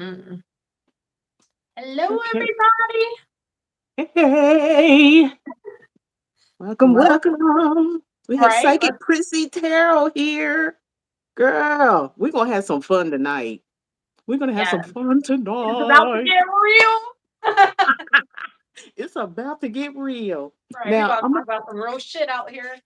Mm. Hello, Okay. everybody. Hey, welcome, Well, welcome. We have right. Psychic Priscy Tarot here. Girl, we're going to have some fun tonight. We're going to have Yeah, some fun it's about to tonight. get real. It's about to get real. Right, we Now, about to I'm talk about some real shit out here.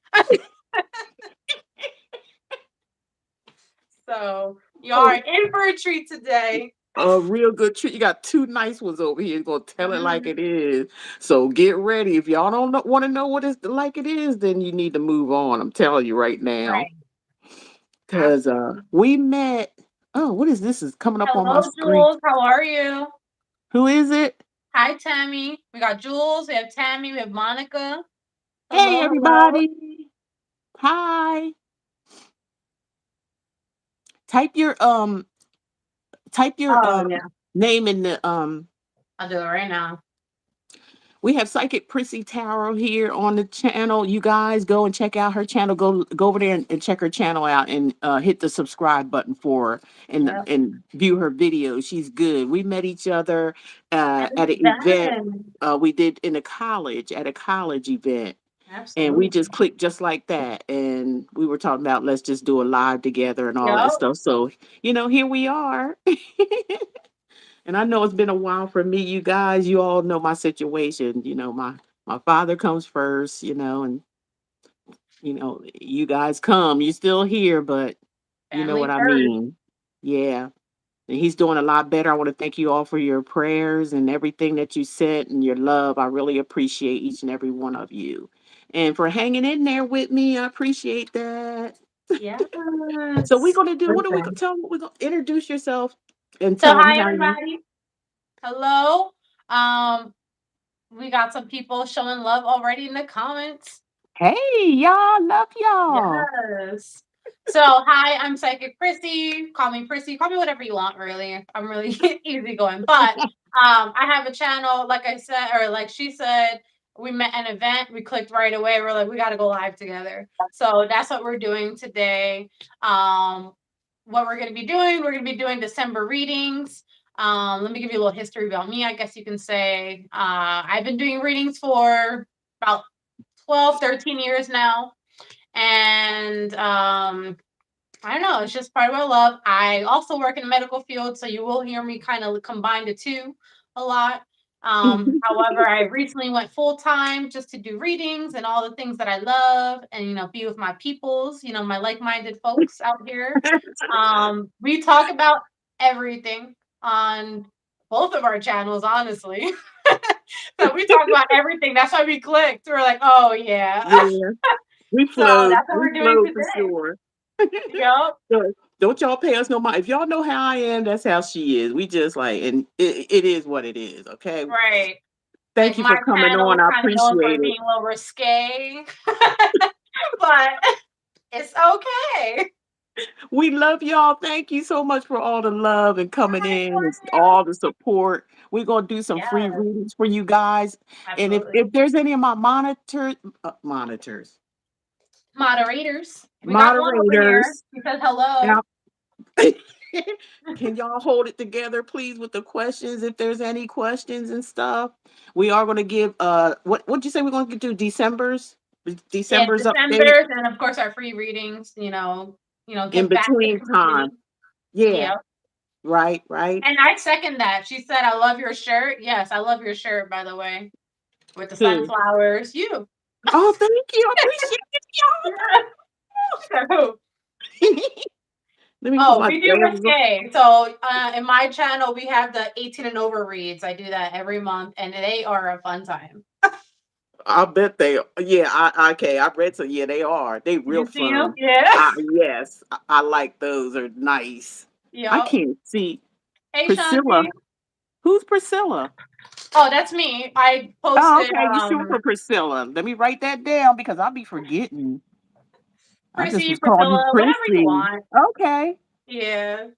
So y'all a, are in for a treat today. a real good treat. You got two nice ones over here. You're going to tell it like Mhm. it is. So get ready. If y'all don't want to know what it's like it is, then you need to move on. I'm telling you right now. Right, Because absolutely. we met. Oh, what is this? Is coming up on my Hello, screen. Jules. How are you? Who is it? Hi, Tammy. We got Jules. We have Tammy. We have Monica. Hey, Hello, hello. everybody. Hi. Type your type your Oh yeah, name in the I'll do it right now. we have Psychic Prissy Tarot here on the channel. You guys go and check out her channel. Go over there and check her channel out and hit the subscribe button for her Yep. and view her videos. She's good. We met each other At at an an event event. we did in a college at a college event. And we just Absolutely. clicked just like that. And we were talking about let's just do a live together and all that Yep. stuff. So, here we are. And I know it's been a while for me, you guys. You all know my situation. My father comes first, and you guys come. You're still here, but you know what Family I first. mean. Yeah. And he's doing a lot better. I want to thank you all for your prayers and everything that you sent and your love. I really appreciate each and every one of you. And for hanging in there with me, I appreciate that. So we're Yes. gonna do what are we gonna Listen. tell them? We're gonna introduce yourself and So tell them hi how you. everybody. Hello. Um, we got some people showing love already in the comments. Hey, y'all, love y'all. Yes. So hi, I'm Psychic Prissy. Call me Prissy. Call me whatever you want, really. I'm really easygoing. But I have a channel, like I said, or like she said, we met an event, we clicked right away. We're like, we gotta go live together. So that's what we're doing today. Um, what we're gonna be doing December readings. Let me give you a little history about me, I guess you can say. I've been doing readings for about 12, 13 years now. And I don't know, it's just part of my love. I also work in the medical field, so you will hear me kind of combine the two a lot. However, I recently went full time just to do readings and all the things that I love and be with my peoples, my like-minded folks out here. We talk about everything on both of our channels, honestly. So we talk about everything. That's why we clicked. We're like, oh yeah. Yeah, we So flowed. that's what We we're doing flowed for today. sure. Yep. So, don't y'all pay us no mind. If y'all know how I am, that's how she is. We just like, and it is what it is. Okay. Right. Thank Like you for my coming channel on. is I kind of known for appreciate it. being a little risque, but it's okay. We love y'all. Thank you so much for all the love and coming Right, in and right. all the support. We're gonna do some free Yes, readings for you guys. And if absolutely. there's any of my monitors, Moderators. We got one over here. moderators, He says hello. now can y'all hold it together, please, with the questions? If there's any questions and stuff, we are going to give. What'd you say we're going to do? Yeah, December's update December's and of course our free readings, in give back the between time. community. Yeah, Yeah. right, right. And I second that. She said, I love your shirt. Yes, I love your shirt, by the way, with the Who? sunflowers. You. Oh, thank you. I appreciate So, y'all. Let me put oh, my we do glasses on. risque. So in my channel, we have the 18 and over reads. I do that every month, and they are a fun time. I bet they. Yeah, okay. I read some. Yeah, they are. They real You see them? fun. Yeah. Yes, I like those. Are nice. I Yep. can't see Hey, Priscilla. Shanti. Who's Priscilla? Oh, that's me. I Oh, posted okay. You shoot for Priscilla. Let me write that down because I'll be forgetting. I just Prissy, was calling you Priscilla, whatever you Prissy. want. Okay. Yeah.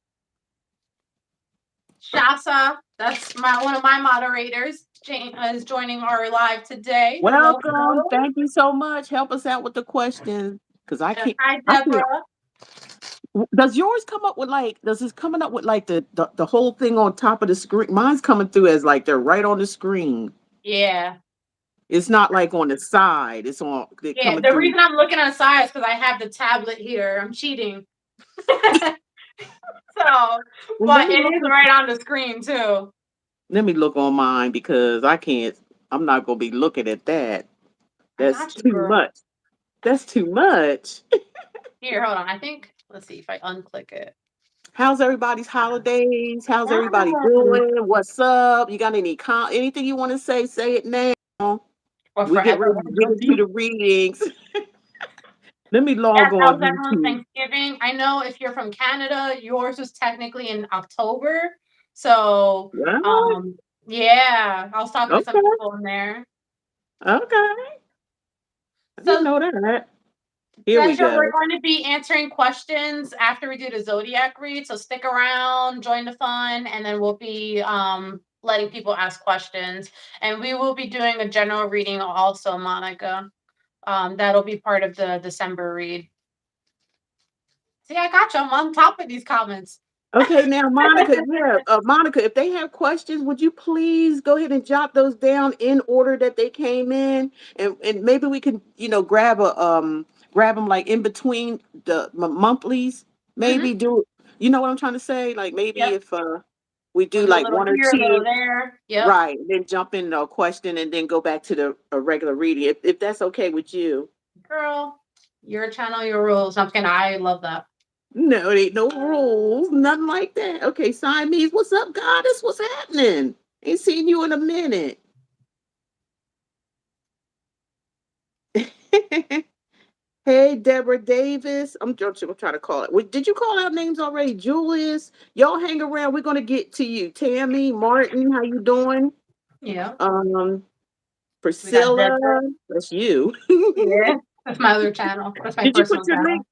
Shasa, that's my one of my moderators. Jane is joining our live today. Hello, Welcome. hello. Thank you so much. Help us out with the questions because I can't. Hi, I can't. Deborah. Does yours come up with like? Does this coming up with like the whole thing on top of the screen? Mine's coming through as like they're right on the screen. Yeah. It's not like on the side. It's on. They're Yeah. coming The through. reason I'm looking on the side is because I have the tablet here. I'm cheating. So, Well, but it is right on the screen too. let me look on mine because I can't. I'm not gonna be looking at that. I That's got you, too girl. much. That's too much. Here, hold on. I think, let's see if I unclick it. How's everybody's holidays? How's everybody Yes. doing? What's up? You got anything you want to say? Say it now. Or We get forever ready to hold get your into peace. the readings. Let me Yes, log how on was everyone's YouTube. Thanksgiving? I know if you're from Canada, yours was technically in October. So, What? yeah, I was talking to some Okay. people in there. Okay. I didn't So, know that. Here we Sandra, go. we're going to be answering questions after we do the zodiac read. So stick around, join the fun, and then we'll be letting people ask questions. And we will be doing a general reading also, Monica. That'll be part of the December read. See, I got you. I'm on top of these comments. Okay, now Monica, yeah, Monica, if they have questions, would you please go ahead and jot those down in order that they came in, and maybe we can, grab them like in between the monthlies. Mm-hmm. Maybe do, you know what I'm trying to say? Like maybe Yep. if we We'll do do a like little one or here, a little two, there. Yep. right, and then jump in a question and then go back to the a regular reading, if that's okay with you. Girl, your channel, your rules. I'm kidding. I love that. No, it ain't no rules, nothing like that. Okay, Siamese, what's up, goddess? What's happening? Ain't seen you in a minute. Hey, Deborah Davis. I'm trying to call it. Did you call out names already? Julius, y'all hang around. We're gonna get to you. Tammy, Martin, how you doing? Yeah. Um, We got Priscilla, Deborah. that's you. Yeah. That's my other channel. That's my Did you put personal your link? channel.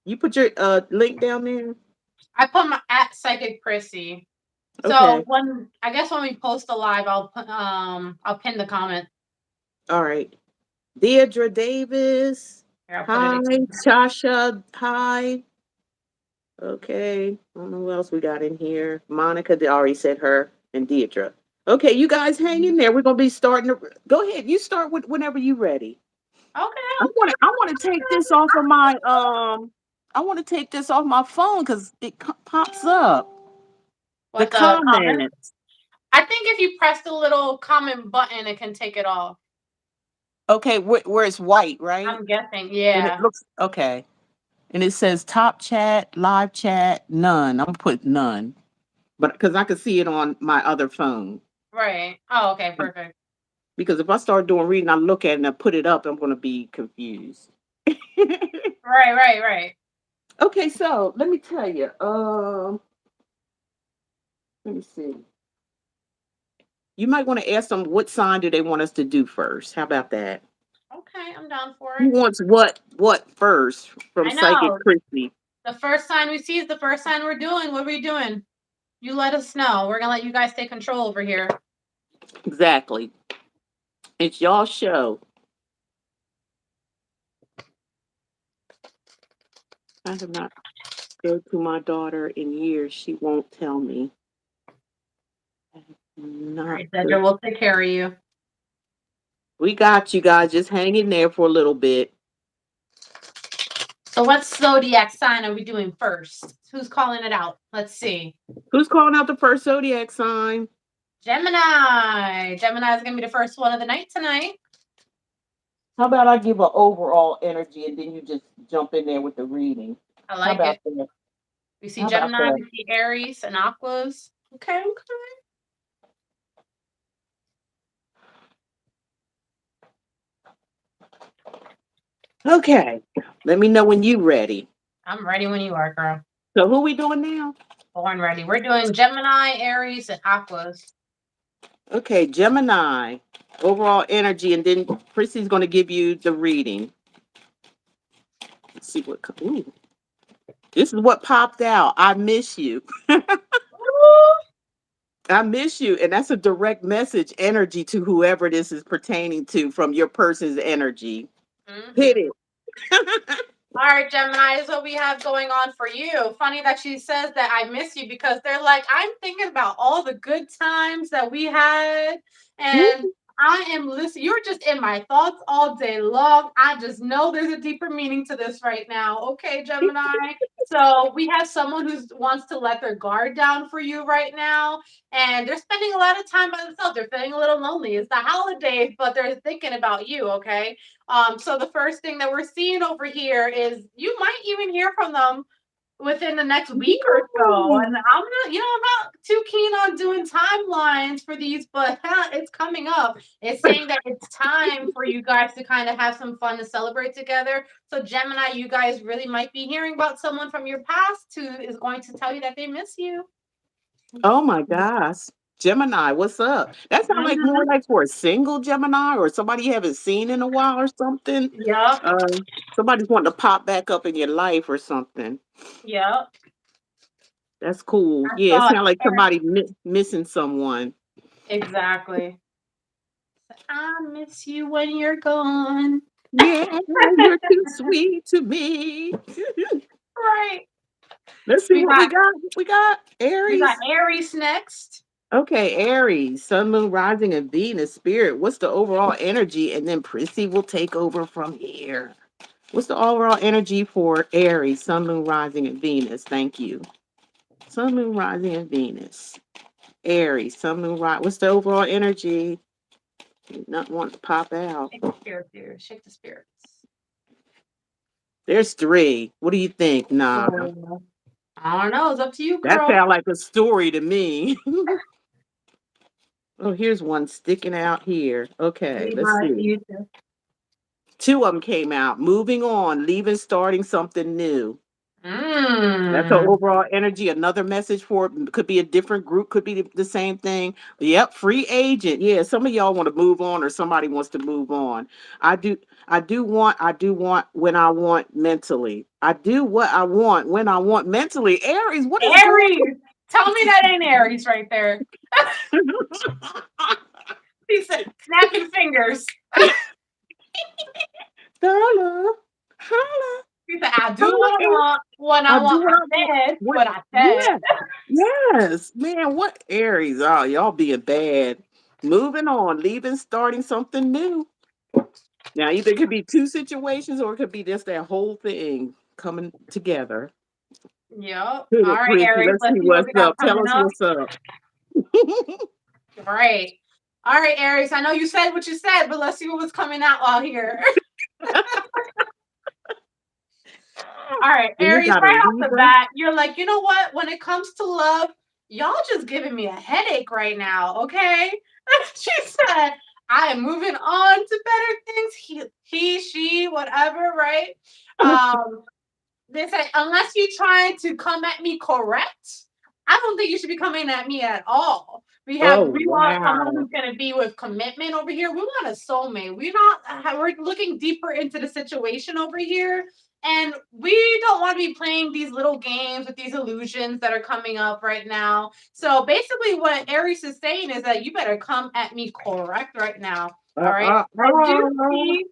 You put your link down there? I put my at Psychic Prissy. So Okay. when we post a live, I'll pin the comment. All right. Deirdre Davis. Here, I'll put it Hi, again. Shasha. Hi. Okay. I don't know who else we got in here. Monica already said her, and Deidre. Okay, you guys hang in there. We're gonna be starting to go ahead. You start with whenever you're ready. Okay, I want to take this off of my I want to take this off my phone because it pops up. The what the comment? comments. I think if you press the little comment button, it can take it off. Okay, where it's white, right? I'm guessing, And it yeah. looks okay. And it says top chat, live chat, none. I'm gonna put none. But because I could see it on my other phone. Right. Oh, okay, perfect. Because if I start doing reading, I look at it and I put it up, I'm going to be confused. Right. Okay, so let me tell you. Let me see. You might want to ask them what sign do they want us to do first. How about that? Okay, I'm down for Who it. wants what first from I Psychic know. Priscy? The first sign we see is the first sign we're doing. What are we doing? You let us know. We're gonna let you guys take control over here. Exactly. It's y'all show. I have not go to my daughter in years. She won't tell me. All Not right, Cedra, good. we'll take care of you. We got you guys. Just hang in there for a little bit. So what zodiac sign are we doing first? Who's calling it out? Let's see. Who's calling out the first zodiac sign? Gemini. Gemini is gonna be the first one of the night tonight. How about I give an overall energy and then you just jump in there with the reading? I How like about it. that? We see How about Gemini, that? we see Aries and Aquas. Okay. Okay. Let me know when you're ready. I'm ready when you are, girl. So who we doing now? Born ready. We're doing Gemini, Aries, and Aquas. Okay, Gemini. Overall energy, and then Chrissy's going to give you the reading. Let's see what. Ooh, this is what popped out. I miss you. I miss you, and that's a direct message energy to whoever this is pertaining to from your person's energy. Hit Mm-hmm. it. All right, Gemini, is what we have going on for you. Funny that she says that I miss you because they're like, I'm thinking about all the good times that we had, and I am listening. You're just in my thoughts all day long. I just know there's a deeper meaning to this right now. Okay, Gemini. So we have someone who wants to let their guard down for you right now, and they're spending a lot of time by themselves. They're feeling a little lonely. It's the holidays, but they're thinking about you. Okay. So the first thing that we're seeing over here is you might even hear from them within the next week or so. And I'm not, I'm not too keen on doing timelines for these, but it's coming up. It's saying that it's time for you guys to kind of have some fun to celebrate together. So Gemini, you guys really might be hearing about someone from your past who is going to tell you that they miss you. Oh my gosh. Gemini, what's up? That sounds like more Mhm. like for a single Gemini or somebody you haven't seen in a while or something. Yep. Somebody's wanting to pop back up in your life or something. Yep. That's cool. I Yeah, it thought sounds like somebody missing someone. exactly. I miss you when you're gone. Yeah, you're too sweet to me. Right. Let's see We what we got got. We got we got Aries. Aries next. Okay, Aries, Sun, Moon, Rising, and Venus, Spirit. What's the overall energy? And then Prissy will take over from here. What's the overall energy for Aries, Sun, Moon, Rising, and Venus? Thank you. Sun, Moon, Rising, and Venus. Aries, Sun, Moon, Rising. What's the overall energy? Not want to pop out. Shake the spirits, dear. Shake the spirits. There's three. What do you think? Nah, Oh, I don't know. It's up to you, that girl. sounds like a story to me. Oh, here's one sticking out here. Okay, You let's see. you too. Two of them came out. Moving on, leaving, starting something new. That's the Mm. overall energy. Another message for it could be a different group, could be the same thing. Yep, free agent. Yeah, some of y'all want to move on or somebody wants to move on. I do I do want when I want mentally. I do what I want when I want mentally. Aries, what is going Aries. Tell me that ain't Aries right there. on? He said, snapping fingers. Holla, holla, He said, I do holla, what I Aries. want when I I do want. what I I want. said What? what I said. Yeah. Yes, man. What Aries? Oh, y'all being bad. Moving on, leaving, starting something new. Now, either it could be two situations or it could be just that whole thing coming together. Yep. All Good, right, Prissy. Aries. Let's Let's see see what what's we got up. Tell coming us up. what's up. Right. All right, Aries. I know you said what you said, but let's see what was coming out out here. All right, And we Aries, got a right off the Libra. bat, you're like, you know what? When it comes to love, y'all just giving me a headache right now, okay? She said, I am moving on to better things. She, whatever, right? Um, they said, unless you're trying to come at me correct, I don't think you should be coming at me at all. Oh, We want someone wow. who's going to be with commitment over here. We want a soulmate. We're looking deeper into the situation over here. And we don't want to be playing these little games with these illusions that are coming up right now. So basically, what Aries is saying is that you better come at me correct right now. All Uh, right. uh, I do uh. see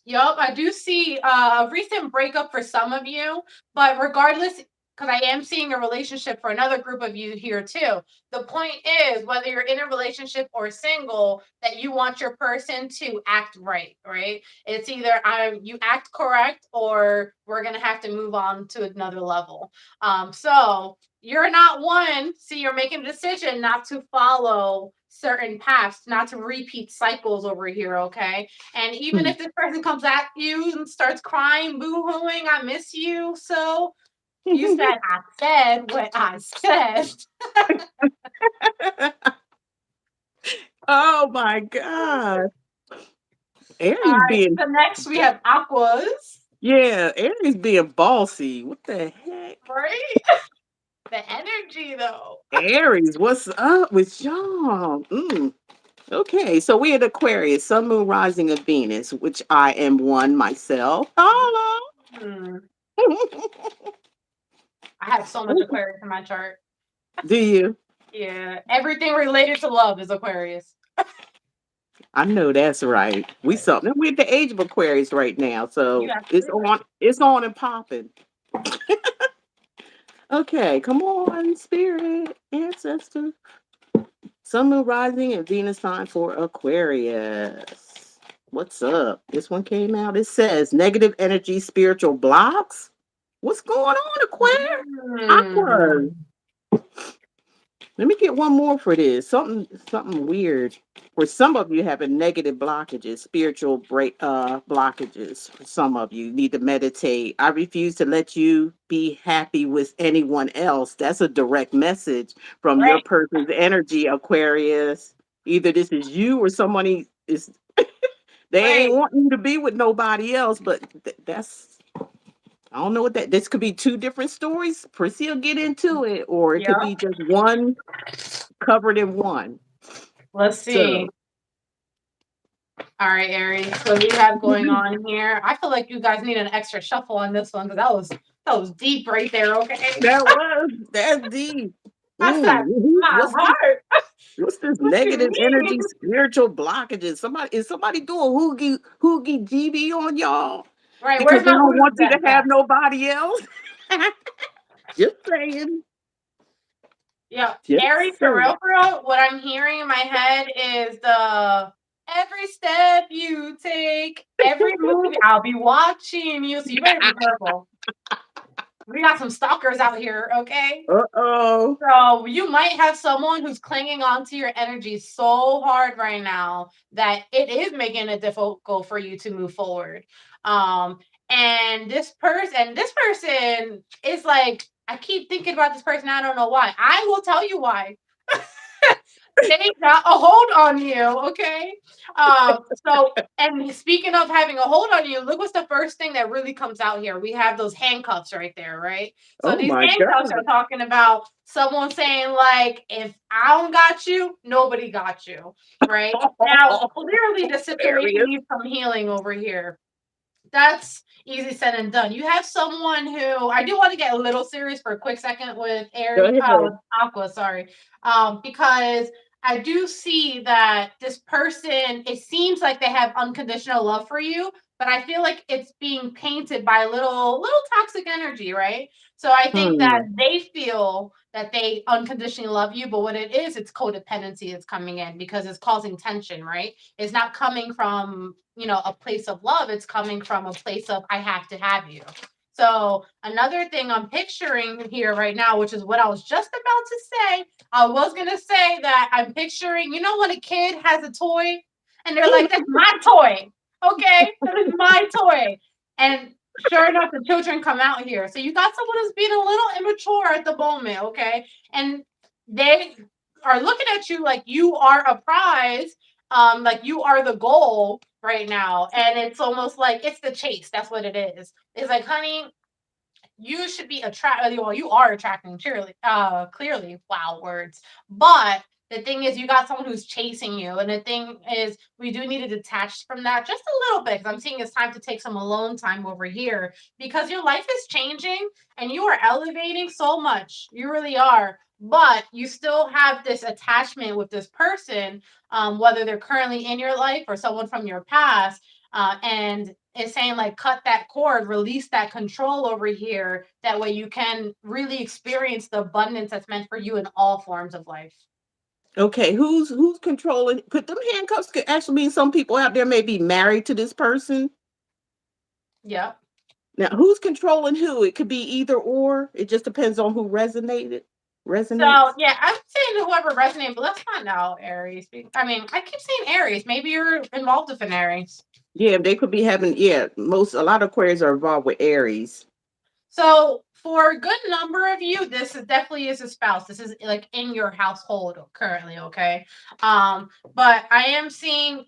Yup, I do see a recent breakup for some of you, but regardless, because I am seeing a relationship for another group of you here too. The point is, whether you're in a relationship or single, that you want your person to act right, right? It's either you act correct or we're gonna have to move on to another level. So you're not one, see, you're making a decision not to follow certain paths, not to repeat cycles over here, okay? And even Hmm. if this person comes at you and starts crying, boo-hooing, I miss you. So you said, I said what I said. Oh my God. All Aries right. being, So next we have aquas, yeah, Aries being bossy. What the heck? right? The energy though. Aries, what's up with y'all? Okay, so we're at Aquarius, Sun, Moon, Rising of Venus, which I am one myself. Hello. Hmm. I have so much Aquarius in my chart. Do you? Yeah. Everything related to love is Aquarius. I know that's right. We something. We're at the age of Aquarius right now, You so it's absolutely on. It's on and popping. Okay, come on, spirit, ancestor. Sun, moon, rising, and Venus sign for Aquarius. What's up? This one came out. It says negative energy, spiritual blocks. What's going on, Aquarius? right. Aqua. Let me get one more for this. Something weird. For some of you having negative blockages, spiritual blockages. For some of you need to meditate. I refuse to let you be happy with anyone else. That's a direct message from your Right. person's energy, Aquarius. Either this is you or somebody is they ain't Right. wanting you to be with nobody else, but that's I don't know what that this could be two different stories. Prissy will get into it, or it could Yeah. be just one covered in one. Let's So see. All right, Aries. So we have going on here. I feel like you guys need an extra shuffle on this one because that was deep right there. Okay, that's deep. I said my What's this? heart. What's this What you negative mean? energy, spiritual blockages? Somebody doing hoogie GB on y'all Right. because Where's they my don't who's want you to that have at? nobody else. Just saying. Yeah, Aries, Just saying. for real. What I'm hearing in my head is the every step you take, every move, I'll be watching you. So you better be careful. We got some stalkers out here, okay? Uh-oh. So you might have someone who's clinging on to your energy so hard right now that it is making it difficult for you to move forward. Um, and this person is like, I keep thinking about this person. I don't know why. I will tell you why. They got a hold on you, okay? So and speaking of having a hold on you, look what's the first thing that really comes out here. We have those handcuffs right there, right? So Oh these my handcuffs God. are talking about someone saying like, if I don't got you, nobody got you, right? Now, clearly the situation Aquarius. needs some healing over here. That's easy said and done. You have someone who I do want to get a little serious for a quick second with Go Aries, ahead. with Aqua, sorry, because I do see that this person. It seems like they have unconditional love for you, but I feel like it's being painted by a little toxic energy, right? So I think that Hmm. they feel that they unconditionally love you, but what it is, it's codependency that's coming in because it's causing tension, right? It's not coming from, a place of love. It's coming from a place of I have to have you. So another thing I'm picturing here right now, which is what I was just about to say, I was gonna say that I'm picturing, when a kid has a toy and they're like, "That's my toy." Okay, that is my toy. And sure enough, the children come out here. So you got someone who's being a little immature at the moment, okay? And they are looking at you like you are a prize, like you are the goal right now. And it's almost like it's the chase. That's what it is. It's like, honey, you should be attracted. Well, you are attracting clearly. Wow, words. But the thing is, you got someone who's chasing you, and the thing is, we do need to detach from that just a little bit. Because I'm seeing it's time to take some alone time over here because your life is changing and you are elevating so much. You really are. But you still have this attachment with this person, whether they're currently in your life or someone from your past. And is saying like cut that cord, release that control over here. That way you can really experience the abundance that's meant for you in all forms of life. Okay, who's controlling? Could them handcuffs could actually mean some people out there may be married to this person? Yep. Now, who's controlling who? It could be either or. It just depends on who So resonates. yeah, I'm saying whoever resonates, but let's find out Aries. I mean, I keep saying Aries. Maybe you're involved with an Aries. Yeah, they could be having. Yeah, a lot of Aquarians are involved with Aries. So for a good number of you, this is definitely is a spouse. This is like in your household currently, okay? But I'm feeling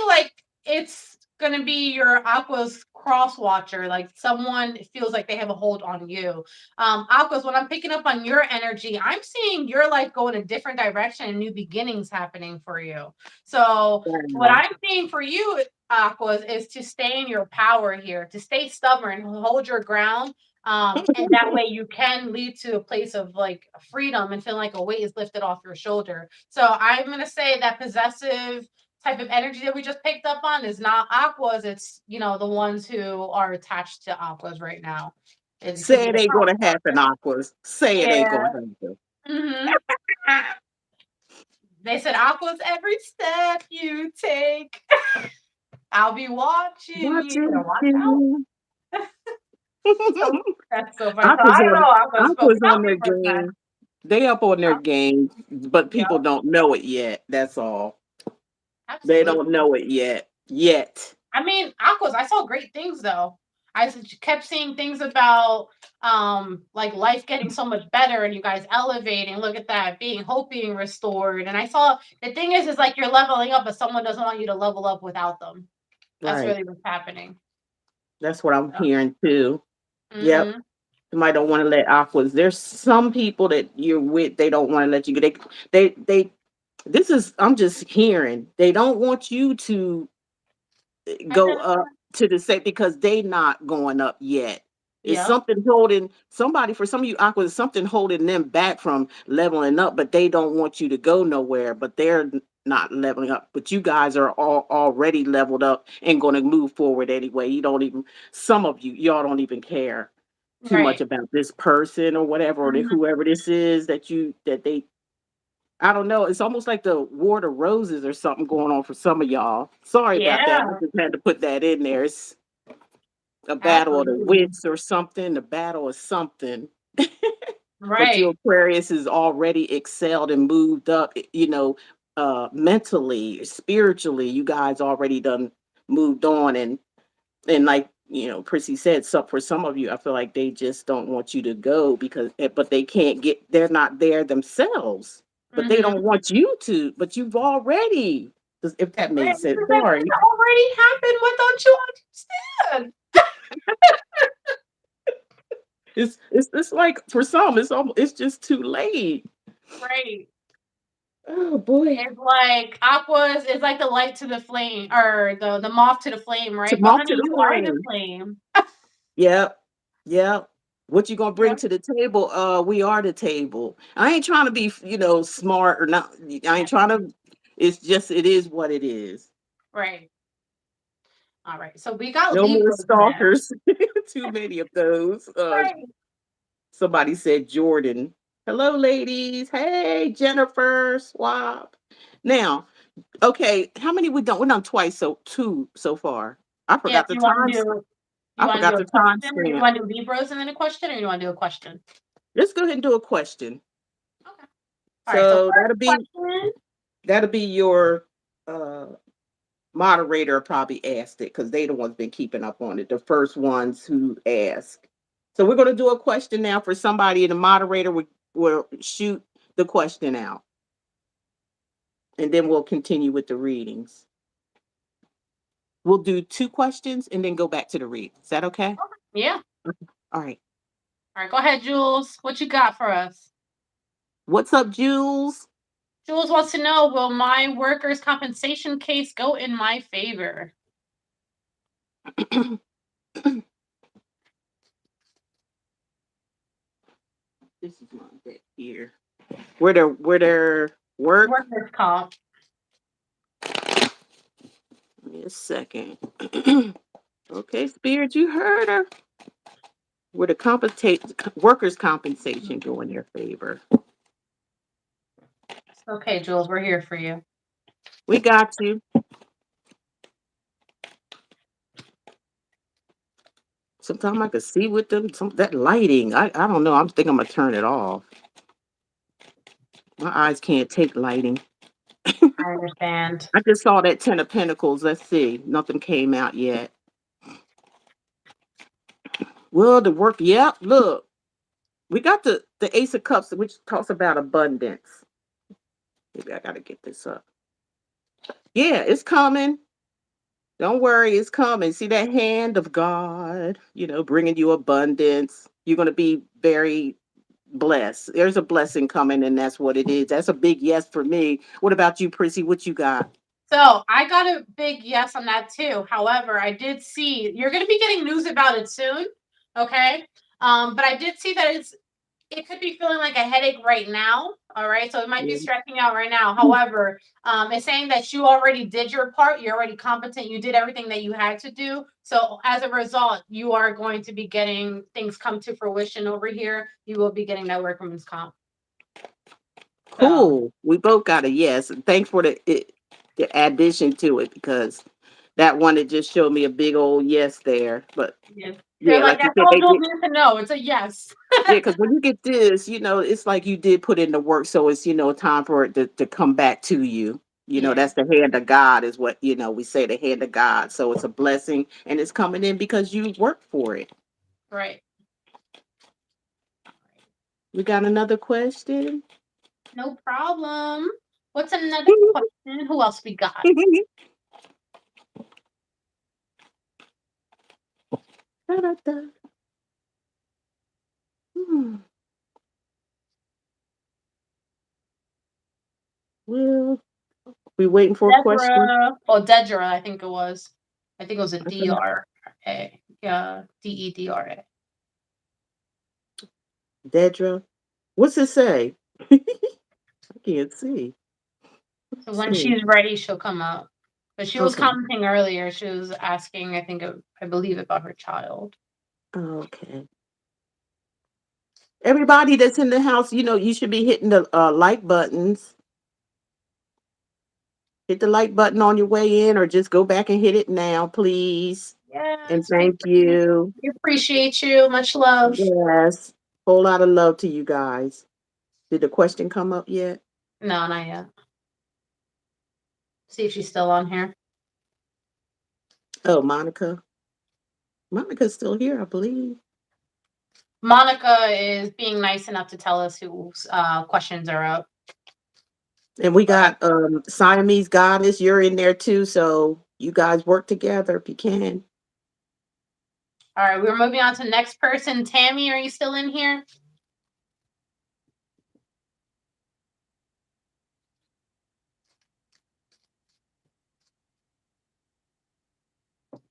like it's gonna be your Aqua's cross watcher, like someone feels like they have a hold on you. Aqua's, when I'm picking up on your energy, I'm seeing your life go in a different direction and new beginnings happening for you. So what Wow. I'm seeing for you, Aquas, is to stay in your power here, to stay stubborn, hold your ground, and that way you can lead to a place of like freedom and feel like a weight is lifted off your shoulder. So I'm going to say that possessive type of energy that we just picked up on is not aquas. It's, the ones who are attached to aquas right now. It could Say be it the ain't power gonna happen, partner. Aquas. Say it ain't Yeah. gonna happen. hmm They said aquas every step you take. I'll be watching you. Watching Watch out. you. So that's so funny. So Aqua's I don't on know aquas, but we Aqua's got on their Libras then. game. They up on their Huh? game, but Yeah, people don't know it yet. That's all. They don't absolutely. know it yet. Yet. I mean, aquas. I saw great things though. Kept seeing things about like life getting so much better and you guys elevating. Look at that, being hope being restored. And I saw the thing is like you're leveling up, but someone doesn't want you to level up without them. That's Right. really what's happening. That's what I'm hearing too. Yep. Mm-hmm. Somebody don't want to let Aquas. There's some people that you're with, they don't want to let you go. They this is I'm just hearing. They don't want you to go up Identify. to the set because they not going up yet. It's Yep. something holding somebody for some of you aquas, something holding them back from leveling up, but they don't want you to go nowhere, but they're not leveling up. But you guys are all already leveled up and going to move forward anyway. You don't even some of you, y'all don't even care too much Right. about this person or whatever, or Mhm. whoever this is that they I don't know. It's almost like the War of Roses or something going on for some of y'all. Sorry about that. I Yeah. just had to put that in there. It's a battle of the Absolutely. wits or something. The battle of something. But your Right. Aquarius is already excelled and moved up. Mentally, spiritually. You guys already done moved on, and like Prissy said, so for some of you, I feel like they just don't want you to go because, but they can't get. They're not there themselves, but they Mhm. don't want you to. But you've already, if that Right. made sense. Because that Sorry, already happened. What don't you understand? it's like for some, it's just too late. Right. Oh boy, It's like aquas is like the light to the flame or the moth to the flame, to right? But moth honey, to the you are the flame. flame. Yep, yep. What you gonna bring Yeah. to the table? We are the table. I ain't trying to be, smart or not. I ain't trying to. It's just it is what it is. Right. All right. So we got No more Libras then. stalkers. Too many of those. Right. Somebody said Jordan. Hello, ladies. Hey, Jennifer Swap. Now, okay, how many we done? We're done twice, so two so far. I Yeah. forgot the time. You I want to forgot do a the time question, or you stamp. want to do Libras and then a question, or you want to do a question? Let's go ahead and do a question. Okay. All right. So So first question. that'll be your uh moderator probably asked it because they the ones been keeping up on it. The first ones who ask. So we're gonna do a question now for somebody, and the moderator will shoot the question out, and then we'll continue with the readings. We'll do two questions and then go back to the read. Is that okay? Yeah. All right. All right. Go ahead, Jules. What you got for us? What's up, Jules? Jules wants to know, will my workers' compensation case go in my favor? This is my deck here. Where their work? Workers' comp. Give me a second. Okay, Spirit, you heard her. Where the workers' compensation go in their favor. Okay, Jules, we're here for you. We got you. Sometimes I could see with them that lighting. I don't know. I'm think I'm gonna turn it off. My eyes can't take lighting. I understand. I just saw that Ten of Pentacles. Let's see. Nothing came out yet. Well, the work. Yep. Look, we got the Ace of Cups, which talks about abundance. Maybe I gotta get this up. Yeah, it's coming. Don't worry, it's coming. See that hand of God, bringing you abundance. You're going to be very blessed. There's a blessing coming, and that's what it is. That's a big yes for me. What about you, Prissy? What you got? So I got a big yes on that too. However, I did see you're going to be getting news about it soon. Okay. But I did see that it could be feeling like a headache right now. All right. So it might be Yeah. stressing out right now. However, it's saying that you already did your part. You're already competent. You did everything that you had to do. So as a result, you are going to be getting things come to fruition over here. You will be getting that workman's comp. So Cool. We both got a yes. And thanks for the addition to it, because that one, it just showed me a big old yes there. But yeah. They're yeah, like, like you that's said, all they you'll did. need to know. It's a yes. Yeah, because when you get this, it's like you did put in the work. So it's, time for it to come back to you. Yeah. That's the hand of God, is what, we say, the hand of God. So it's a blessing, and it's coming in because you worked for it. Right. We got another question. No problem. What's another question? Who else we got? Da-da-da. Hmm. Well, we waiting for a question. Deborah. Oh, Dedra, I think it was. I think it was a Okay. D-R-A. Yeah, D-E-D-R-A. Dedra. What's it say? I can't see. So Let's when see. she's ready, she'll come up. But she was Okay. commenting earlier. She was asking, I believe, about her child. Okay. Everybody that's in the house, you should be hitting the like buttons. Hit the like button on your way in, or just go back and hit it now, please. And Yes, thank you. we appreciate you. Much love. Yes. Whole lot of love to you guys. Did the question come up yet? No, not yet. See if she's still on here. Oh, Monica. Monica's still here, I believe. Monica is being nice enough to tell us whose questions are up. And we But got Siamese Goddess. You're in there too, so you guys work together if you can. all right, we're moving on to the next person. Tammy, are you still in here?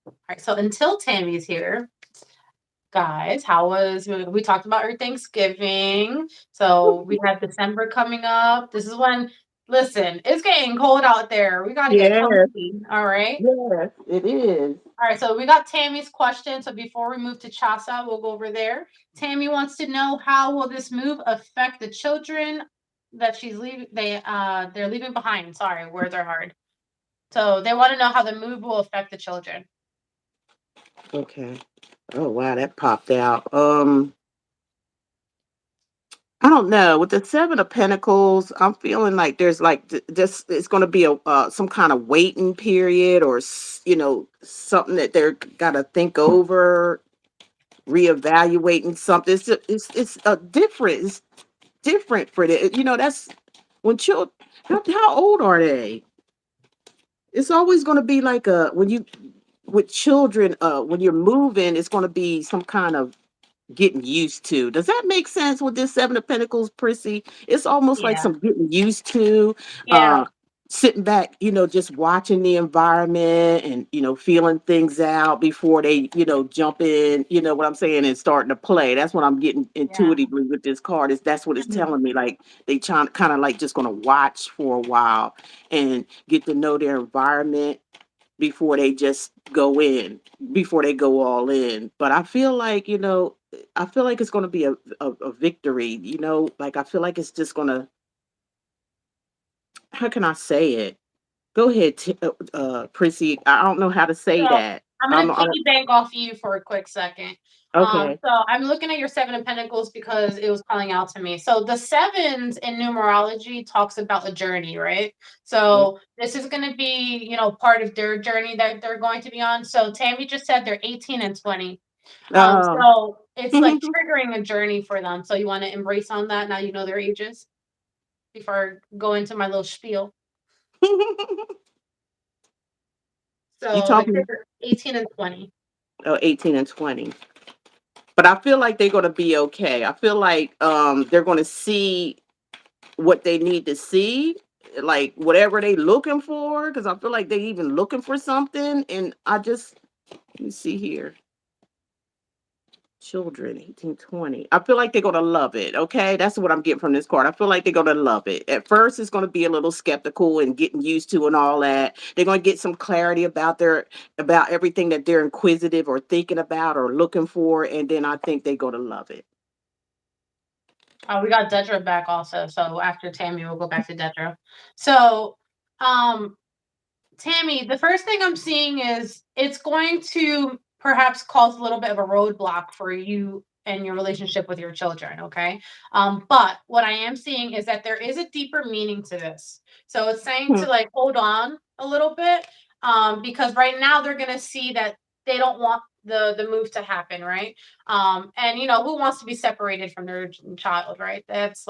All right, so until Tammy's here, guys, how was we talked about our Thanksgiving? So we have December coming up. This is when, listen, it's getting cold out there. We got to get Yes, comfy. All right. yes, it is. All right, so we got Tammy's question. So before we move to Chasa, we'll go over there. Tammy wants to know, how will this move affect the children that she's leaving? They're leaving behind. Sorry, words are hard. So they want to know how the move will affect the children. Okay. Oh wow, that popped out. I don't know. With the Seven of Pentacles, I'm feeling like there's like this. It's going to be a some kind of waiting period, or something that they're got to think over, reevaluating something. It's different. It's different for the. That's when children. How old are they? It's always going to be like a when you with children. When you're moving, it's going to be some kind of getting used to. Does that make sense with this Seven of Pentacles, Prissy? It's almost like Yeah. some getting used to, Yeah. uh, sitting back, just watching the environment and, feeling things out before they, jump in, you know what I'm saying, and starting to play. That's what I'm getting Yeah. intuitively with this card. That's what it's Mhm. telling me. Like they kind of like just gonna watch for a while and get to know their environment before they just go in, before they go all in. But I feel like it's going to be a victory, like I feel like it's just going to, how can I say it? Go ahead, Prissy. I don't know how to say So that. I'm I'm, gonna I'm piggy bank off you for a quick second. okay. So I'm looking at your Seven of Pentacles because it was calling out to me. So the sevens in numerology talks about a journey, right? Yeah. So this is gonna be, part of their journey that they're going to be on. So Tammy just said they're 18 and 20. Oh. So it's like triggering a journey for them. So you want to embrace on that now you know their ages before I go into my little spiel. You So they said talking? they're 18 and 20. Oh, 18 and 20. But I feel like they're going to be okay. I feel like they're going to see what they need to see, like whatever they looking for, because I feel like they even looking for something. And let me see here. Children, 1820. I feel like they're going to love it. Okay. That's what I'm getting from this card. I feel like they're going to love it. At first, it's going to be a little skeptical and getting used to and all that. They're going to get some clarity about everything that they're inquisitive or thinking about or looking for. And then I think they're going to love it. We got Dedra back also. So after Tammy, we'll go back to Dedra. So, Tammy, the first thing I'm seeing is it's going to perhaps cause a little bit of a roadblock for you and your relationship with your children, okay? But what I am seeing is that there is a deeper meaning to this. So it's saying Hmm. to like hold on a little bit, because right now they're gonna see that they don't want the move to happen, right? And you know, who wants to be separated from their child, right? That's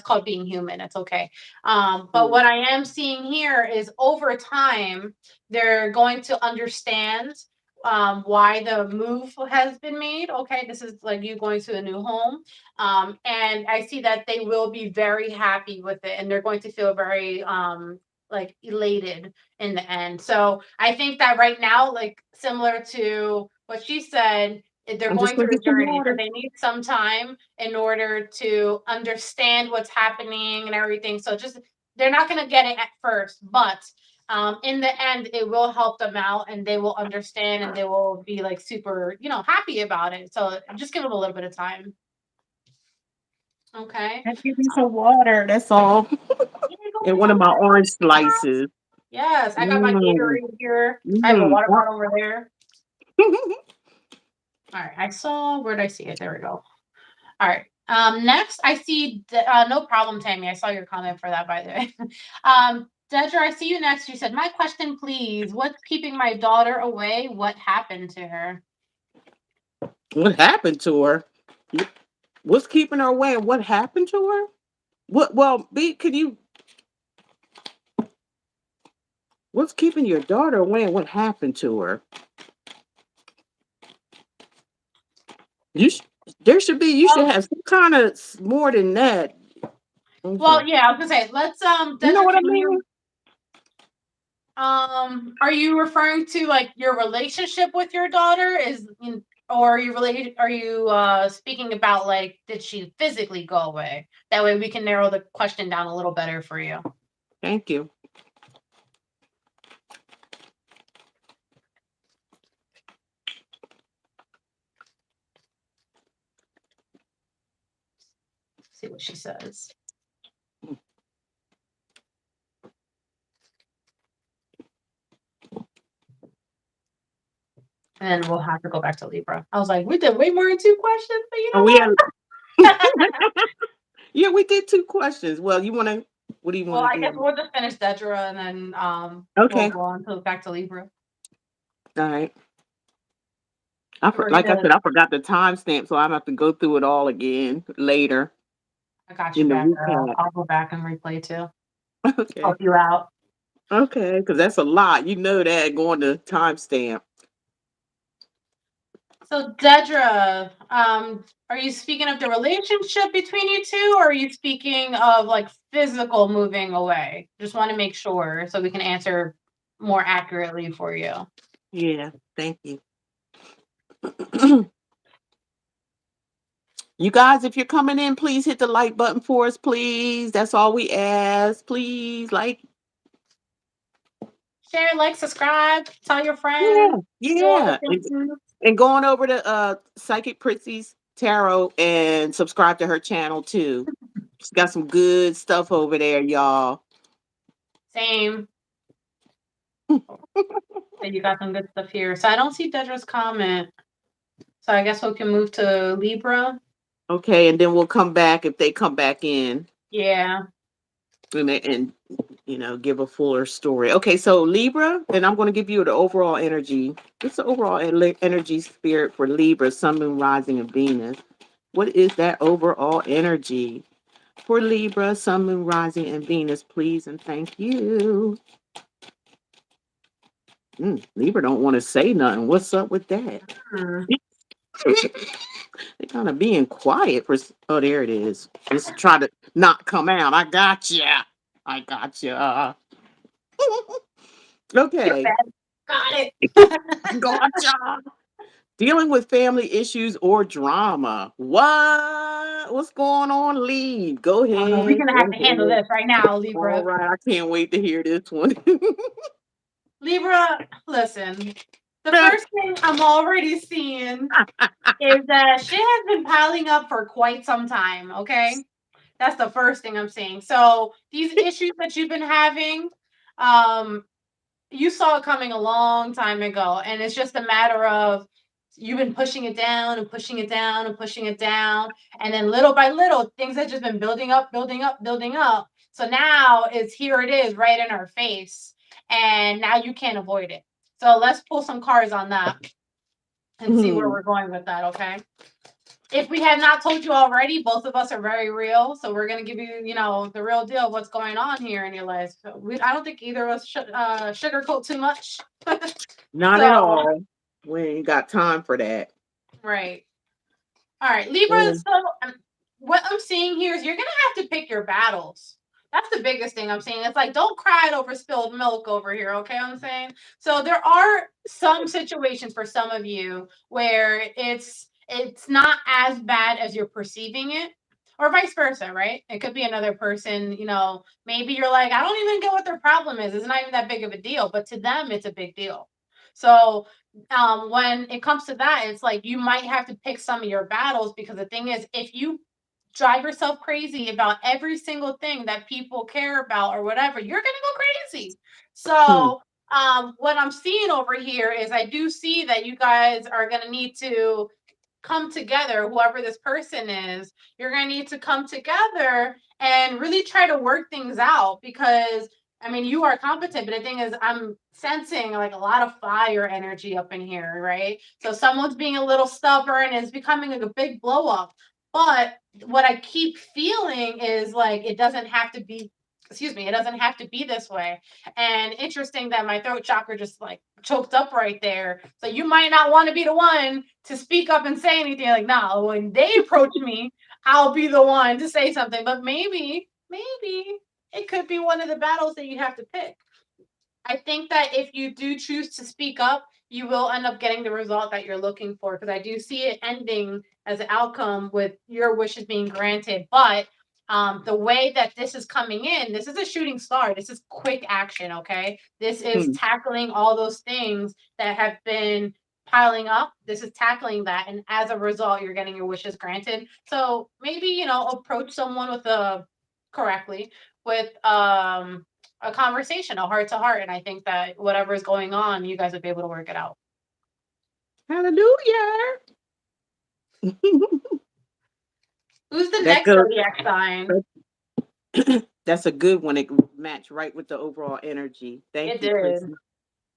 called being human. It's okay. But Hmm. what I am seeing here is over time, they're going to understand why the move has been made. Okay, this is like you going to a new home. And I see that they will be very happy with it and they're going to feel very like elated in the end. So I think that right now, like similar to what she said, they're I'm just going going through to a get some journey. So water. they need some time in order to understand what's happening and everything. So just they're not going to get it at first, but in the end, it will help them out and they will understand and they will be like super, you know, happy about it. So just give them a little bit of time. Okay. Just give me some water. That's all. Here you go, And one of my water. orange slices. Yes, I got my Mm, Gatorade here. I have a mm. water bottle over there. All right. Where did I see it? There we go. All right. Next, I see. No problem, Tammy. I saw your comment for that, by the way. Dedra, I see you next. You said, "My question, please. What's keeping my daughter away? What happened to her?" What happened to her? What's keeping her away and what happened to her? What, well, B, could you, what's keeping your daughter away and what happened to her? You, sh- there should be, you should Well, have some kind of more than that. Okay. well, yeah. I was gonna say, let's. You know Dedra, what I can mean? you? Are you referring to like your relationship with your daughter? Or are you related? Are you speaking about like did she physically go away? That way we can narrow the question down a little better for you. Thank you. See what she says. And then we'll have to go back to Libra. I was like, we did way more than two questions, but you And know we had, what? yeah, we did two questions. Well, what do you want Well, to I guess do? we'll just finish Dedra and then we'll Okay. go on to back to Libra. All right. We're Like I gonna said, I forgot the timestamp, so I have to go through it all again later I got you in the back, girl. recap. I'll go back and replay too. Okay. Help you out. Okay, because that's a lot. You know that going to timestamp. So Dedra, are you speaking of the relationship between you two, or are you speaking of like physical moving away? Just want to make sure so we can answer more accurately for you. Yeah, thank you. You guys, if you're coming in, please hit the like button for us, please. That's all we ask. Please, like, Share, like, subscribe, tell your yeah, friends, do all the yeah. things. And going over to Psychic Priscy's Tarot and subscribe to her channel too. She's got some good stuff over there, y'all. Same. So you got some good stuff here. So I don't see Dedra's comment. So I guess we can move to Libra. Okay, and then we'll come back if they come back in Yeah. and give a fuller story. Okay, so Libra, and I'm going to give you the overall energy. It's the overall energy spirit for Libra, Sun, Moon, Rising, and Venus. What is that overall energy for Libra, Sun, Moon, Rising, and Venus? Please and thank you. Libra don't want to say nothing. What's up with that? Hmm. They kind of being quiet for. Oh, there it is. Just try to not come out. I got ya. I got ya. You're Okay. bad. Got it. Gotcha. Dealing with family issues or drama. What? What's going on, Lee? Go Oh no, we're ahead. gonna Go have to handle ahead. this right now, All Libra. right. I can't wait to hear this one. Libra, listen. The first thing I'm already seeing is that shit has been piling up for quite some time, okay? That's the first thing I'm seeing. So these issues that you've been having, um, you saw it coming a long time ago, and it's just a matter of you've been pushing it down and pushing it down and pushing it down, and then little by little, things have just been building up, building up, building up. So now it's here it is right in our face, and now you can't avoid it. So let's pull some cards on that and see where Hmm. we're going with that, okay? If we have not told you already, both of us are very real. So we're going to give you, the real deal of what's going on here in your life. So I don't think either of us should sugarcoat too much. Not at So, all. We ain't got time for that. right. All right, Libra. Mm. So, what I'm seeing here is you're going to have to pick your battles. That's the biggest thing I'm saying. It's like, don't cry over spilled milk over here. Okay, I'm saying. So there are some situations for some of you where it's not as bad as you're perceiving it, or vice versa, right? It could be another person. Maybe you're like, I don't even get what their problem is. It's not even that big of a deal, but to them, it's a big deal. So when it comes to that, it's like you might have to pick some of your battles, because the thing is, if you drive yourself crazy about every single thing that people care about or whatever, you're gonna go crazy. Hmm. So what I'm seeing over here is I do see that you guys are gonna need to come together. Whoever this person is, you're gonna need to come together and really try to work things out, because I mean, you are competent, but the thing is, I'm sensing like a lot of fire energy up in here, right? So someone's being a little stubborn and it's becoming like a big blow up. But what I keep feeling is like it doesn't have to be, excuse me, it doesn't have to be this way. And interesting that my throat chakra just like choked up right there. So you might not want to be the one to speak up and say anything. Like, nah, when they approach me, I'll be the one to say something. But maybe it could be one of the battles that you have to pick. I think that if you do choose to speak up, you will end up getting the result that you're looking for, because I do see it ending as an outcome with your wishes being granted. But the way that this is coming in, this is a shooting star. This is quick action, okay? This is Hmm. tackling all those things that have been piling up. This is tackling that. And as a result, you're getting your wishes granted. So maybe, approach someone with correctly with a conversation, a heart to heart. And I think that whatever is going on, you guys would be able to work it out. Hallelujah. Who's the That next goes. zodiac sign? That's a good one. It matched right with the overall energy. Thank It you, did. Prissy.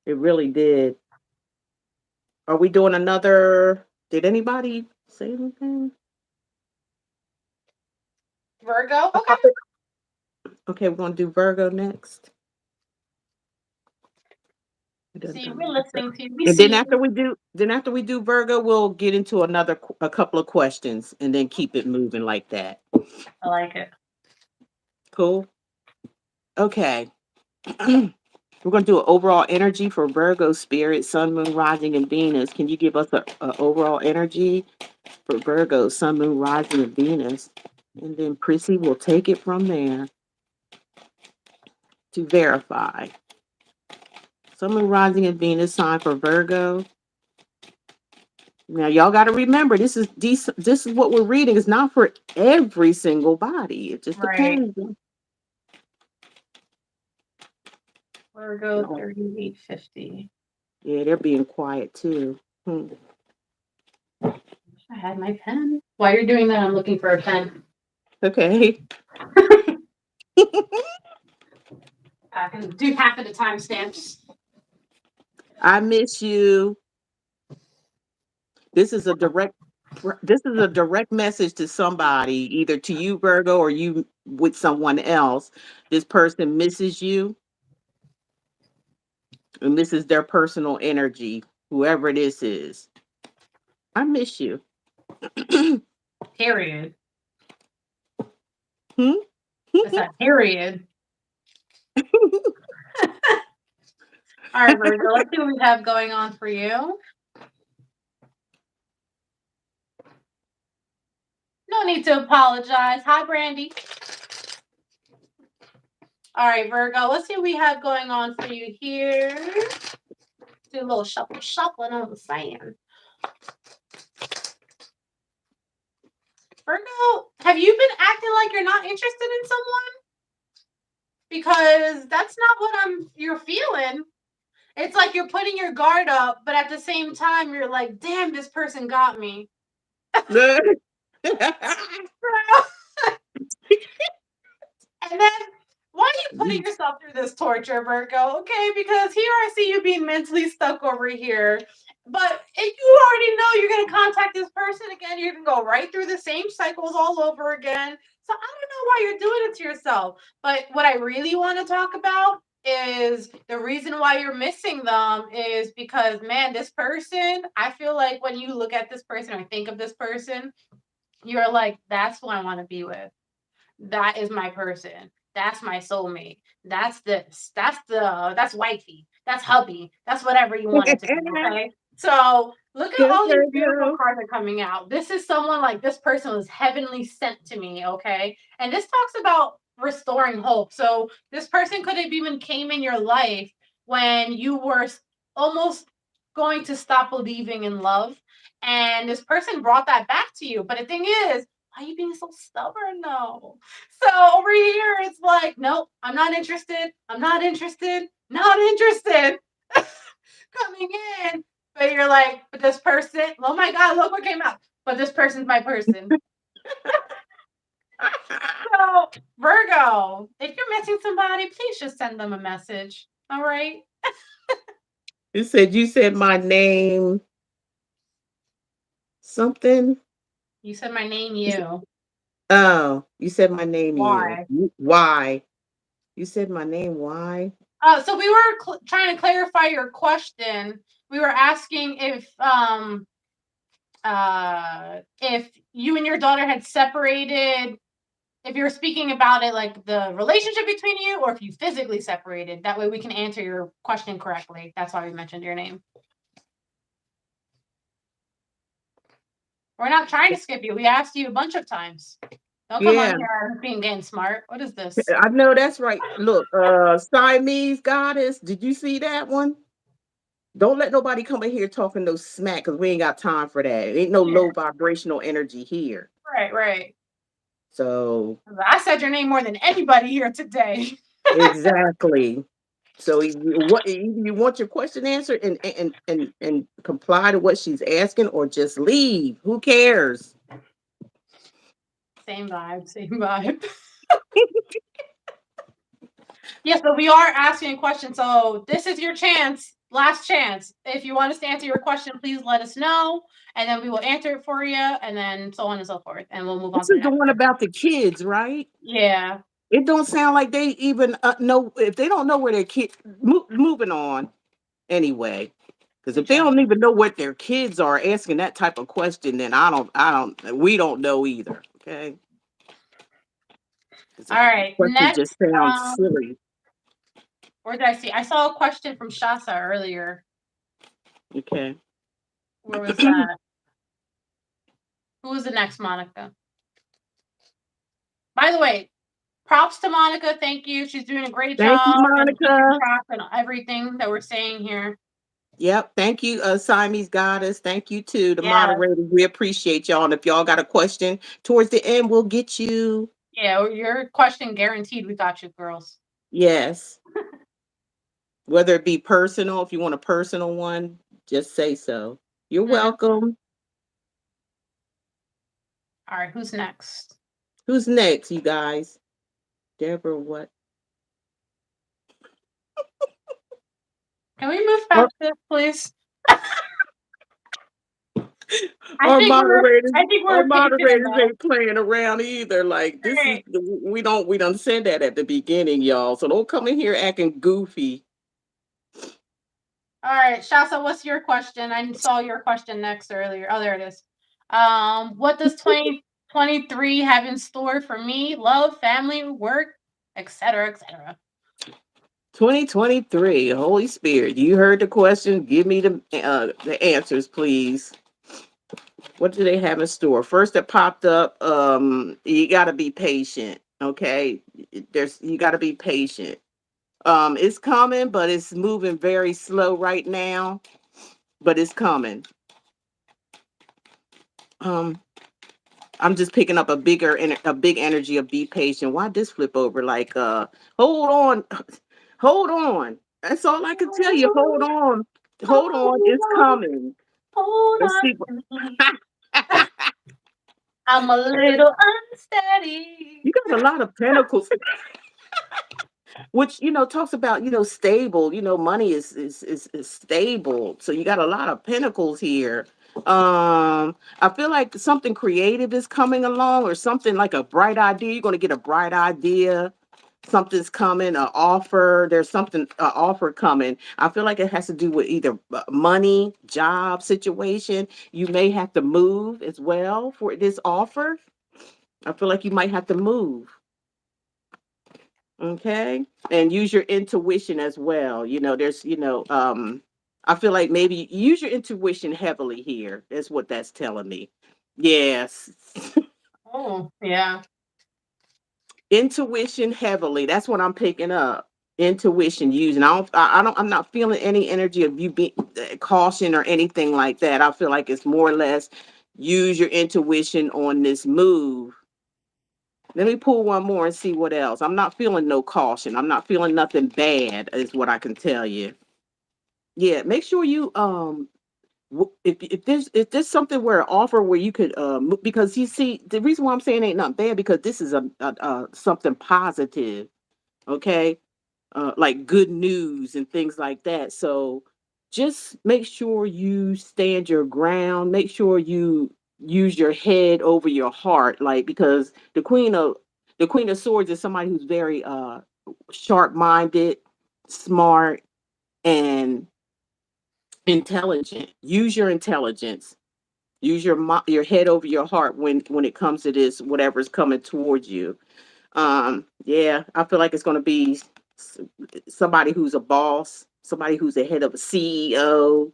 It really did. Are we doing another? Did anybody say anything? Virgo? A Okay. topic? Okay, we're gonna do Virgo next. Dun, See, we're dun, dun. listening to you. We And see then you. after we do Virgo, we'll get into a couple of questions and then keep it moving like that. I like it. Cool. Okay. We're going to do an overall energy for Virgo spirit, Sun, Moon, Rising, and Venus. Can you give us a overall energy for Virgo, Sun, Moon, Rising, and Venus? And then Prissy will take it from there to verify. Sun, Moon, Rising, and Venus sign for Virgo. Now y'all got to remember this is what we're reading. It's not for every single body. It just Right. depends. Virgo No. 3850. Yeah, they're being quiet too. Hmm. I had my pen. While you're doing that, I'm looking for a pen. Okay. I can do half of the timestamps. I miss you. This is a direct this is a direct message to somebody, either to you, Virgo, or you with someone else. This person misses you, and this is their personal energy, whoever this is. I miss you. Period. Hmm? That's a period. All right, Virgo, let's see what we have going on for you. No need to apologize. Hi, Brandy. All right, Virgo. Let's see what we have going on for you here. Do a little shuffling on the sand. Virgo, have you been acting like you're not interested in someone? Because that's not what you're feeling. It's like you're putting your guard up, but at the same time, you're like, damn, this person got me. And then, why are you putting yourself through this torture, Virgo? Okay, because here I see you being mentally stuck over here. But if you already know you're going to contact this person again, you're going to go right through the same cycles all over again. So I don't know why you're doing it to yourself. But what I really want to talk about is the reason why you're missing them is because, man, this person, I feel like when you look at this person or think of this person, you're like, that's who I want to be with. That is my person. That's my soulmate. That's this. That's wifey. That's hubby. That's whatever you want it to be. Okay. So look at all these beautiful cards are coming out. This is someone like this person was heavenly sent to me. Okay. And this talks about restoring hope. So this person could have even came in your life when you were almost going to stop believing in love. And this person brought that back to you. But the thing is, why are you being so stubborn though? So over here, it's like, nope, I'm not interested. I'm not interested. Not interested. Coming in. But you're like, but this person, oh my God, look what came out. But this person's my person. So, Virgo, if you're missing somebody, please just send them a message. All right. You said my name. Something. You said my name, you. Oh, you said my name, Why? you. Why? You said my name, why? So we were trying to clarify your question. We were asking if you and your daughter had separated, if you were speaking about it like the relationship between you, or if you physically separated. That way we can answer your question correctly. That's why we mentioned your name. We're not trying to skip you. We asked you a bunch of times. Don't come on here being getting smart. What is this? I know that's right. Look, Siamese goddess. Did you see that one? Don't let nobody come in here talking no smack because we ain't got time for that. Ain't no low vibrational energy here. Right. So I said your name more than anybody here today. Exactly. So you want your question answered and comply to what she's asking, or just leave. Who cares? Same vibe. Yes, but we are asking a question. So this is your chance, last chance. If you want us to answer your question, please let us know, and then we will answer it for you, and then so on and so forth, and we'll move on. This is the one about the kids, right? Yeah. It don't sound like they even know. If they don't know where their kids, moving on anyway. Because if they don't even know what their kids are asking that type of question, then we don't know either. Okay. All right. Next, just sounds silly. Where did I see? I saw a question from Shasa earlier. Okay. Where was that? Who was the next Monica? By the way, props to Monica. Thank you. She's doing a great job. Thank you, Monica. And everything that we're saying here. Yep. Thank you, Siamese Goddess. Thank you to the moderators. We appreciate y'all. And if y'all got a question towards the end, we'll get you. Yeah, your question guaranteed. We got you, girls. Yes. Whether it be personal, if you want a personal one, just say so. You're welcome. All right, who's next? Who's next, you guys? Deborah, what? Can we move past this, please? Our moderators ain't playing around either. Like this is we don't send that at the beginning, y'all. So don't come in here acting goofy. All right, Shasa, what's your question? I saw your question next earlier. Oh, there it is. What does 2023 have in store for me? Love, family, work, etc., etc. 2023, Holy Spirit. You heard the question. Give me the answers, please. What do they have in store? First that popped up, you gotta be patient. Okay. You gotta be patient. It's coming, but it's moving very slow right now. But it's coming. Um, I'm just picking up a big energy of be patient. Why this flip over? Like, hold on, hold on. That's all I can tell you. Hold on, hold on. Hold It's on, coming. hold Let's on see. to me. I'm a little You unsteady. got a lot of pentacles, which talks about stable. Money is stable. So you got a lot of pentacles here. I feel like something creative is coming along, or something like a bright idea. You're going to get a bright idea. Something's coming, an offer. There's something, an offer coming. I feel like it has to do with either money, job situation. You may have to move as well for this offer. I feel like you might have to move. Okay. And use your intuition as well. I feel like maybe use your intuition heavily here. That's what that's telling me. Yes. Oh, yeah. Intuition heavily. That's what I'm picking up. Intuition using. I don't I'm not feeling any energy of you being caution or anything like that. I feel like it's more or less use your intuition on this move. Let me pull one more and see what else. I'm not feeling no caution. I'm not feeling nothing bad, is what I can tell you. Yeah, make sure you if there's something where an offer where you could because you see the reason why I'm saying ain't nothing bad because this is a something positive, okay? Like good news and things like that. So just make sure you stand your ground. Make sure you use your head over your heart, like because the Queen of Swords is somebody who's very sharp minded, smart, and intelligent. Use your intelligence. Use your head over your heart when it comes to this whatever's coming towards you. Yeah, I feel like it's going to be s- somebody who's a boss, somebody who's the head of a CEO,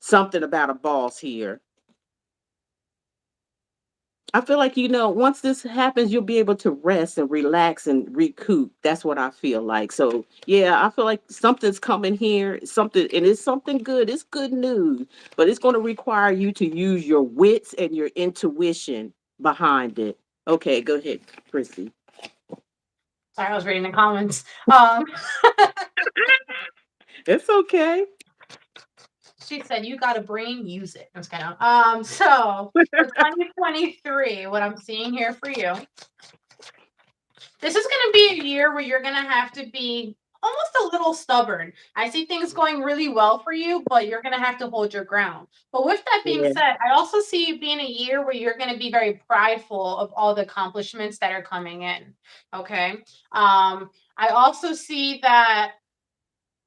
something about a boss here. I feel like, once this happens, you'll be able to rest and relax and recoup. That's what I feel like. So, yeah, I feel like something's coming here, something, and it's something good. It's good news, but it's going to require you to use your wits and your intuition behind it. Okay, go ahead, Chrissy. Sorry, I was reading the comments. It's okay. She said, "You got a brain, use it." I'm just kidding. So for 2023, what I'm seeing here for you, this is going to be a year where you're going to have to be almost a little stubborn. I see things going really well for you, but you're going to have to hold your ground. But with that being Yeah. said, I also see you being a year where you're going to be very prideful of all the accomplishments that are coming in. Okay. I also see that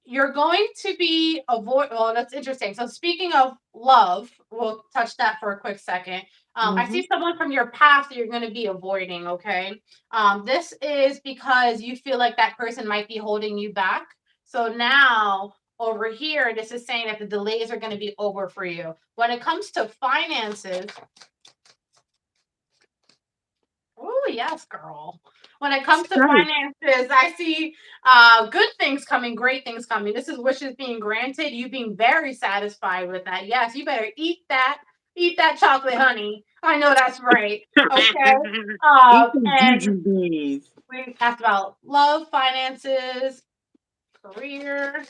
you're going to be avoid well, that's interesting. So speaking of love, we'll touch that for a quick second. I Hmm. see someone from your past that you're going to be avoiding. Okay. This is because you feel like that person might be holding you back. So now over here, this is saying that the delays are going to be over for you when it comes to finances. Oh, yes, girl. When it comes to Right. finances, I see good things coming, great things coming. This is wishes being granted, you being very satisfied with that. Yes, you better eat that chocolate, honey. I know that's right. Okay. Eat some And juju bees. we asked about love, finances, career.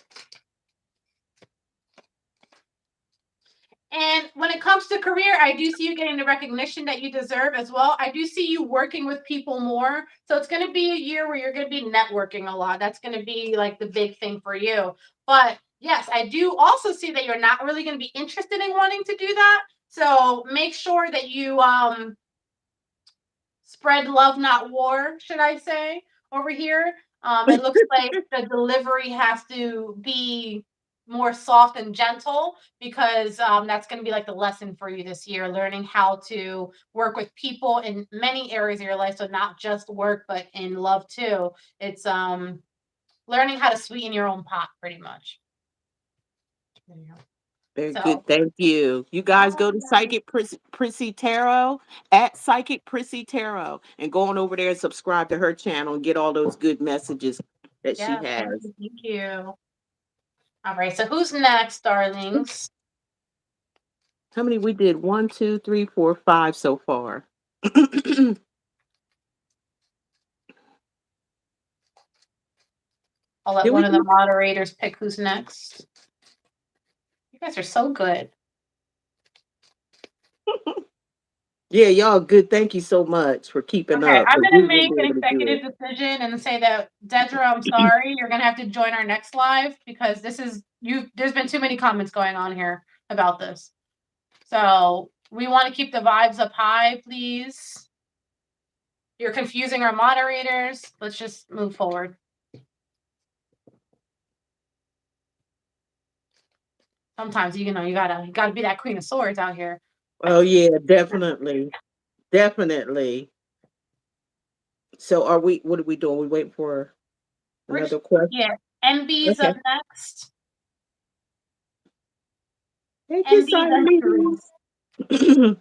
And when it comes to career, I do see you getting the recognition that you deserve as well. I do see you working with people more. So it's going to be a year where you're going to be networking a lot. That's going to be like the big thing for you. But yes, I do also see that you're not really going to be interested in wanting to do that. So make sure that you spread love, not war, should I say, over here. It looks like the delivery has to be more soft and gentle because that's going to be like the lesson for you this year, learning how to work with people in many areas of your life. So not just work, but in love too. It's learning how to sweeten your own pot, pretty much. There you go. Very good. So Thank you. You guys go to Psychic Prissy Tarot at Psychic Prissy Tarot and go on over there and subscribe to her channel and get all those good messages that she yeah, has. thank you. All right, so who's next, darlings? How many we did? 1, 2, 3, 4, 5 so far. I'll let Did we one of the do? moderators pick who's next. You guys are so good. Yeah, y'all good. Thank you so much for keeping Okay, up. I'm 'Cause we gonna wouldn't make be an able to do executive it. decision and say that Dedra, I'm sorry, you're gonna have to join our next live because this is there's been too many comments going on here about this. So we want to keep the vibes up high, please. You're confusing our moderators. Let's just move forward. Sometimes you know you gotta be that Queen of Swords out here. Oh yeah, definitely. Definitely. So are we what are we doing? We waiting for Which another question? yeah, MB's up Okay. next. Thank you, MB then Simon. Therese.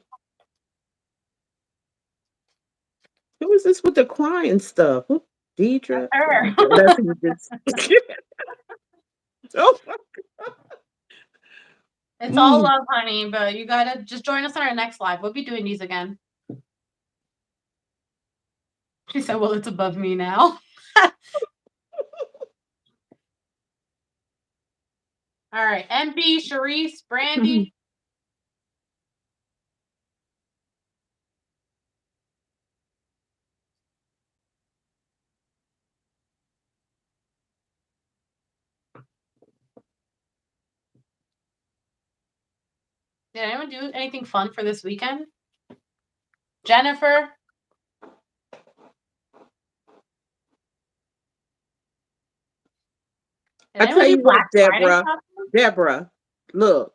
Who is this with the crying stuff? Who? That's Deidre? her. Oh, that's who just. Oh, It's all mm. love, honey, but you gotta just join us on our next live. We'll be doing these again. She said, well, it's above me now. All right. MB, Sharice, Brandy. Did anyone do anything fun for this weekend? Jennifer? Did I anyone tell do you what, Black Friday Deborah. shopping? Deborah, look.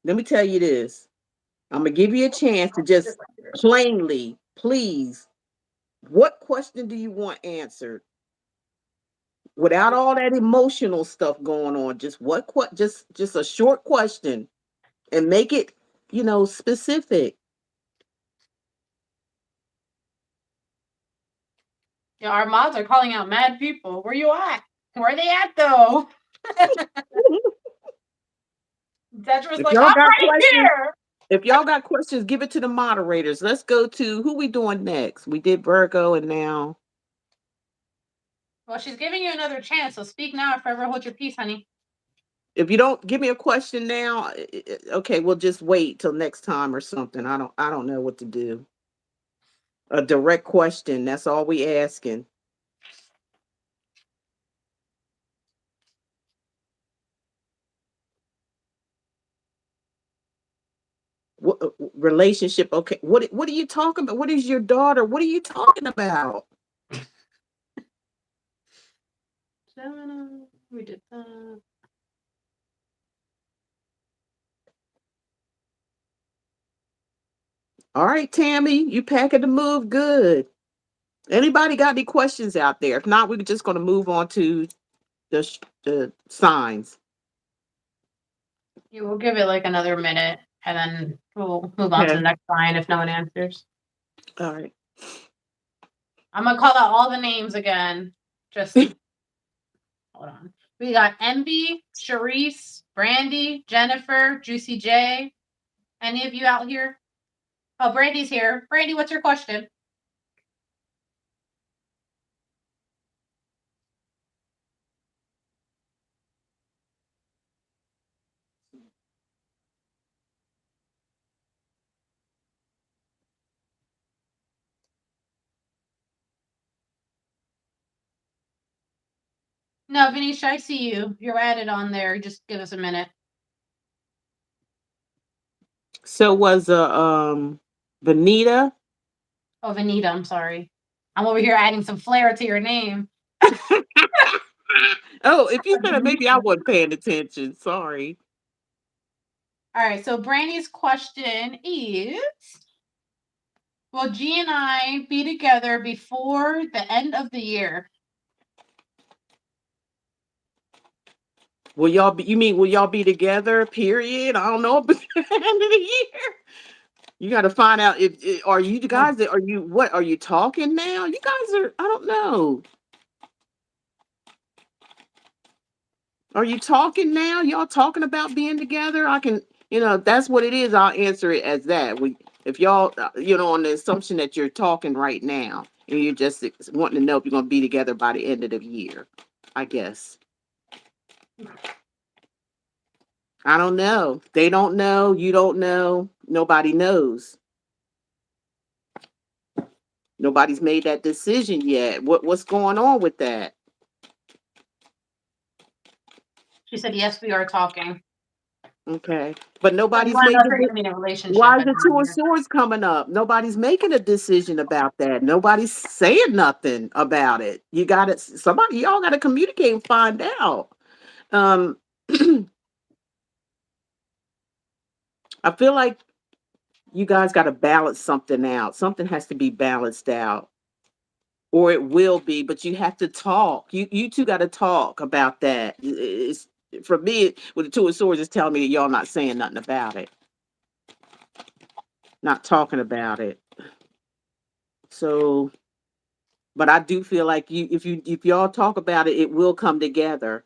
Let me tell you this. I'm gonna give you a chance to just plainly, please. What question do you want answered? Without all that emotional stuff going on, just just a short question and make it, specific. Yeah, our mods are calling out mad people. Where you at? Where are they at though? Dedra's If like, y'all I'm got right questions, here. if y'all got questions, give it to the moderators. Let's go to who we doing next. We did Virgo and now. Well, she's giving you another chance, so speak now or forever hold your peace, honey. If you don't give me a question now, okay, we'll just wait till next time or something. I don't know what to do. A direct question. That's all we asking. What relationship? Okay. What are you talking about? What is your daughter? What are you talking about? Gemini, we did that. All right, Tammy, you packing the move good. Anybody got any questions out there? If not, we're just going to move on to the signs. You will give it like another minute and then we'll move on to the Okay. next line if no one answers. All right. I'm gonna call out all the names again. Just hold on. We got Envy, Sharice, Brandy, Jennifer, Juicy J. Any of you out here? Oh, Brandy's here. Brandy, what's your question? No, Venetia, I see you. You're added on there. Just give us a minute. So was Benita. Oh, Vanita, I'm sorry. I'm over here adding some flair to your name. Oh, if you said it, maybe I wasn't paying attention. Sorry. All right, so Brandy's question is, will G and I be together before the end of the year? Will y'all be? You mean will y'all be together? Period. I don't know. But the end of the year, you got to find out if are you guys are you what are you talking now? You guys are. I don't know. Are you talking now? Y'all talking about being together? I can, if that's what it is, I'll answer it as that. If y'all, on the assumption that you're talking right now and you're just wanting to know if you're going to be together by the end of the year, I guess. I don't know. They don't know. You don't know. Nobody knows. Nobody's made that decision yet. What's going on with that? She said, yes, we are talking. Okay. But So you nobody's want to know if making they're going to be in a relationship why is at the the two of year. swords coming up? Nobody's making a decision about that. Nobody's saying nothing about it. You gotta y'all gotta communicate and find out. Um I feel like you guys gotta balance something out. Something has to be balanced out. Or it will be, but you have to talk. You two gotta talk about that. It's for me with the two of swords, it's telling me that y'all not saying nothing about it. Not talking about it. So, but I do feel like if y'all talk about it, it will come together.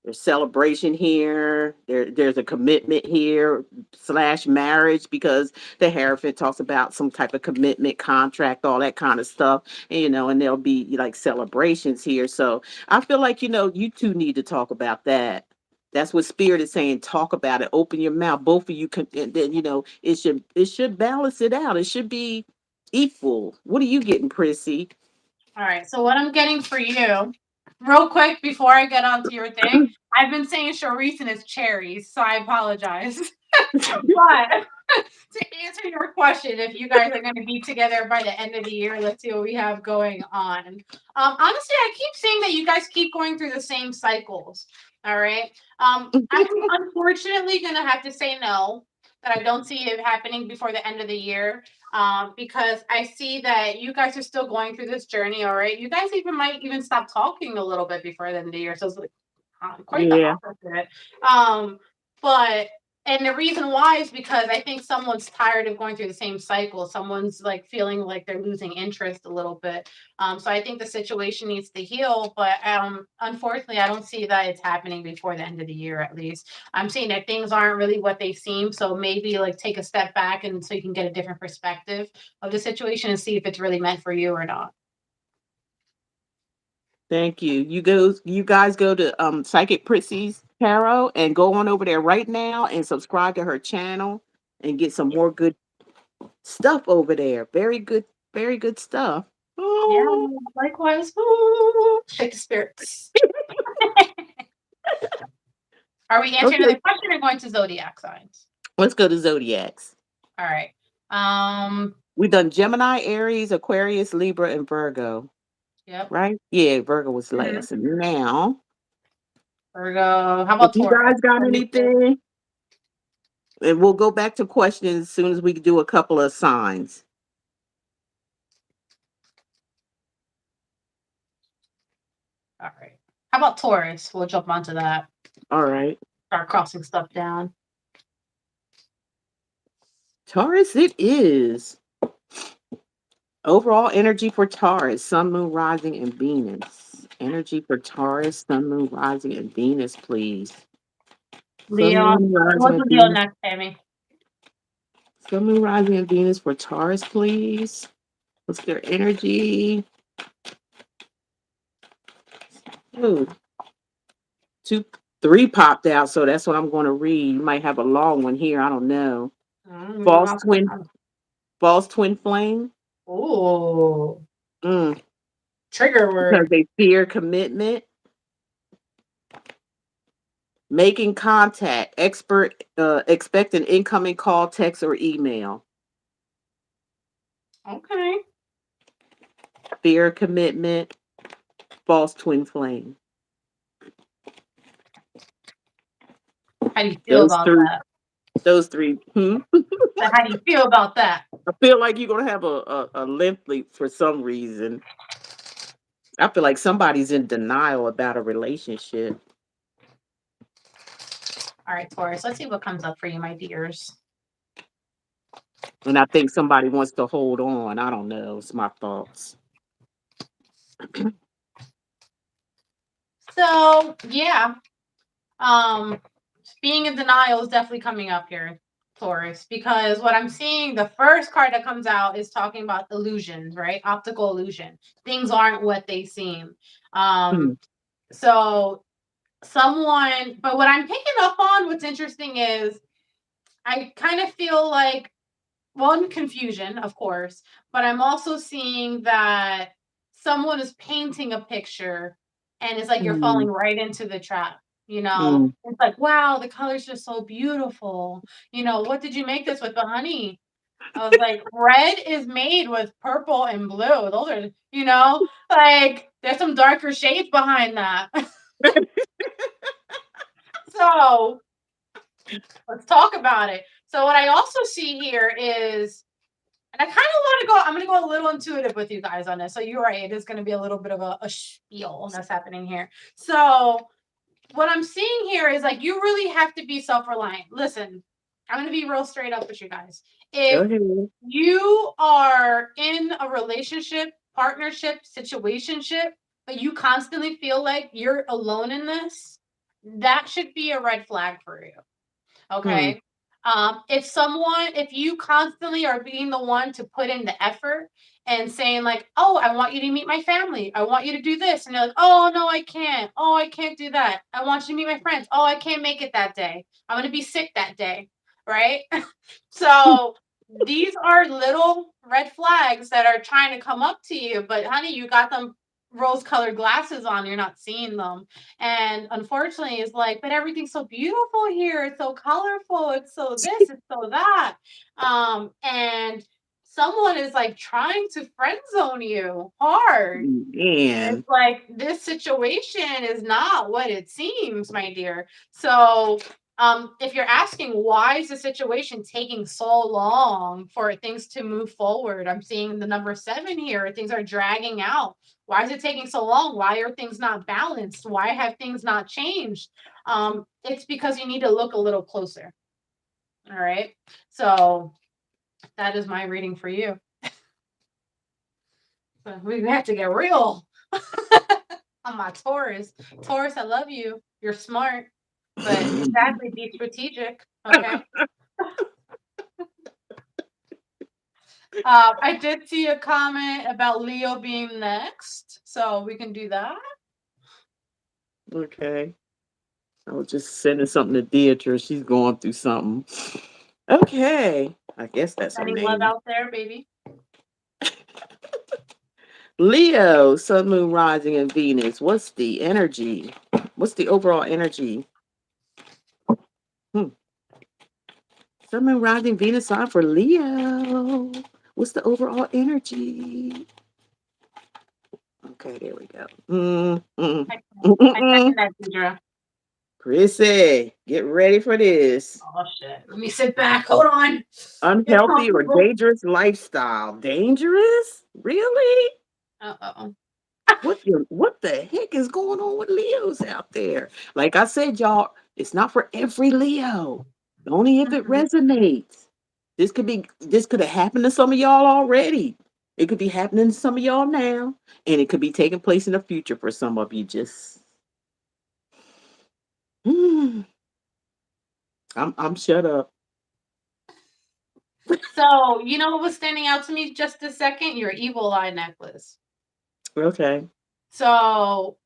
There's celebration here. There's a commitment here / marriage because the Hierophant talks about some type of commitment contract, all that kind of stuff. And there'll be like celebrations here. So I feel like you two need to talk about that. That's what Spirit is saying. Talk about it. Open your mouth. Both of you can. And then it should balance it out. It should be equal. What are you getting, Prissy? All right. So what I'm getting for you, real quick before I get onto your thing, I've been saying Charisse and it's cherries, so I apologize. But to answer your question, if you guys are going to be together by the end of the year, let's see what we have going on. Honestly, I keep seeing that you guys keep going through the same cycles. All right. I'm unfortunately going to have to say no, that I don't see it happening before the end of the year. Because I see that you guys are still going through this journey. All right. You guys might even stop talking a little bit before the end of the year. So it's like quite the Yeah. opposite. But and the reason why is because I think someone's tired of going through the same cycle. Someone's like feeling like they're losing interest a little bit. So I think the situation needs to heal. But unfortunately, I don't see that it's happening before the end of the year. At least I'm seeing that things aren't really what they seem. So maybe like take a step back and so you can get a different perspective of the situation and see if it's really meant for you or not. Thank you. You guys go to Psychic Prissy's Tarot and go on over there right now and subscribe to her channel and get some more good stuff over there. Very good stuff. Yeah, Oh, likewise. Ooh, shake the spirits. Are we answering okay. another question or going to zodiac signs? Let's go to Zodiacs. All right. We've done Gemini, Aries, Aquarius, Libra, and Virgo. Yep. Right? Yeah, Virgo was Mm-hmm. last. And now, Virgo. How if about you Taurus? guys got What do you think? anything, and we'll go back to questions as soon as we do a couple of signs. All right. How about Taurus? We'll jump onto that. All right. Start crossing stuff down. Taurus, it is. Overall energy for Taurus, Sun, Moon, Rising, and Venus. Energy for Taurus, Sun, Moon, Rising, and Venus, please. Sun, Leo. Moon, Rising, What's and the Leo Venus. next, Tammy? Sun, Moon, Rising, and Venus for Taurus, please. What's their energy? Ooh, 3 popped out, so that's what I'm going to read. You might have a long one here. I don't know. False twin, false twin flame. Ooh. Mm, Trigger because word. they fear commitment. Making contact, expect an incoming call, text, or email. Okay. Fear, commitment, false twin flame. How do you feel Those about three. that? Those three. So how do you feel about that? I feel like you're gonna have a lengthy for some reason. I feel like somebody's in denial about a relationship. All right, Taurus, let's see what comes up for you, my dears. And I think somebody wants to hold on. I don't know. It's my thoughts. So yeah, um, being in denial is definitely coming up here, Taurus, because what I'm seeing, the first card that comes out is talking about illusions, right? Optical illusion. Things aren't what they seem. Hmm. So someone, but what I'm picking up on, what's interesting is I kind of feel like one, confusion, of course, but I'm also seeing that someone is painting a picture and it's like you're falling Mm, right into the trap. You know, mm. it's like, wow, the color's just so beautiful. You know, what did you make this with? The honey. I was like, red is made with purple and blue. Those are, like there's some darker shades behind that. So let's talk about it. So what I also see here is, and I kind of want to go, I'm going to go a little intuitive with you guys on this. So you're right. It is going to be a little bit of a spiel that's happening here. So what I'm seeing here is like, you really have to be self-reliant. Listen, I'm going to be real straight up with you guys. Go If ahead. you are in a relationship, partnership, situationship, but you constantly feel like you're alone in this, that should be a red flag for you. Hmm. Okay. If you constantly are being the one to put in the effort and saying, like, oh, I want you to meet my family, I want you to do this, and you're like, oh, no, I can't. Oh, I can't do that. I want you to meet my friends. Oh, I can't make it that day. I'm going to be sick that day. Right. So these are little red flags that are trying to come up to you, but honey, you got them rose colored glasses on, you're not seeing them. And unfortunately, it's like, but everything's so beautiful here. It's so colorful. It's so this, it's so that. And someone is like trying to friend zone you hard. It's Man. like this situation is not what it seems, my dear. So, if you're asking why is the situation taking so long for things to move forward, I'm seeing the number 7 here. Things are dragging out. Why is it taking so long? Why are things not balanced? Why have things not changed? It's because you need to look a little closer. All right. So that is my reading for you. So we have to get real. I'm my Taurus. Taurus, I love you. You're smart, but exactly be strategic. Okay. I did see a comment about Leo being next, so we can do that. Okay. I was just sending something to Deidre. She's going through something. Okay. I guess that's her Sending love name. out there, baby. Leo, Sun, Moon, Rising, and Venus. What's the energy? What's the overall energy? Hmm. Sun, Moon, Rising, Venus sign for Leo. What's the overall energy? Okay, there we go. I second that, Deidre. Prissy, get ready for this. Oh shit. Let me sit back. Hold on. Get Unhealthy or comfortable. dangerous lifestyle. Dangerous? Really? Uh-oh. What the heck is going on with Leos out there? Like I said, y'all, it's not for every Leo. Only if it Mhm. resonates. This could have happened to some of y'all already. It could be happening to some of y'all now, and it could be taking place in the future for some of you. Just I'm shut up. So, you know what was standing out to me just a second? Your evil eye necklace. Okay. So,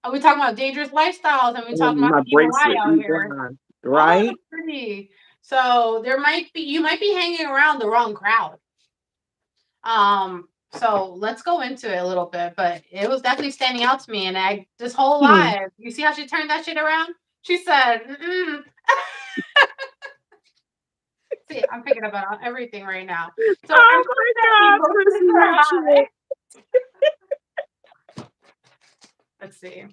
are we talking about dangerous lifestyles and we talking about My the evil eye bracelet, out here? Oh, right? that's pretty. So you might be hanging around the wrong crowd. So let's go into it a little bit, but it was definitely standing out to me. And this whole Hmm. live, you see how she turned that shit around? She said, mm-mm. See, I'm picking up on everything right now. So I Oh put my that God, emotions Prissy, are you high. trip. Let's see.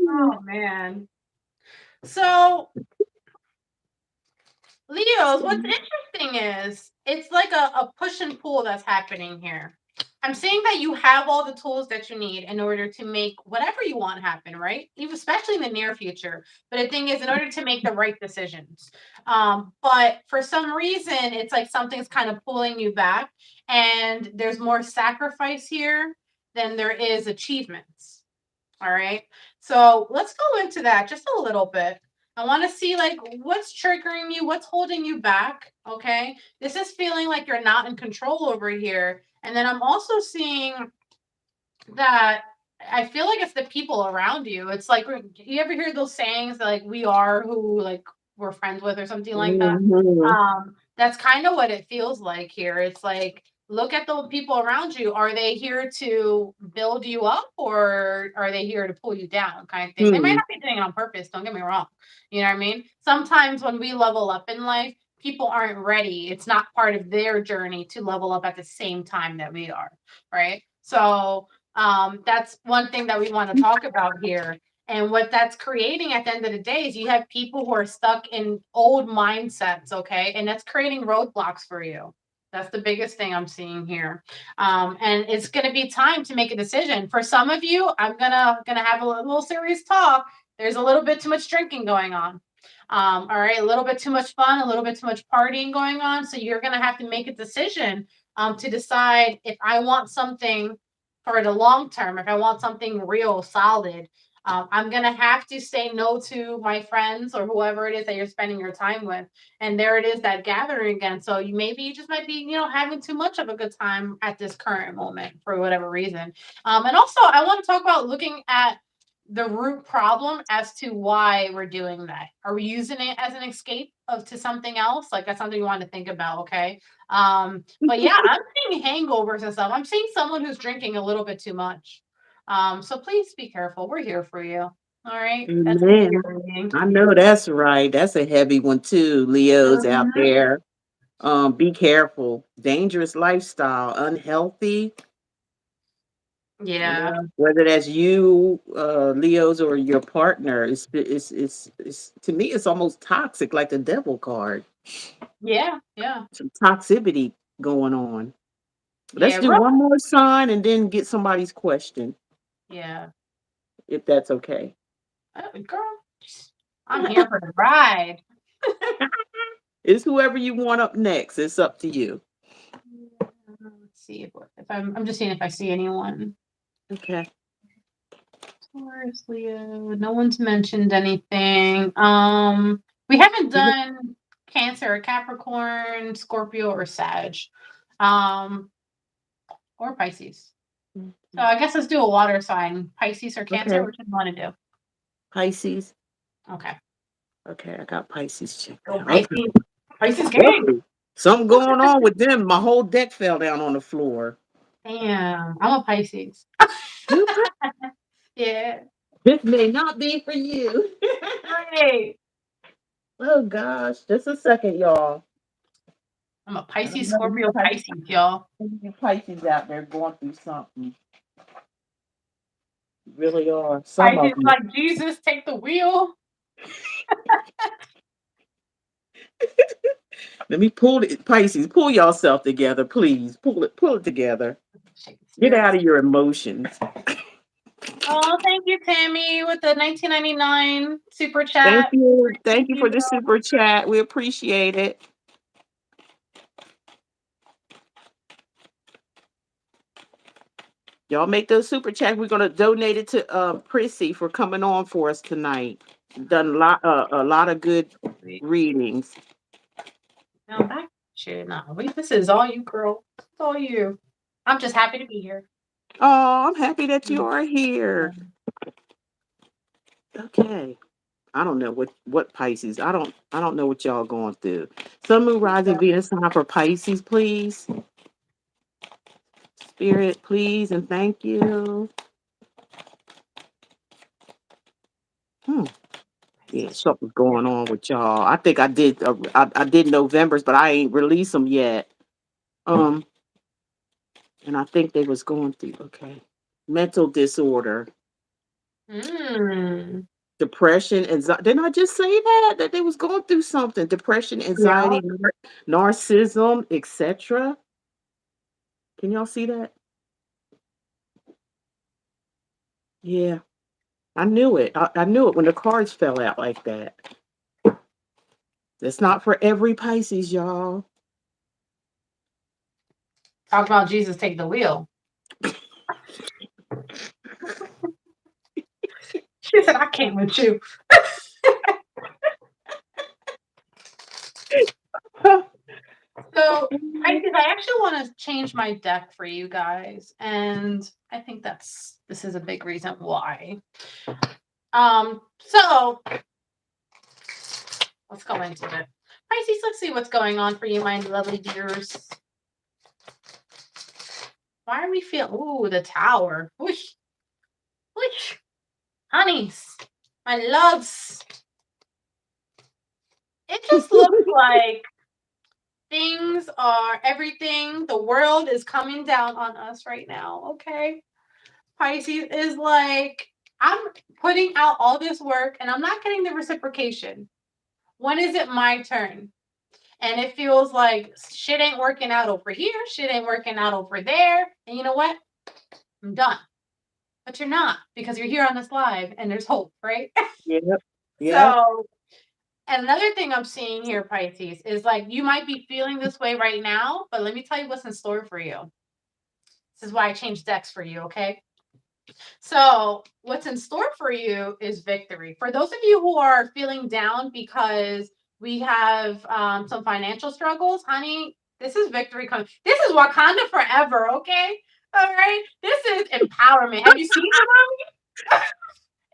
Oh man. So Leos, what's interesting is it's like a push and pull that's happening here. I'm saying that you have all the tools that you need in order to make whatever you want happen, right? Even especially in the near future. But the thing is, in order to make the right decisions. But for some reason, it's like something's kind of pulling you back, and there's more sacrifice here than there is achievements. All right. So let's go into that just a little bit. I want to see like what's triggering you, what's holding you back. Okay. This is feeling like you're not in control over here. And then I'm also seeing that I feel like it's the people around you. It's like you ever hear those sayings that, like we are who like we're friends with or something like that. Mhm. That's kind of what it feels like here. It's like look at the people around you. Are they here to build you up or are they here to pull you down kind of thing? They might Hmm. not be doing it on purpose, don't get me wrong. You know what I mean? Sometimes when we level up in life, people aren't ready. It's not part of their journey to level up at the same time that we are, right? So that's one thing that we want to talk about here. And what that's creating at the end of the day is you have people who are stuck in old mindsets, okay? And that's creating roadblocks for you. That's the biggest thing I'm seeing here. And it's going to be time to make a decision. For some of you, I'm gonna have a little serious talk. There's a little bit too much drinking going on. All right, a little bit too much fun, a little bit too much partying going on. So you're gonna have to make a decision to decide if I want something for the long term, if I want something real solid, I'm gonna have to say no to my friends or whoever it is that you're spending your time with. And there it is, that gathering again. So you just might be, having too much of a good time at this current moment for whatever reason. And also, I want to talk about looking at the root problem as to why we're doing that. Are we using it as an escape of to something else? Like that's something you want to think about, okay? But yeah, I'm seeing hangovers and stuff. I'm seeing someone who's drinking a little bit too much. So please be careful. We're here for you. All right. That's the Amen. spirit reading. I know that's right. That's a heavy one too. Leos out Mhm. there. Be careful. Dangerous lifestyle, unhealthy. Yeah. Yeah. Whether that's you, Leos, or your partner, it's to me it's almost toxic, like the devil card. Yeah. Yeah. Some toxicity going on. Let's Yeah. do one more sign and then get somebody's question, Yeah. if that's okay. Girl, I'm here for the ride. It's whoever you want up next. It's up to you. Let's see if I'm just seeing if I see anyone. Okay. Taurus, Leo. No one's mentioned anything. We haven't done Cancer, Capricorn, Scorpio, or Sag, um, or Pisces. So I guess let's do a water sign, Pisces or Cancer. Okay. Which one do you want to do? Pisces. Okay, Okay, I got Pisces checked go out. Okay. Pisces. Pisces gang. Whoa. Something going on with them. My whole deck fell down on the floor. Damn, I'm a Pisces. You Yeah, This may not be for you. great. Oh gosh, just a second, y'all. I'm a I Pisces, know Scorpio, Pisces, y'all. you Pisces out there going through something. You really are. Some Pisces of them. like Jesus, take the wheel. Let me pull it. Pisces, pull yourself together, please. Pull it together. Shake the Get out spirits. of your emotions. Oh, thank you, Tammy, with the 1999 super Thank chat. you. Appreciate Thank you you, for the girl. super chat. We appreciate it. Y'all make those super chats. We're gonna donate it to Prissy for coming on for us tonight. Done a lot of good Sweet. readings. Now back to now. Wait, this is all you, girl. It's all you. I'm just happy to be here. Oh, I'm happy that you Mm, are here. um, Okay. I don't know what Pisces. I don't know what y'all going through. Sun, Moon, Rising, Venus sign for Pisces, please. Spirit, please, and thank you. Hmm. Yeah, Pisces. something's going on with y'all. I think I did November's, but I ain't released them yet. Um, and I think they was going through okay, mental disorder, Mm. depression, anxiety. Didn't I just say that they was going through something? Depression, Yeah. anxiety, narcissism, etc. Can y'all see that? Yeah, I knew it. I knew it when the cards fell out like that. It's not for every Pisces, y'all. Talk about Jesus take the wheel. She said, I can't with you. So, Pisces, I actually want to change my deck for you guys, and I think this is a big reason why. So let's go into it. Pisces, let's see what's going on for you, my lovely dears. Why are we feeling? Ooh, the Tower. Whoosh, whoosh, honeys, my loves. It just looks like everything, the world is coming down on us right now, okay? Pisces is like, I'm putting out all this work and I'm not getting the reciprocation. When is it my turn? And it feels like shit ain't working out over here, shit ain't working out over there. And you know what? I'm done. But you're not, because you're here on this live and there's hope, right? Yep. Yep. So, and another thing I'm seeing here, Pisces, is like you might be feeling this way right now, but let me tell you what's in store for you. This is why I changed decks for you, okay? So, what's in store for you is victory. For those of you who are feeling down because we have some financial struggles, honey, this is victory coming. This is Wakanda forever, okay? All right. This is empowerment. Have you seen the movie?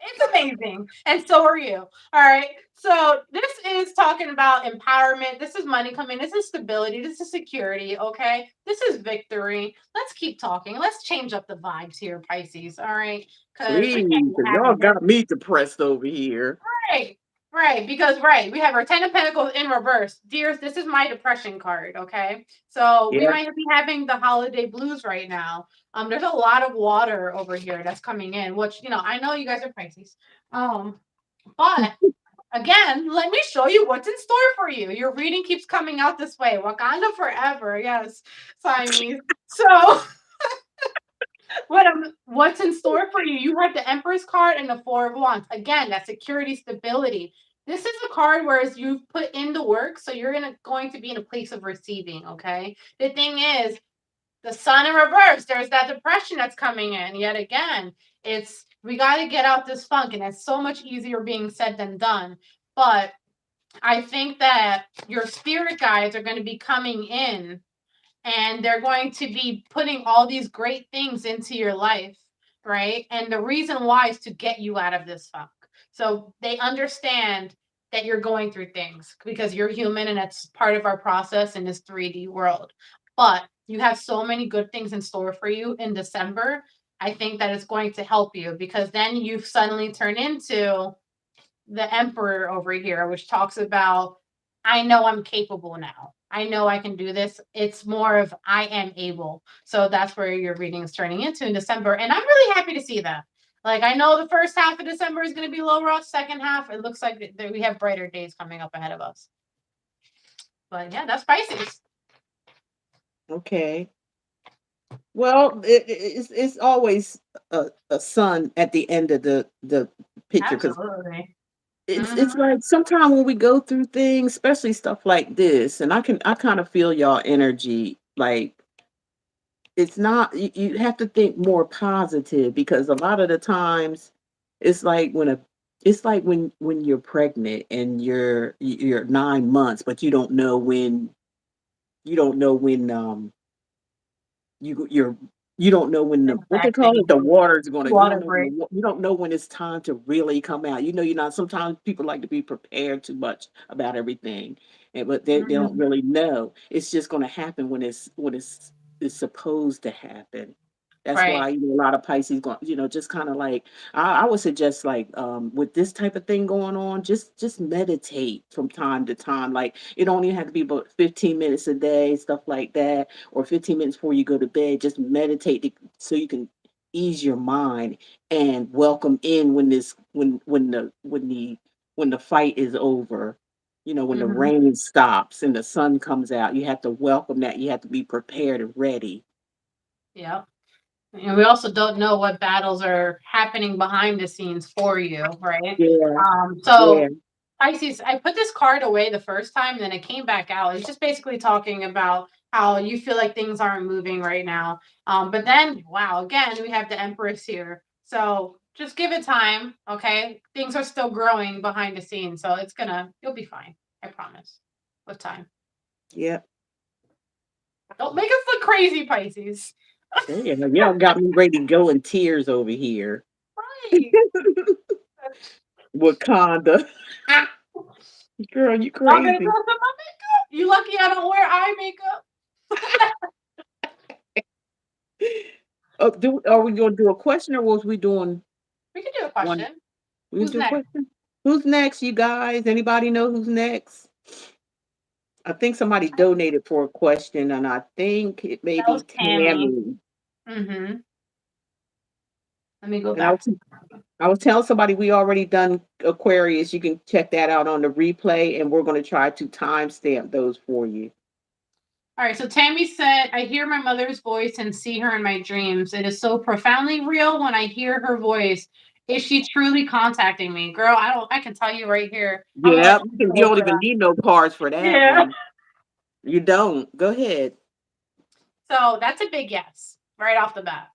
It's amazing. And so are you. All right. So this is talking about empowerment. This is money coming. This is stability. This is security. Okay. This is victory. Let's keep talking. Let's change up the vibes here, Pisces. All right. Because we can't Please, be 'cause y'all having this. got me depressed over here. Right. Right. Because, right. We have our 10 of Pentacles in reverse. Dears, this is my depression card. Okay. So we Yeah. might be having the holiday blues right now. There's a lot of water over here that's coming in, which, I know you guys are Pisces. But again, let me show you what's in store for you. Your reading keeps coming out this way. Wakanda forever. Yes, Siamese. So what's in store for you? You have the Empress card and the Four of Wands. Again, that security, stability. This is a card whereas you've put in the work, so you're going to be in a place of receiving. Okay. The thing is, the Sun in reverse. There's that depression that's coming in. Yet again, it's we got to get out this funk, and it's so much easier being said than done. But I think that your spirit guides are going to be coming in and they're going to be putting all these great things into your life, right? And the reason why is to get you out of this funk. So they understand that you're going through things because you're human and it's part of our process in this 3D world. But you have so many good things in store for you in December. I think that it's going to help you because then you suddenly turn into the emperor over here, which talks about, I know I'm capable now. I know I can do this. It's more of I am able. So that's where your reading is turning into in December. And I'm really happy to see that. Like, I know the first half of December is going to be low rough. Second half, it looks like we have brighter days coming up ahead of us. But yeah, that's Pisces. Okay. Well, it's always a sun at the end of the picture because Absolutely. it's Mm-hmm. like sometimes when we go through things, especially stuff like this, and I kind of feel y'all energy. Like it's not you have to think more positive because a lot of the times it's like when you're pregnant and you're 9 months, but you don't know when you're you don't know when the what they call Exactly. it, the water's gonna you Water don't know when break. you don't know when it's time to really come out. You know, you're not sometimes people like to be prepared too much about everything. And but they don't Mm-hmm. really know. It's just gonna happen when it's supposed to happen. That's Right. why a lot of Pisces going, just kind of like I would suggest like with this type of thing going on, just meditate from time to time. Like it don't even have to be about 15 minutes a day, stuff like that or 15 minutes before you go to bed. Just meditate so you can ease your mind and welcome in when this when the fight is over. When the Mm-hmm. rain stops and the sun comes out, you have to welcome that. You have to be prepared and ready. Yep. And we also don't know what battles are happening behind the scenes for you, right? Yeah, yeah, So Pisces, I put this card away the first time, then it came back out. It's just basically talking about how you feel like things aren't moving right now. But then, wow, again, we have the Empress here. So just give it time, okay? Things are still growing behind the scenes, so you'll be fine. I promise. With time. yeah. Don't make us look crazy, Pisces. Yeah, y'all got me ready to go in tears over here. Right. Wakanda. Girl, you Y'all gonna crazy. dress up my makeup? You lucky I don't wear eye makeup. Oh, are we going to do a question or was we doing We can do a one? question. We can Who's do a next? question. Who's next, you guys? Anybody know who's next? I think somebody donated for a question, and I think it may That be was Tammy. Tammy. Mm-hmm. Let me go And back. I was telling somebody we already done Aquarius. You can check that out on the replay, and we're going to try to timestamp those for you. All right. So Tammy said, "I hear my mother's voice and see her in my dreams. It is so profoundly real when I hear her voice. Is she truly contacting me, girl? I don't. I can tell you right here. I'm gonna let Yeah, you you go don't for even that. need no cards for that Yeah. one. You don't. Go ahead. So that's a big yes right off the bat.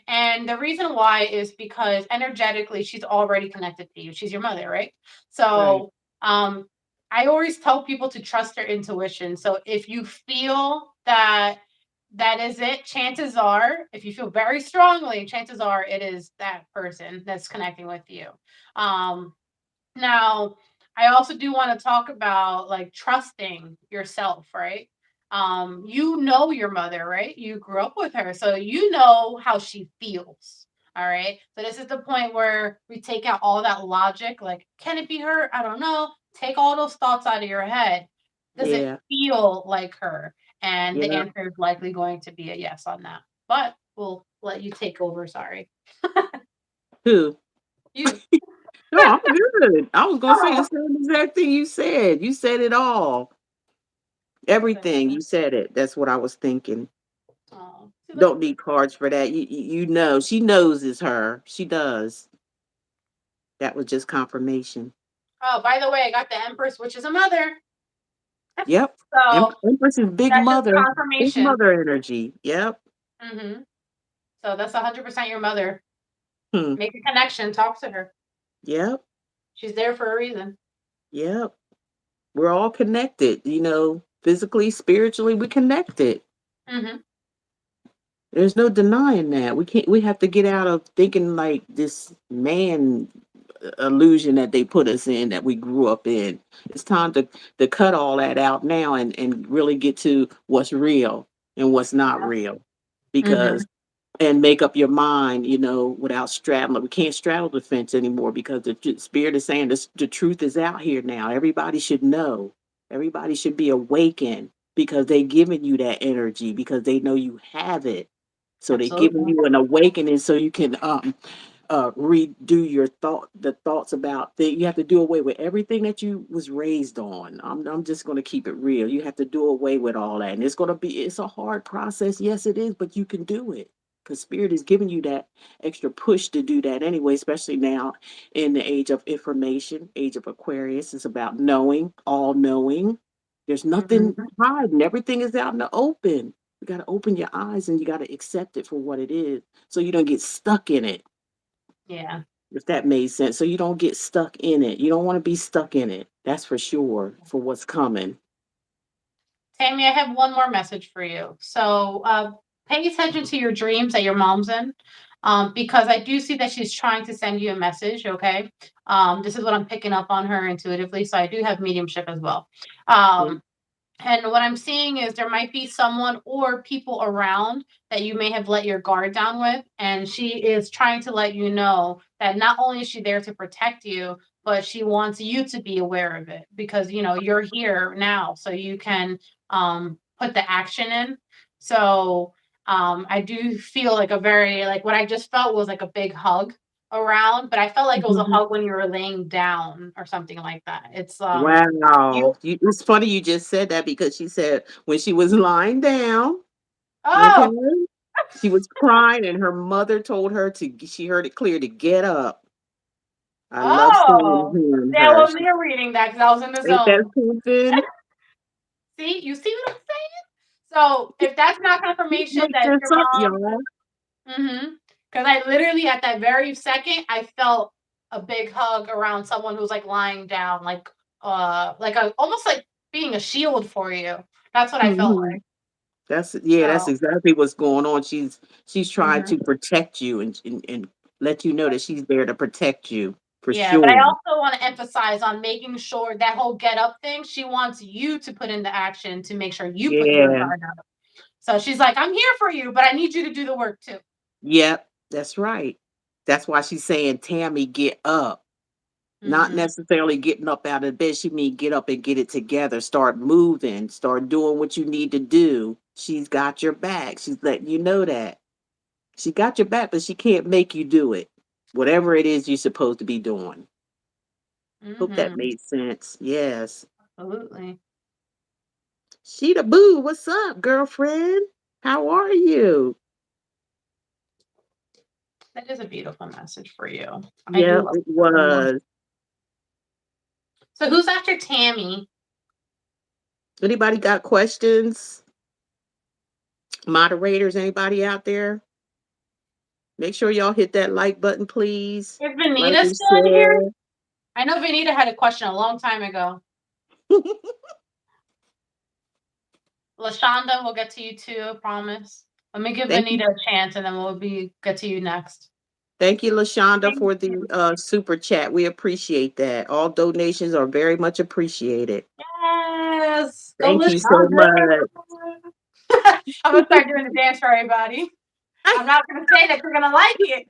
And the reason why is because energetically she's already connected to you. She's your mother, right? Right. So I always tell people to trust their intuition. So if you feel that that is it, chances are, if you feel very strongly, chances are it is that person that's connecting with you. Um now, I also do want to talk about like trusting yourself, right? You know your mother, right? You grew up with her, so you know how she feels. All right. So this is the point where we take out all that logic, like, can it be her? I don't know. Take all those thoughts out of your head. Does it Yeah. feel like her? And the Yeah. answer is likely going to be a yes on that. But we'll let you take over. Sorry. Who? You. No, I'm good. I was gonna say the Oh. same exact thing you said. You said it all. Everything. You said it. That's what I was thinking. Oh. See, look. Don't need cards for that. You know. She knows it's her. She does. That was just confirmation. Oh, by the way, I got the Empress, which is a mother. Yep. So Empress is that's just big confirmation. mother energy. Yep. So that's 100% your mother. Hmm. Make a connection. Talk to her. Yep. She's there for a reason. Yep. We're all connected, physically, spiritually, we connected. Hmm. There's no denying that. We have to get out of thinking like this man illusion that they put us in that we grew up in. It's time to cut all that out now and really get to what's real and what's not real. Hmm. Because and make up your mind, without straddling. We can't straddle the fence anymore because the spirit is saying this, the truth is out here now. Everybody should know. Everybody should be awakened because they giving you that energy because they know you have it. So they giving Absolutely. you an awakening so you can redo the thoughts about that. You have to do away with everything that you was raised on. I'm just going to keep it real. You have to do away with all that, and it's a hard process. Yes, it is, but you can do it because spirit is giving you that extra push to do that anyway. Especially now in the age of information, age of Aquarius, it's about knowing, all knowing. There's nothing Hmm. hiding. Everything is out in the open. You got to open your eyes and you got to accept it for what it is so you don't get stuck in it, Yeah. if that made sense. So you don't get stuck in it. You don't want to be stuck in it. That's for sure for what's coming. Tammy, I have one more message for you. So pay attention to your dreams that your mom's in. Because I do see that she's trying to send you a message, okay? This is what I'm picking up on her intuitively. So I do have mediumship as well. Yeah. Um, And what I'm seeing is there might be someone or people around that you may have let your guard down with. And she is trying to let you know that not only is she there to protect you, but she wants you to be aware of it because, you're here now. So you can put the action in. So I do feel like like what I just felt was like a big hug around, but I felt like it was a Mhm. hug when you were laying down or something like that. You Wow. It's funny you just said that because she said when she was lying down, okay, oh She was crying, and her mother told her she heard it clear to get up. I love seeing and Oh, hearing that her. was me reading that because I was in the Ain't that zone. something? See, you see what I'm saying? So if that's not You confirmation make that this your up, mom, y'all. because I literally at that very second I felt a big hug around someone who's like lying down, like a almost like being a shield for you. That's what I felt Mhm. like. That's So, exactly what's going on. She's trying mhm. to protect you and let you know that she's there to protect you for Yeah, but I sure. also want to emphasize on making sure that whole get up thing, she wants you to put into action to make sure you put your Yeah. guard up. So she's like, I'm here for you, but I need you to do the work too. Yep. That's right. That's why she's saying, Tammy, get up. Not Hmm. necessarily getting up out of bed. She mean get up and get it together. Start moving. Start doing what you need to do. She's got your back. She's letting you know that. She got your back, but she can't make you do it. Whatever it is you're supposed to be doing. Hope that Hmm. made sense. Yes. Absolutely. Sheeta Boo, what's up, girlfriend? How are you? That is a beautiful message for you. I do Yep, love it that. was. So who's after Tammy? Anybody got questions? Moderators, anybody out there? Make sure y'all hit that like button, please. Is Like Vanita and still in here? share. I know Vanita had a question a long time ago. LaShonda, we'll get to you too, I promise. Let me give Thank you. Vanita a chance and then get to you next. Thank you, LaShonda, Thank for the you. super chat. We appreciate that. All donations are very much appreciated. Yes. Go Thank you so LaShonda. much. I'm gonna start doing the dance for everybody. I'm not gonna say that you're gonna like it.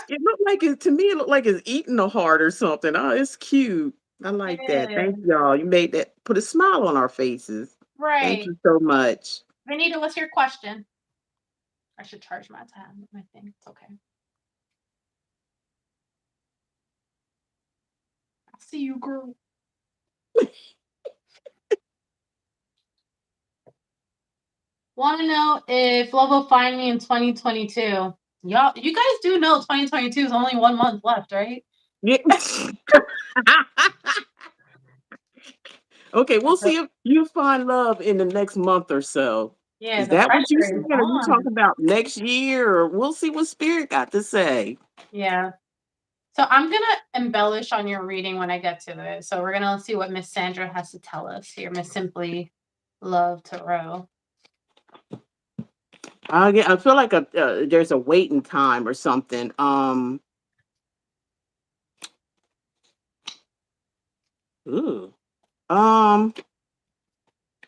It looked like it to me. It looked like it's eating a heart or something. Oh, it's cute. I like that. Thank Yeah. y'all. You made that put a smile on our faces. Thank Right. you so much. Vanita, what's your question? I should charge my time. My thing. It's okay. I see you, girl. Want to know if love will find me in 2022? Y'all, you guys do know 2022 is only 1 month left, right? Yeah. Okay, we'll see if you find love in the next month or so. Yeah, Is the that what you pressure saying? is Or you on. talking about next year? Or we'll see what spirit got to say. Yeah. So I'm gonna embellish on your reading when I get to it. So we're gonna see what Miss Sandra has to tell us here, Miss Simply Love Tarot. I feel like there's a waiting time or something. Ooh. Um.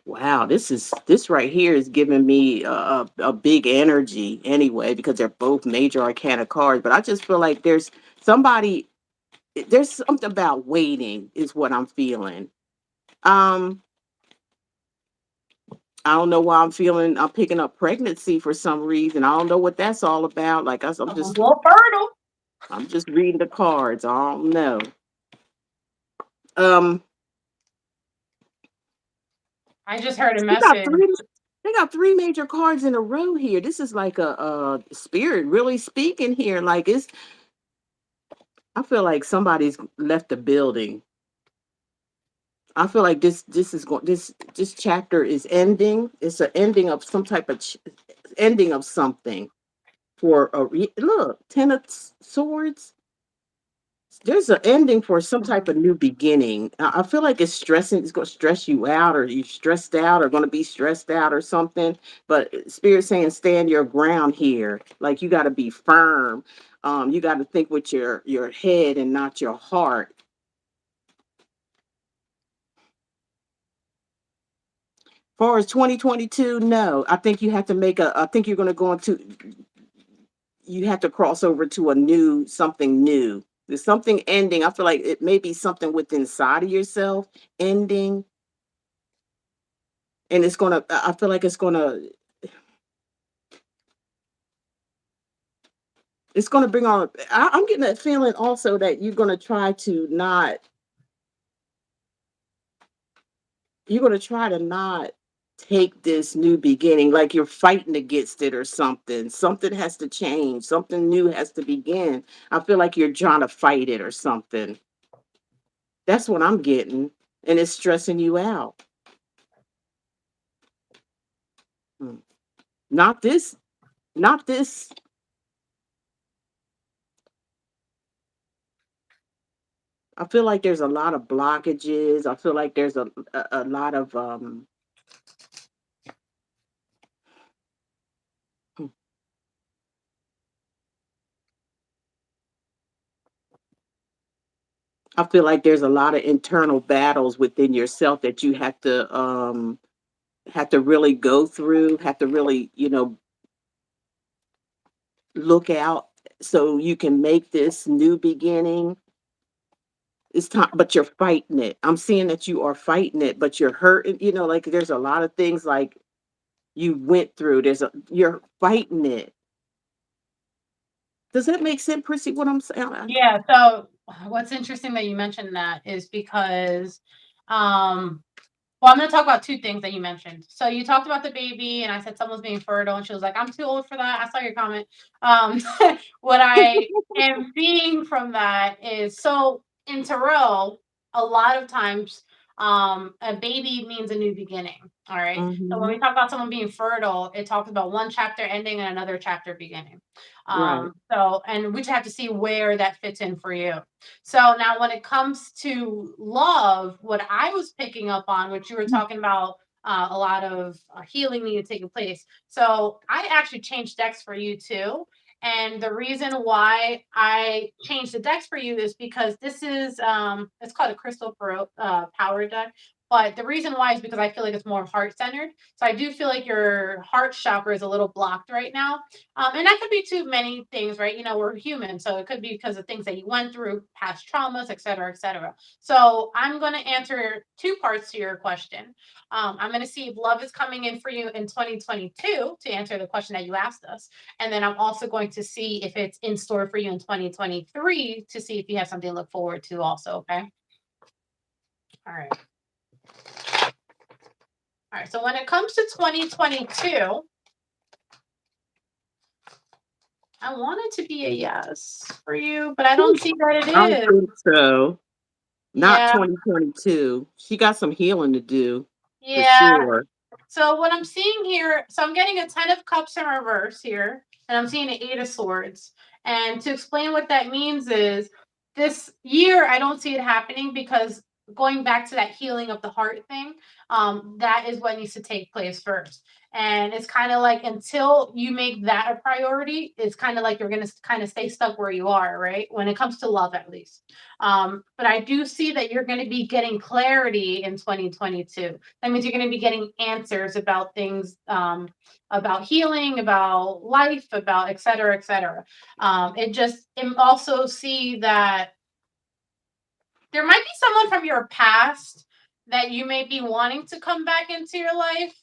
Wow, this right here is giving me a big energy anyway because they're both major arcana cards. But I just feel like somebody there's something about waiting is what I'm feeling. Um, I don't know why I'm picking up pregnancy for some reason. I don't know what that's all about. Like Someone's a little fertile. I'm just reading the cards. I don't know. Um, I just heard a they got message. three. They got three major cards in a row here. This is like a spirit really speaking here. Like I feel like somebody's left the building. I feel like this is going this chapter is ending. It's an ending of some type of ending of something for look 10 of swords. There's an ending for some type of new beginning. I feel like it's stressing. It's going to stress you out, or you're stressed out, or going to be stressed out, or something. But Spirit saying, stand your ground here. Like you got to be firm. You got to think with your head and not your heart. Far as 2022, no. I think you have to make a. I think you're going to go into. You have to cross over to a new something new. There's something ending. I feel like it may be something within inside of yourself ending, and it's gonna. I feel like it's gonna. It's gonna bring on. I'm getting that feeling also that you're gonna try to not. You're gonna try to not. take this new beginning, like you're fighting against it or something. Something has to change, something new has to begin. I feel like you're trying to fight it or something. That's what I'm getting. And it's stressing you out. Hmm. Not this, not this. I feel like there's a lot of blockages. I feel like there's a lot of hmm, I feel like there's a lot of internal battles within yourself that you have to really go through, have to really, look out so you can make this new beginning. It's time, but you're fighting it. I'm seeing that you are fighting it, but you're hurting, like there's a lot of things like you went through. You're fighting it. Does that make sense, Prissy, what I'm saying? Yeah. So what's interesting that you mentioned that is because um well, I'm going to talk about two things that you mentioned. So you talked about the baby, and I said someone's being fertile, and she was like, "I'm too old for that." I saw your comment. Um, what I am seeing from that is so in tarot, a lot of times, a baby means a new beginning. All right. So when Hmm. we talk about someone being fertile, it talks about one chapter ending and another chapter beginning. Right. And we just have to see where that fits in for you. So now when it comes to love, what I was picking up on, which you were talking about, a lot of healing needed taking place. So I actually changed decks for you too. And the reason why I changed the decks for you is because this is it's called a power deck. But the reason why is because I feel like it's more heart centered. So I do feel like your heart chakra is a little blocked right now. And that could be too many things, right? We're human. So it could be because of things that you went through, past traumas, et cetera, et cetera. So I'm going to answer two parts to your question. I'm going to see if love is coming in for you in 2022 to answer the question that you asked us. And then I'm also going to see if it's in store for you in 2023 to see if you have something to look forward to also. Okay. All right. All right. So when it comes to 2022, I want it to be a yes for you, but I don't see that I don't it think is. so. Not Yeah. 2022. She got some healing to do for Yeah. sure. So what I'm seeing here, so I'm getting a 10 of cups in reverse here, and I'm seeing an 8 of swords. And to explain what that means is this year I don't see it happening because going back to that healing of the heart thing, that is what needs to take place first. And it's kind of like until you make that a priority, it's kind of like you're going to kind of stay stuck where you are, right? When it comes to love, at least. But I do see that you're going to be getting clarity in 2022. That means you're going to be getting answers about things, about healing, about life, about et cetera, et cetera. It also see that there might be someone from your past that you may be wanting to come back into your life.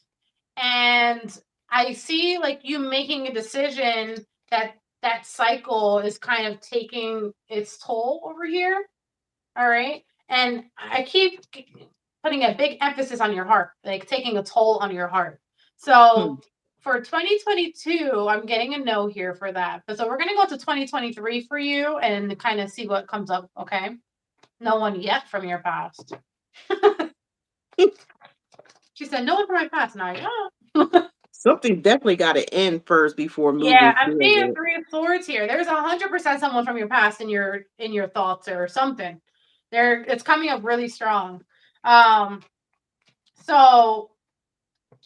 And I see like you making a decision that that cycle is kind of taking its toll over here. All right. And I keep putting a big emphasis on your heart, like taking a toll on your heart. Hmm. So for 2022, I'm getting a no here for that. But so we're going to go to 2023 for you and kind of see what comes up. Okay. No one yet from your past. She said, no one from my past. And Something definitely got to end first before yeah, moving I'm seeing forward. 3 of swords here. There's 100% someone from your past in your thoughts or something. It's coming up really strong. Um, so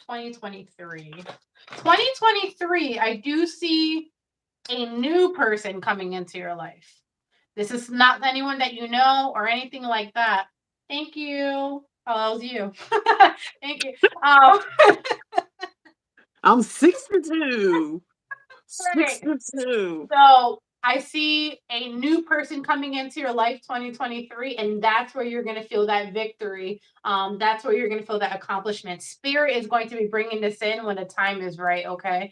2023. 2023, I do see a new person coming into your life. This is not anyone that you know or anything like that. Thank you. Oh, that was you. Thank you. Um, I'm 62. right. 62. So I see a new person coming into your life 2023, and that's where you're going to feel that victory. That's where you're going to feel that accomplishment. Spirit is going to be bringing this in when the time is right. Okay.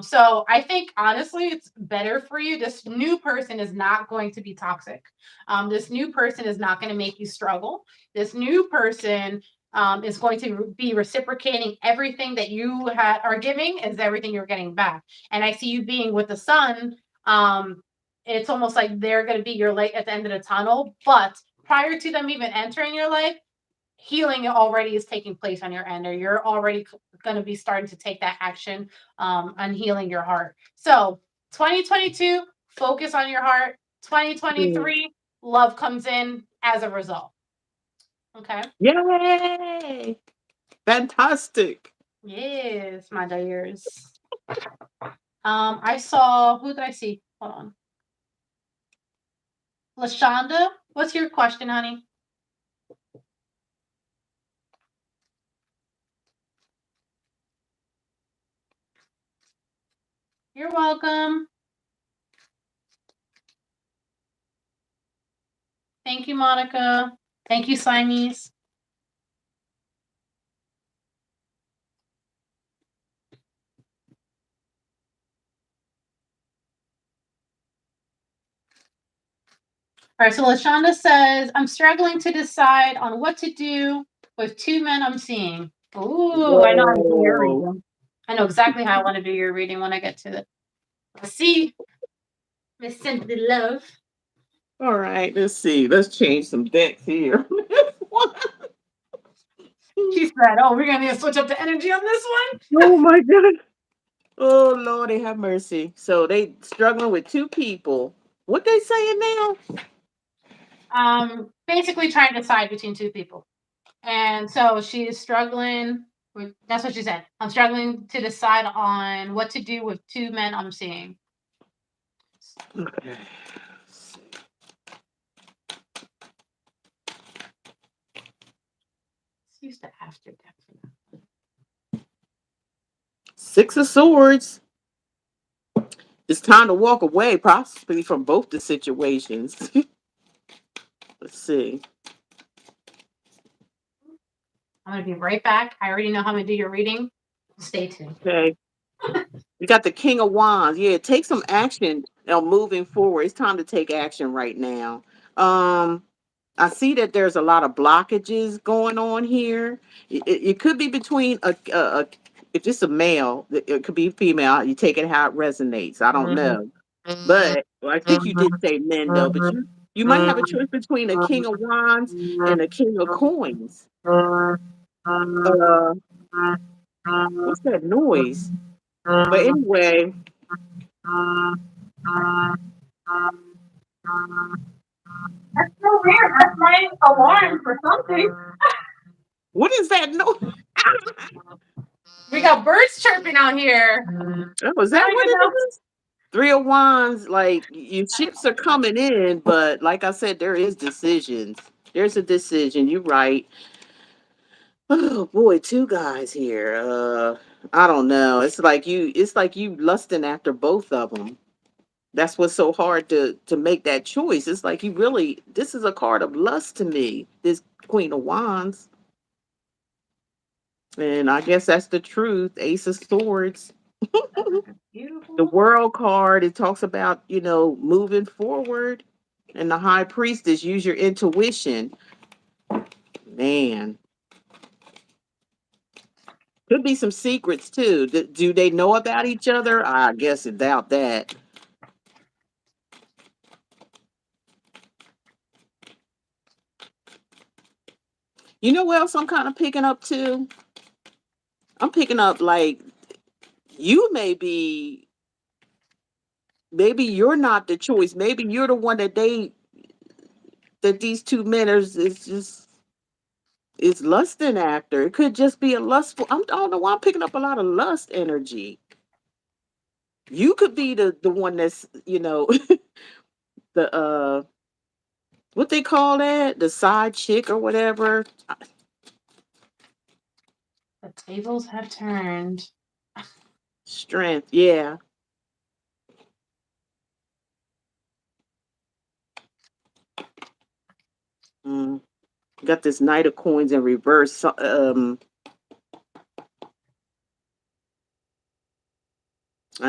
So I think honestly, it's better for you. This new person is not going to be toxic. This new person is not going to make you struggle. This new person is going to be reciprocating everything that you are giving is everything you're getting back. And I see you being with the sun. It's almost like they're going to be your light at the end of the tunnel. But prior to them even entering your life, healing already is taking place on your end, or you're already going to be starting to take that action on healing your heart. So 2022, focus on your heart. 2023, love comes in as a result. Okay. Yay! Fantastic. Yes, my dears. I saw, who did I see? Hold on. Lashonda, what's your question, honey? You're welcome. Thank you, Monica. Thank you, Siamese. All right, so Lashonda says, I'm struggling to decide on what to do with two men I'm seeing. Ooh, I know how to do your Whoa. reading. I know exactly how I want to do your reading when I get to it. Let's see. Miss Cynthia Love. All right, let's see. Let's change some decks here. She said, oh, we're going to need to switch up the energy on this one. Oh my God. Oh Lord, they have mercy. So they struggling with two people. What they saying now? Basically trying to decide between two people. And so she is struggling with, that's what she said. I'm struggling to decide on what to do with two men I'm seeing. Okay. Let's use the after deck for that. Six of Swords. It's time to walk away, possibly from both the situations. Let's see. I'm going to be right back. I already know how I'm going to do your reading. Stay tuned. Okay. We got the King of Wands. Yeah, take some action moving forward. It's time to take action right now. I see that there's a lot of blockages going on here. It could be between if it's a male, it could be female. You take it how it resonates. I don't know. But well, I think you did say men though, but you might have a choice between a King of Wands and a King of Coins. What's that noise? But anyway, That's so weird. That's my alarm for something. what is that noise? We got birds chirping out here. Oh, is I that don't what even it know. is? Three of Wands, like your ships are coming in, but like I said, there is decisions. There's a decision. You're right. Oh boy, two guys here. I don't know. It's like you lusting after both of them. That's what's so hard to make that choice. It's like you really this is a card of lust to me. This Queen of Wands. And I guess that's the truth. Ace of Swords. The Beautiful. World card, it talks about, moving forward. And the High Priestess, use your intuition. Man. Could be some secrets too. Do they know about each other? I guess I doubt that. You know what else I'm kind of picking up too? I'm picking up like you maybe you're not the choice. Maybe you're the one that these two men is just is lusting after. It could just be a lustful. I don't know why I'm picking up a lot of lust energy. You could be the one that's the what they call that, the side chick or whatever. The tables have turned. Strength, yeah. Mm. Got this Knight of Coins in reverse. I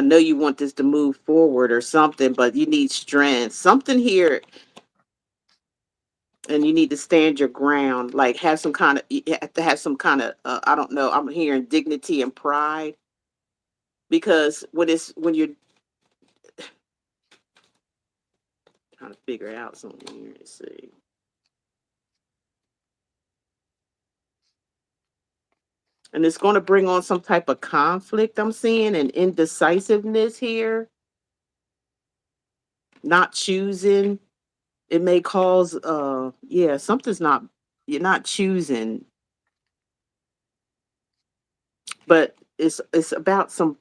know you want this to move forward or something, but you need strength. Something here. and you need to stand your ground. Like have some kind of, you have to have some kind of, I don't know. I'm hearing dignity and pride because when you're trying to figure out something here, let's see. And it's going to bring on some type of conflict. I'm seeing and indecisiveness here, not choosing. It may cause, yeah, something's not. You're not choosing, but it's about some.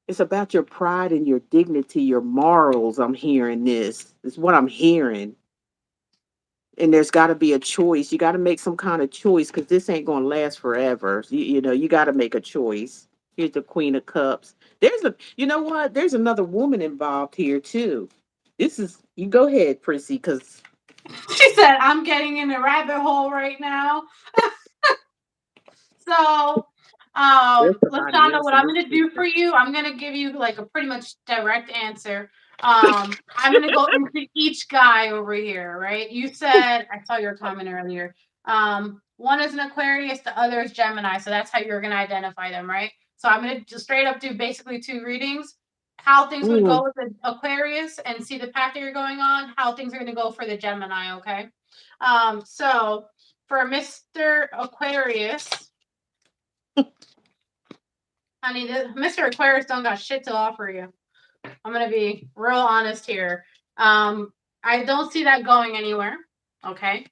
It's about your pride and your dignity, your morals. I'm hearing this. Is what I'm hearing. And there's got to be a choice. You got to make some kind of choice because this ain't going to last forever. You know, you got to make a choice. Here's the Queen of Cups. You know what? There's another woman involved here too. You go ahead, Prissy, because She said, I'm getting in a rabbit hole right now. So, there's somebody Lashana, else what in I'm this gonna do picture. for you, I'm gonna give you like a pretty much direct answer. I'm gonna go into each guy over here, right? You said I saw your comment earlier. One is an Aquarius, the other is Gemini, so that's how you're gonna identify them, right? So I'm gonna just straight up do basically two readings. How things would Mm. go with the Aquarius and see the path that you're going on. How things are gonna go for the Gemini, okay? So for Mr. Aquarius. Honey, Mr. Aquarius don't got shit to offer you. I'm gonna be real honest here. I don't see that going anywhere. Okay.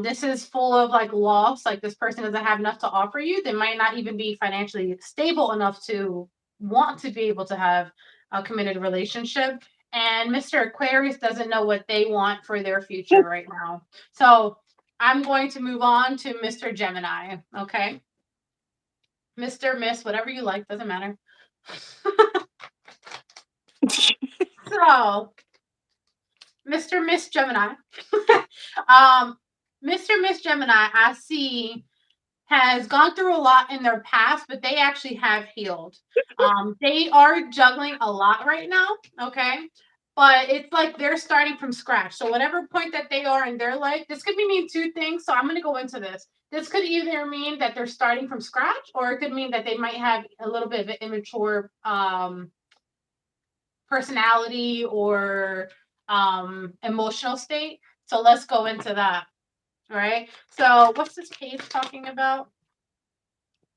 This is full of like loss. Like this person doesn't have enough to offer you. They might not even be financially stable enough to want to be able to have a committed relationship. And Mr. Aquarius doesn't know what they want for their future right now. So I'm going to move on to Mr. Gemini. Okay. Mr. Miss, whatever you like, doesn't matter. So, Mr. Miss Gemini. um, Mr. Miss Gemini, I see, has gone through a lot in their past, but they actually have healed. They are juggling a lot right now, okay? But it's like they're starting from scratch. So whatever point that they are in their life, this could mean two things. So I'm going to go into this. This could either mean that they're starting from scratch, or it could mean that they might have a little bit of an immature personality or emotional state. So let's go into that. All right. So what's this page talking about?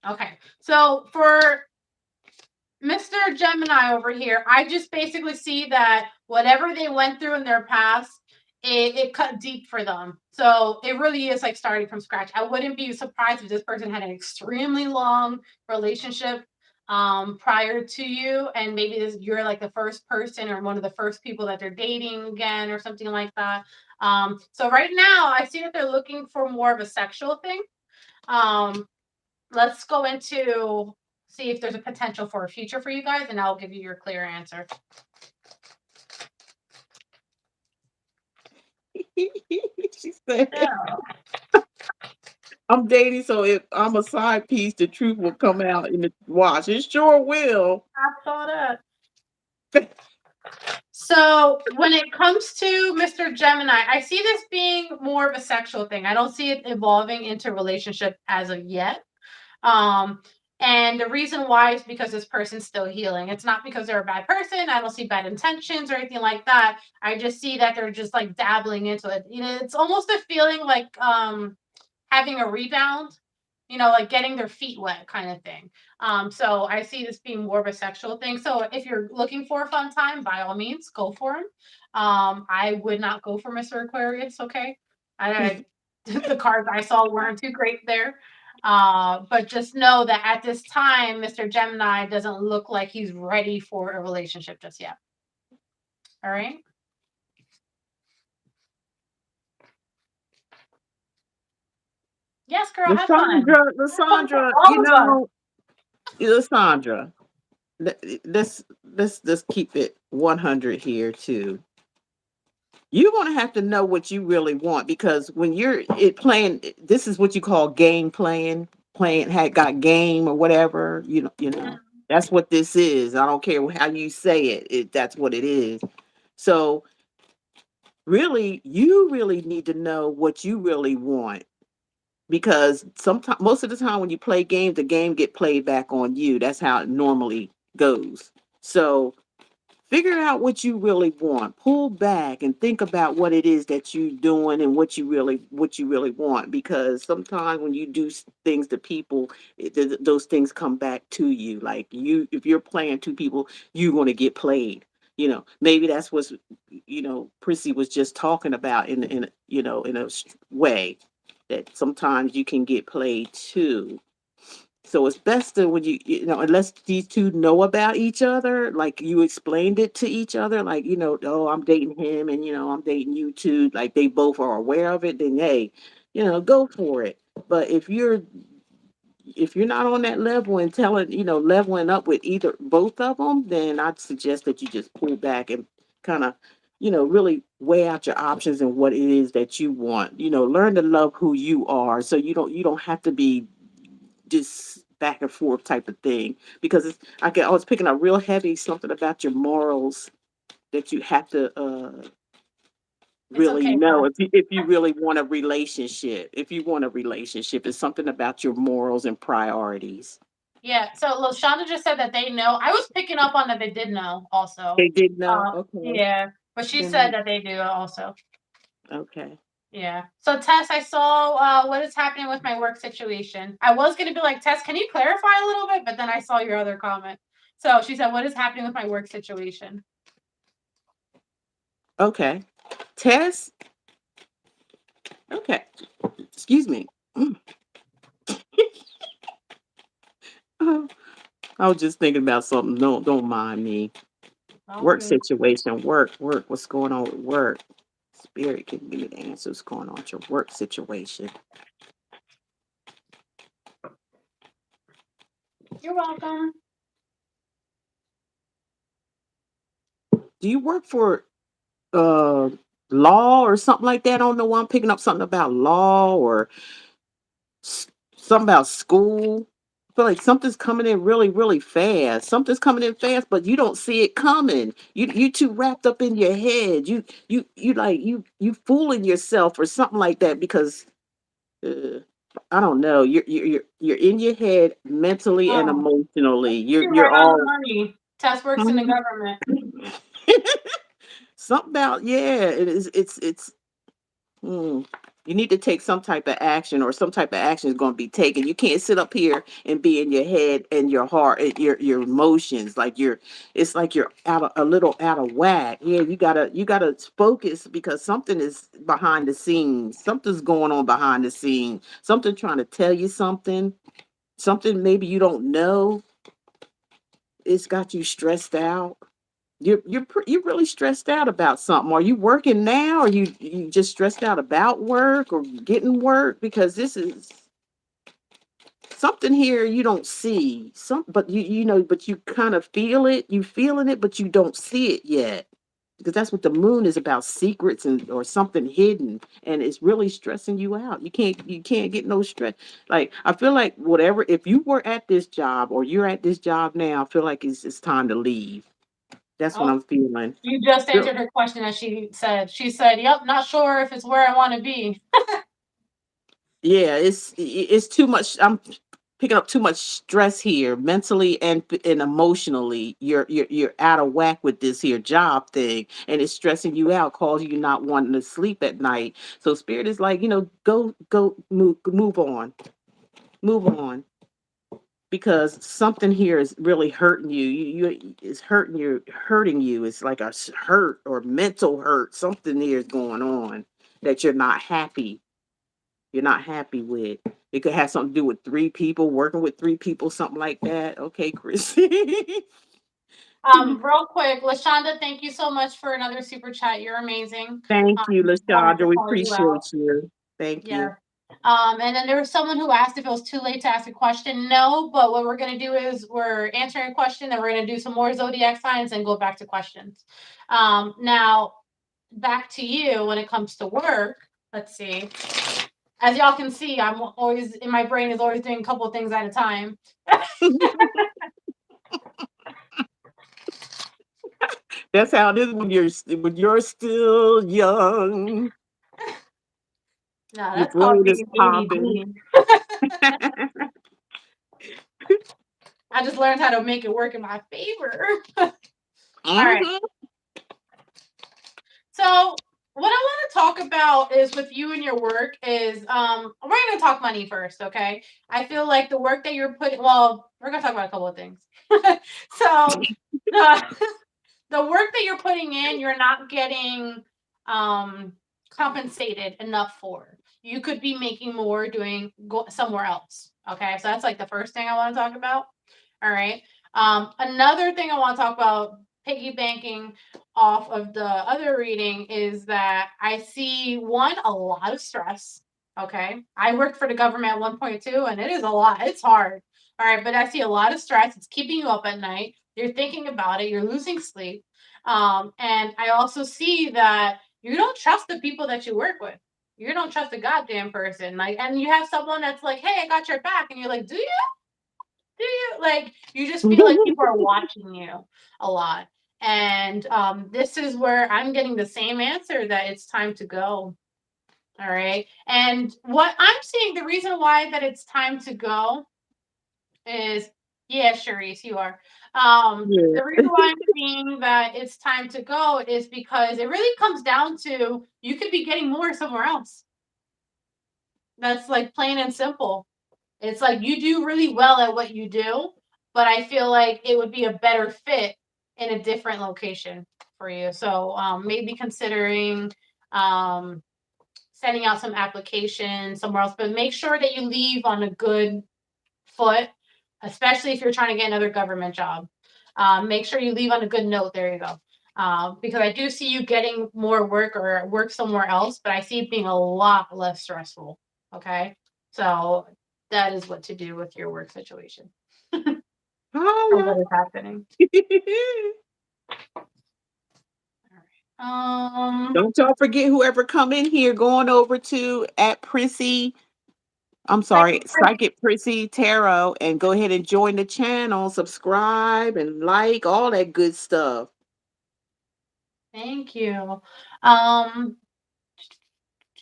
Okay. So for Mr. Gemini over here, I just basically see that whatever they went through in their past, it cut deep for them. So it really is like starting from scratch. I wouldn't be surprised if this person had an extremely long relationship prior to you, and maybe you're like the first person or one of the first people that they're dating again or something like that. So right now, I see that they're looking for more of a sexual thing. Um, let's go into see if there's a potential for a future for you guys, and I'll give you your clear answer. She said, So, I'm dating, so if I'm a side piece, the truth will come out in the wash. It sure will. I thought it. So when it comes to Mr. Gemini, I see this being more of a sexual thing. I don't see it evolving into relationship as of yet. Um, and the reason why is because this person's still healing. It's not because they're a bad person. I don't see bad intentions or anything like that. I just see that they're just like dabbling into it. You know, it's almost a feeling like having a rebound, like getting their feet wet kind of thing. So I see this being more of a sexual thing. So if you're looking for a fun time, by all means, go for him. I would not go for Mr. Aquarius, okay? I the cards I saw weren't too great there. But just know that at this time, Mr. Gemini doesn't look like he's ready for a relationship just yet. All right. Yes, girl, have fun. Have fun for Lysandra, all of us. Lysandra, let's keep it 100 here too. You're going to have to know what you really want because when you're playing, this is what you call game playing had got game or whatever, that's what this is. I don't care how you say it, that's what it is. So really, you really need to know what you really want, because sometimes, most of the time when you play games, the game get played back on you. That's how it normally goes. So figure out what you really want. Pull back and think about what it is that you're doing and what you really want. Because sometimes when you do things to people, those things come back to you. Like, if you're playing two people, you're going to get played. Maybe that's what's, Prissy was just talking about in a way that sometimes you can get played too. So it's best to, when unless these two know about each other, like you explained it to each other, like, oh, I'm dating him and, I'm dating you too. Like they both are aware of it, then hey, go for it. But if you're not on that level and leveling up with either both of them, then I'd suggest that you just pull back and kind of, really weigh out your options and what it is that you want. Learn to love who you are, so you don't have to be just back and forth type of thing, because I was picking up real heavy something about your morals that you have to It's really okay, know Tess. if you really want a relationship. If you want a relationship, it's something about your morals and priorities. Yeah. So Lashonda just said that they know. I was picking up on that they did know also. They did know. Okay. Yeah. But she said Then that they do also. okay. Yeah. So Tess, I saw what is happening with my work situation. I was gonna be like, Tess, can you clarify a little bit? But then I saw your other comment. So she said, what is happening with my work situation? Okay. Tess. Okay. Excuse me. I was just thinking about something. Don't mind me. All Work good. situation. Work. What's going on with work? Spirit can give me the answers going on with your work situation. You're welcome. Do you work for uh law or something like that? I don't know why I'm picking up something about law or something about school. I feel like something's coming in really, really fast. Something's coming in fast, but you don't see it coming. You too wrapped up in your head. You like you fooling yourself or something like that, because uh, I don't know. You're in your head mentally and Oh, emotionally. You're you're you're right on the all money. Tess works in the government. something about, yeah. It is. It's. Mm. You need to take some type of action, or some type of action is going to be taken. You can't sit up here and be in your head and your heart and your emotions like it's like you're a little out of whack. Yeah, you gotta focus, because something is behind the scenes. Something's going on behind the scenes. Something trying to tell you something. Something maybe you don't know. It's got you stressed out. You're really stressed out about something. Are you working now? Or you just stressed out about work or getting work? Because this is something here you don't see. But but you kind of feel it. You feeling it, but you don't see it yet. Because that's what the moon is about: secrets and or something hidden, and it's really stressing you out. You can't get no stress. Like, I feel like whatever, if you were at this job or you're at this job now, I feel like it's time to leave. That's what Oh, I'm feeling. you just Feel- answered her question as she said. She said, "Yep, not sure if it's where I want to be." Yeah, it's too much. I'm picking up too much stress here, mentally and emotionally. You're out of whack with this here job thing, and it's stressing you out, causing you not wanting to sleep at night. So spirit is like, go move on, move on, because something here is really hurting you. You is hurting you. It's like a hurt or mental hurt. Something here is going on that you're not happy with. It could have something to do with three people, working with three people, something like that. Okay, Chris. Real quick, Lashonda, thank you so much for another super chat. You're amazing. Thank you, Wanted to Lashandra. We call you out. appreciate you. Thank Yeah. you. And then there was someone who asked if it was too late to ask a question. No, but what we're going to do is we're answering a question, then we're going to do some more zodiac signs and go back to questions. Now, back to you when it comes to work. Let's see. As y'all can see, I'm always in my brain is always doing a couple of things at a time. That's how it is when you're still young. No, Your that's called brain is being popping. ADD. I just learned how to make it work in my favor. All right. Hmm. So what I want to talk about is with you and your work is we're gonna talk money first, okay? I feel like the work that you're putting we're gonna talk about a couple of things. So the the work that you're putting in, you're not getting compensated enough for. You could be making more doing somewhere else. Okay, so that's like the first thing I want to talk about. All right. Another thing I want to talk about, piggy banking off of the other reading, is that I see a lot of stress. Okay, I worked for the government at 1.2, and it is a lot. It's hard. All right, but I see a lot of stress. It's keeping you up at night. You're thinking about it. You're losing sleep. And I also see that you don't trust the people that you work with. You don't trust a goddamn person. Like, and you have someone that's like, "Hey, I got your back," and you're like, "Do you? Do you?" Like, you just feel like people are watching you a lot. And this is where I'm getting the same answer that it's time to go. All right. And what I'm seeing, the reason why that it's time to go is, yeah, Charisse, you are. Yeah. The reason why I'm seeing that it's time to go is because it really comes down to you could be getting more somewhere else. That's like plain and simple. It's like you do really well at what you do, but I feel like it would be a better fit in a different location for you. So maybe considering um, sending out some applications somewhere else, but make sure that you leave on a good foot, especially if you're trying to get another government job. Make sure you leave on a good note. There you go. Because I do see you getting more work or work somewhere else, but I see it being a lot less stressful. Okay. So that is what to do with your work situation or Holla. what is happening. Um, Don't y'all forget whoever come in here going over to at Prissy. I'm sorry, Psychic Priscy. Psychic Priscy Tarot, and go ahead and join the channel, subscribe and like all that good stuff. Thank you. Um,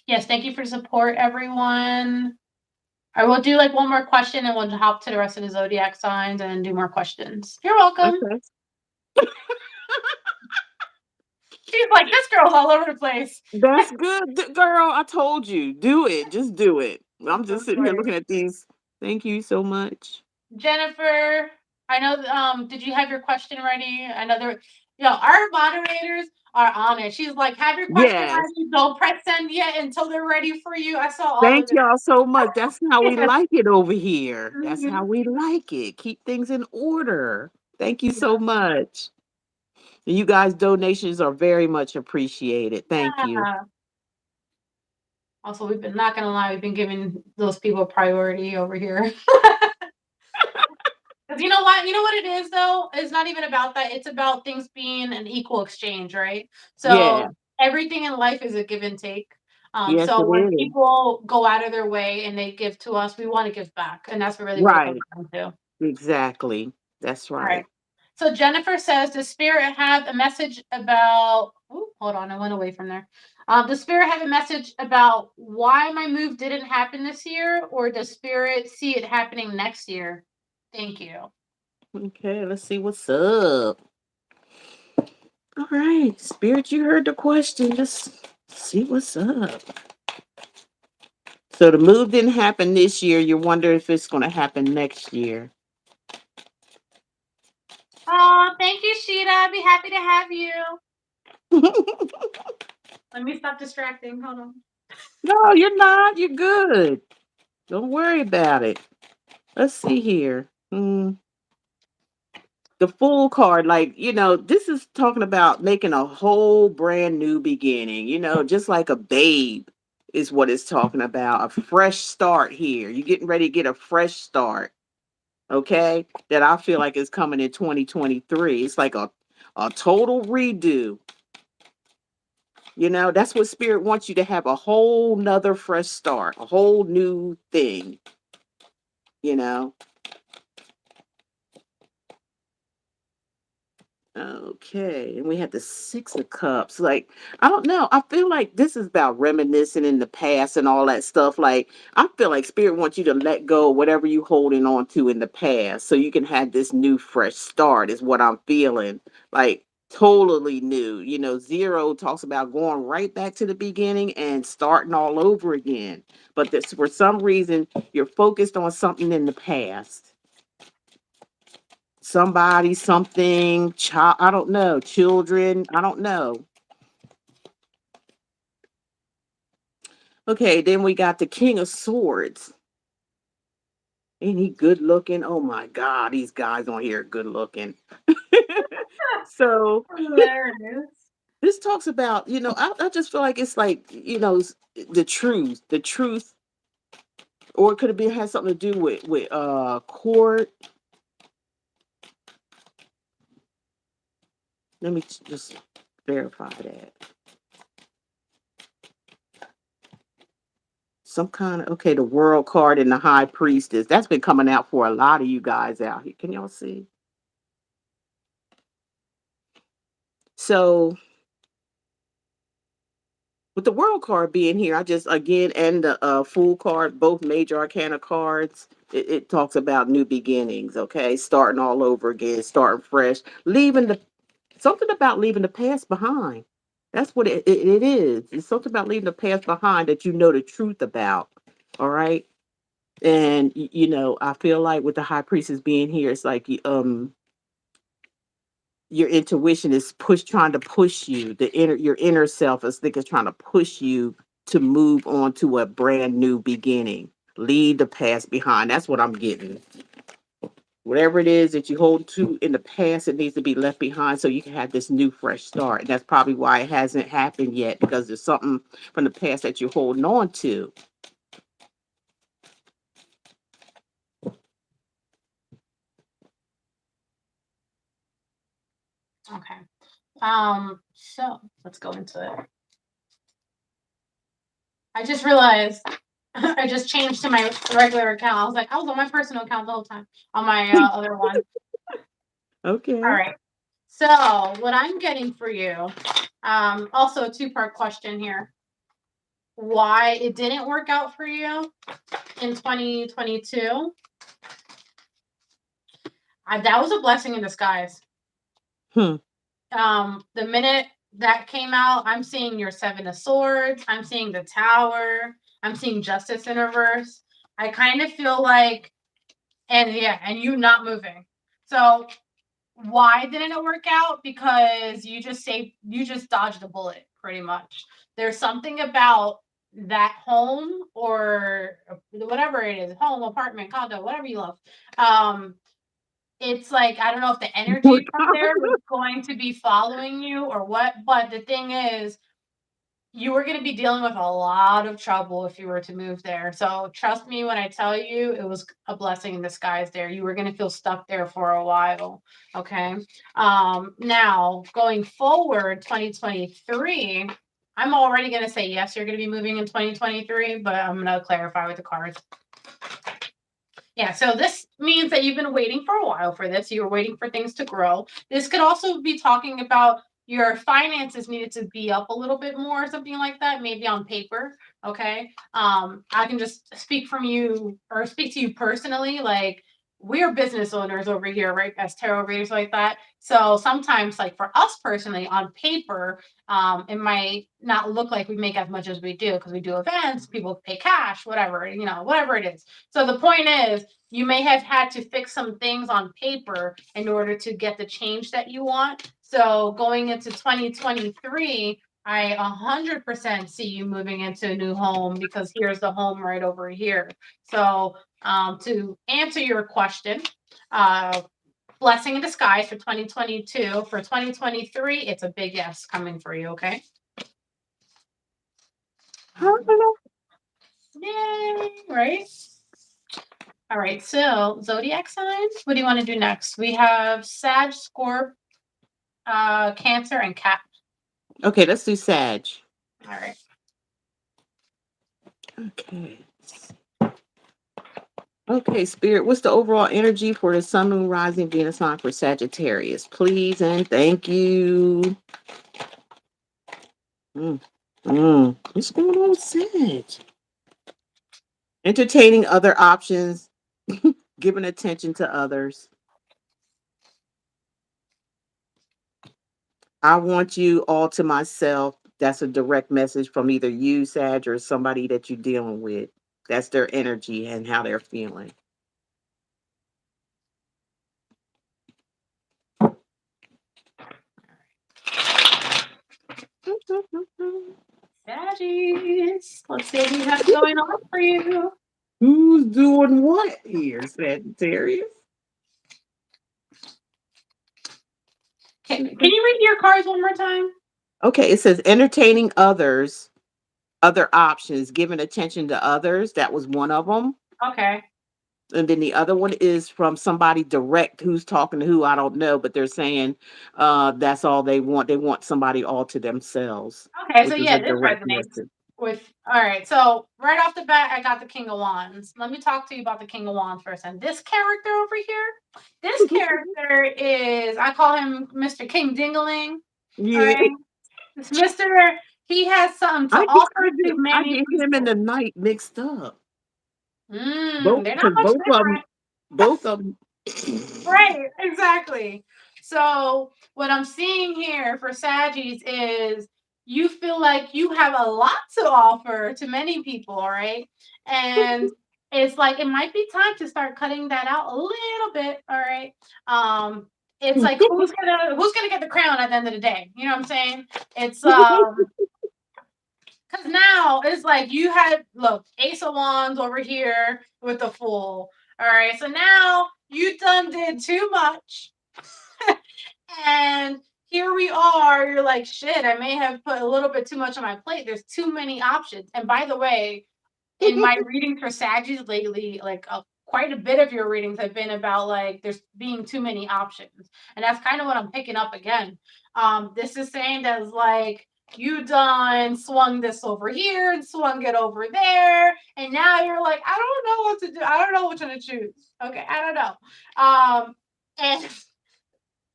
yes, thank you for support, everyone. I will do like one more question and we'll hop to the rest of the zodiac signs and do more questions. You're welcome. Okay. She's like, this girl's all over the place. That's good, girl. I told you, do it. Just do it. I'm I'm so just sitting here sorry. looking at these. Thank you so much. Jennifer, I know, did you have your question ready? I know our moderators are on it. She's like, have your question Yes. ready. Don't press send yet until they're ready for you. I saw all of Thank it. y'all so much. That's how we like it over here. That's how Mhm. we like it. Keep things in order. Thank you so Yeah. much. And you guys' donations are very much appreciated. Thank you. Yeah. Also, we've been not gonna lie, we've been giving those people priority over here. Because you know what? You know what it is though? It's not even about that. It's about things being an equal exchange, right? Yeah. So everything in life is a give and take. Yes, So it when is. people go out of their way and they give to us, we want to give back. And that's really what it comes Right. down to. All Exactly. That's right. right. So Jennifer says, does spirit have a message about hold on, I went away from there. Does spirit have a message about why my move didn't happen this year, or does spirit see it happening next year? Thank you. Okay, let's see what's up. All right, Spirit, you heard the question. Just see what's up. So the move didn't happen this year. You wonder if it's going to happen next year. Oh, thank you, Sheeta. I'd be happy to have you. Let me stop distracting. Hold on. No, you're not. You're good. Don't worry about it. Let's see here. The Fool card, like, this is talking about making a whole brand new beginning, just like a babe is what it's talking about. A fresh start here. You're getting ready to get a fresh start. Okay. That I feel like is coming in 2023. It's like a total redo. That's what Spirit wants you to have, a whole nother fresh start, a whole new thing, you know. Okay, and we had the Six of Cups. Like, I don't know. I feel like this is about reminiscing in the past and all that stuff. Like, I feel like Spirit wants you to let go of whatever you holding on to in the past, so you can have this new, fresh start. Is what I'm feeling. Like, totally new. Zero talks about going right back to the beginning and starting all over again. But this, for some reason, you're focused on something in the past, somebody, something, child, I don't know, children, I don't know. Okay, then we got the King of Swords. Ain't he good looking? Oh my God, these guys on here are good looking. So Hilarious. this talks about, I just feel like it's like, the truth, or it could have been had something to do with court. Let me just verify that. Some kind of, okay, the World card and the High Priestess. That's been coming out for a lot of you guys out here. Can y'all see? So with the World card being here, I just again, and the Fool card, both major arcana cards, it talks about new beginnings, okay? Starting all over again, starting fresh, leaving the something about leaving the past behind. That's what it is. It's something about leaving the past behind that you know the truth about. All right. And I feel like with the High Priestess being here, it's like your intuition is trying to push you. Your inner self is trying to push you to move on to a brand new beginning. Leave the past behind. That's what I'm getting. Whatever it is that you hold to in the past, it needs to be left behind so you can have this new fresh start. And that's probably why it hasn't happened yet, because there's something from the past that you're holding on to. Okay. So let's go into it. I just realized I just changed to my regular account. I was like, I was on my personal account the whole time on my other one. All Okay. right. So what I'm getting for you, also a two-part question here. Why it didn't work out for you in 2022? That was a blessing in disguise. Hmm. The minute that came out, I'm seeing your Seven of Swords. I'm seeing the Tower. I'm seeing Justice in reverse. I kind of feel like, and you not moving. So why didn't it work out? Because you just dodged a bullet, pretty much. There's something about that home or whatever it is, home, apartment, condo, whatever you love. It's like, I don't know if the energy from there was going to be following you or what, but the thing is, you were going to be dealing with a lot of trouble if you were to move there. So trust me when I tell you, it was a blessing in disguise there. You were going to feel stuck there for a while. Okay. Now going forward, 2023, I'm already going to say yes, you're going to be moving in 2023, but I'm going to clarify with the cards. Yeah, so this means that you've been waiting for a while for this. You were waiting for things to grow. This could also be talking about your finances needed to be up a little bit more, or something like that, maybe on paper. Okay. I can just speak from you or speak to you personally. Like, we're business owners over here, right? As tarot readers like that. So sometimes, like for us personally, on paper, it might not look like we make as much as we do because we do events, people pay cash, whatever, whatever it is. So the point is, you may have had to fix some things on paper in order to get the change that you want. So going into 2023, I 100% see you moving into a new home because here's the home right over here. So to answer your question, blessing in disguise for 2022. For 2023, it's a big yes coming for you, okay? Yay, right? All right, so zodiac signs. What do you want to do next? We have Sag, Scorp, Cancer, and Cap. Okay, let's do Sag. All right. Okay. Okay, Spirit, what's the overall energy for the Sun, Moon, Rising, Venus sign for Sagittarius? Please and thank you. Mm. What's going on with Sag? Entertaining other options, giving attention to others. I want you all to myself. That's a direct message from either you, Sag, or somebody that you're dealing with. That's their energy and how they're feeling. Saggies. Let's see what we have going on for you. Who's doing what here, Sagittarius? Can you read your cards one more time? Okay, it says entertaining others, other options, giving attention to others. That was one of them. Okay. And then the other one is from somebody direct who's talking to who I don't know, but they're saying that's all they want. They want somebody all to themselves, Okay, so which is a yeah, this direct resonates message. with all right. So right off the bat, I got the King of Wands. Let me talk to you about the King of Wands first. And this character over here, this character is I call him Mr. King Dingaling. All Yeah. right. This Mr. He has something to I get offer to I many get him and people. the night mixed up. Both They're not because much both different. of them. Right, exactly. So what I'm seeing here for Saggies is you feel like you have a lot to offer to many people, all right? And it's like it might be time to start cutting that out a little bit, all right? It's like who's gonna get the crown at the end of the day? You know what I'm saying? It's because now it's like you had look Ace of Wands over here with the Fool. All right, so now you done did too much, and here we are. You're like, shit. I may have put a little bit too much on my plate. There's too many options. And by the way, in my reading for Saggies lately, like quite a bit of your readings have been about like there's being too many options, and that's kind of what I'm picking up again. This is saying that it's like you done swung this over here and swung it over there, and now you're like, I don't know what to do. I don't know which one to choose. Okay, I don't know. And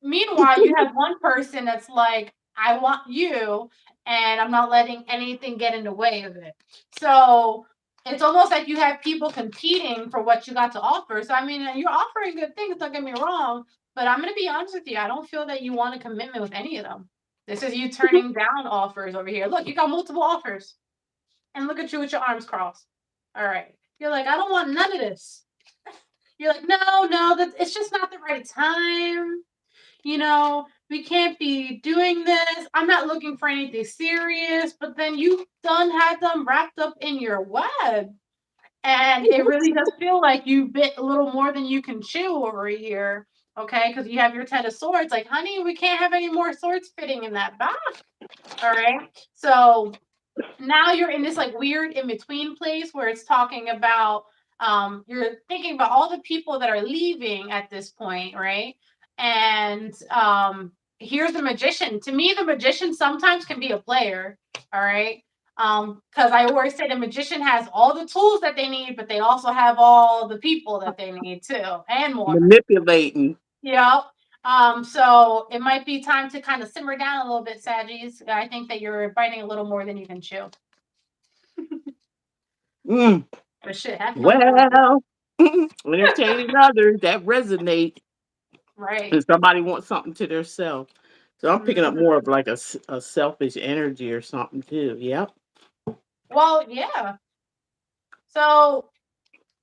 meanwhile, you have one person that's like, I want you, and I'm not letting anything get in the way of it. So it's almost like you have people competing for what you got to offer. So I mean, you're offering good things, don't get me wrong, but I'm gonna be honest with you. I don't feel that you want a commitment with any of them. This is you turning down offers over here. Look, you got multiple offers. And look at you with your arms crossed. All right. You're like, I don't want none of this. You're like, no, it's just not the right time. We can't be doing this. I'm not looking for anything serious, but then you done had them wrapped up in your web. And it really does feel like you bit a little more than you can chew over here. Okay, because you have your 10 of Swords. Like, honey, we can't have any more swords fitting in that bag. All right. So now you're in this like weird in between place where it's talking about you're thinking about all the people that are leaving at this point, right? And here's the Magician. To me, the Magician sometimes can be a player, all right? Because I always say the Magician has all the tools that they need, but they also have all the people that they need too, and more. Manipulating. Yeah. So it might be time to kind of simmer down a little bit, Saggies. I think that you're biting a little more than you can chew. Mm. But shit, have fun with it. Well, entertaining others that resonate, Right. and somebody wants something to their self. So I'm picking up Mhm. more of like a selfish energy or something too. Yep. Well, yeah. So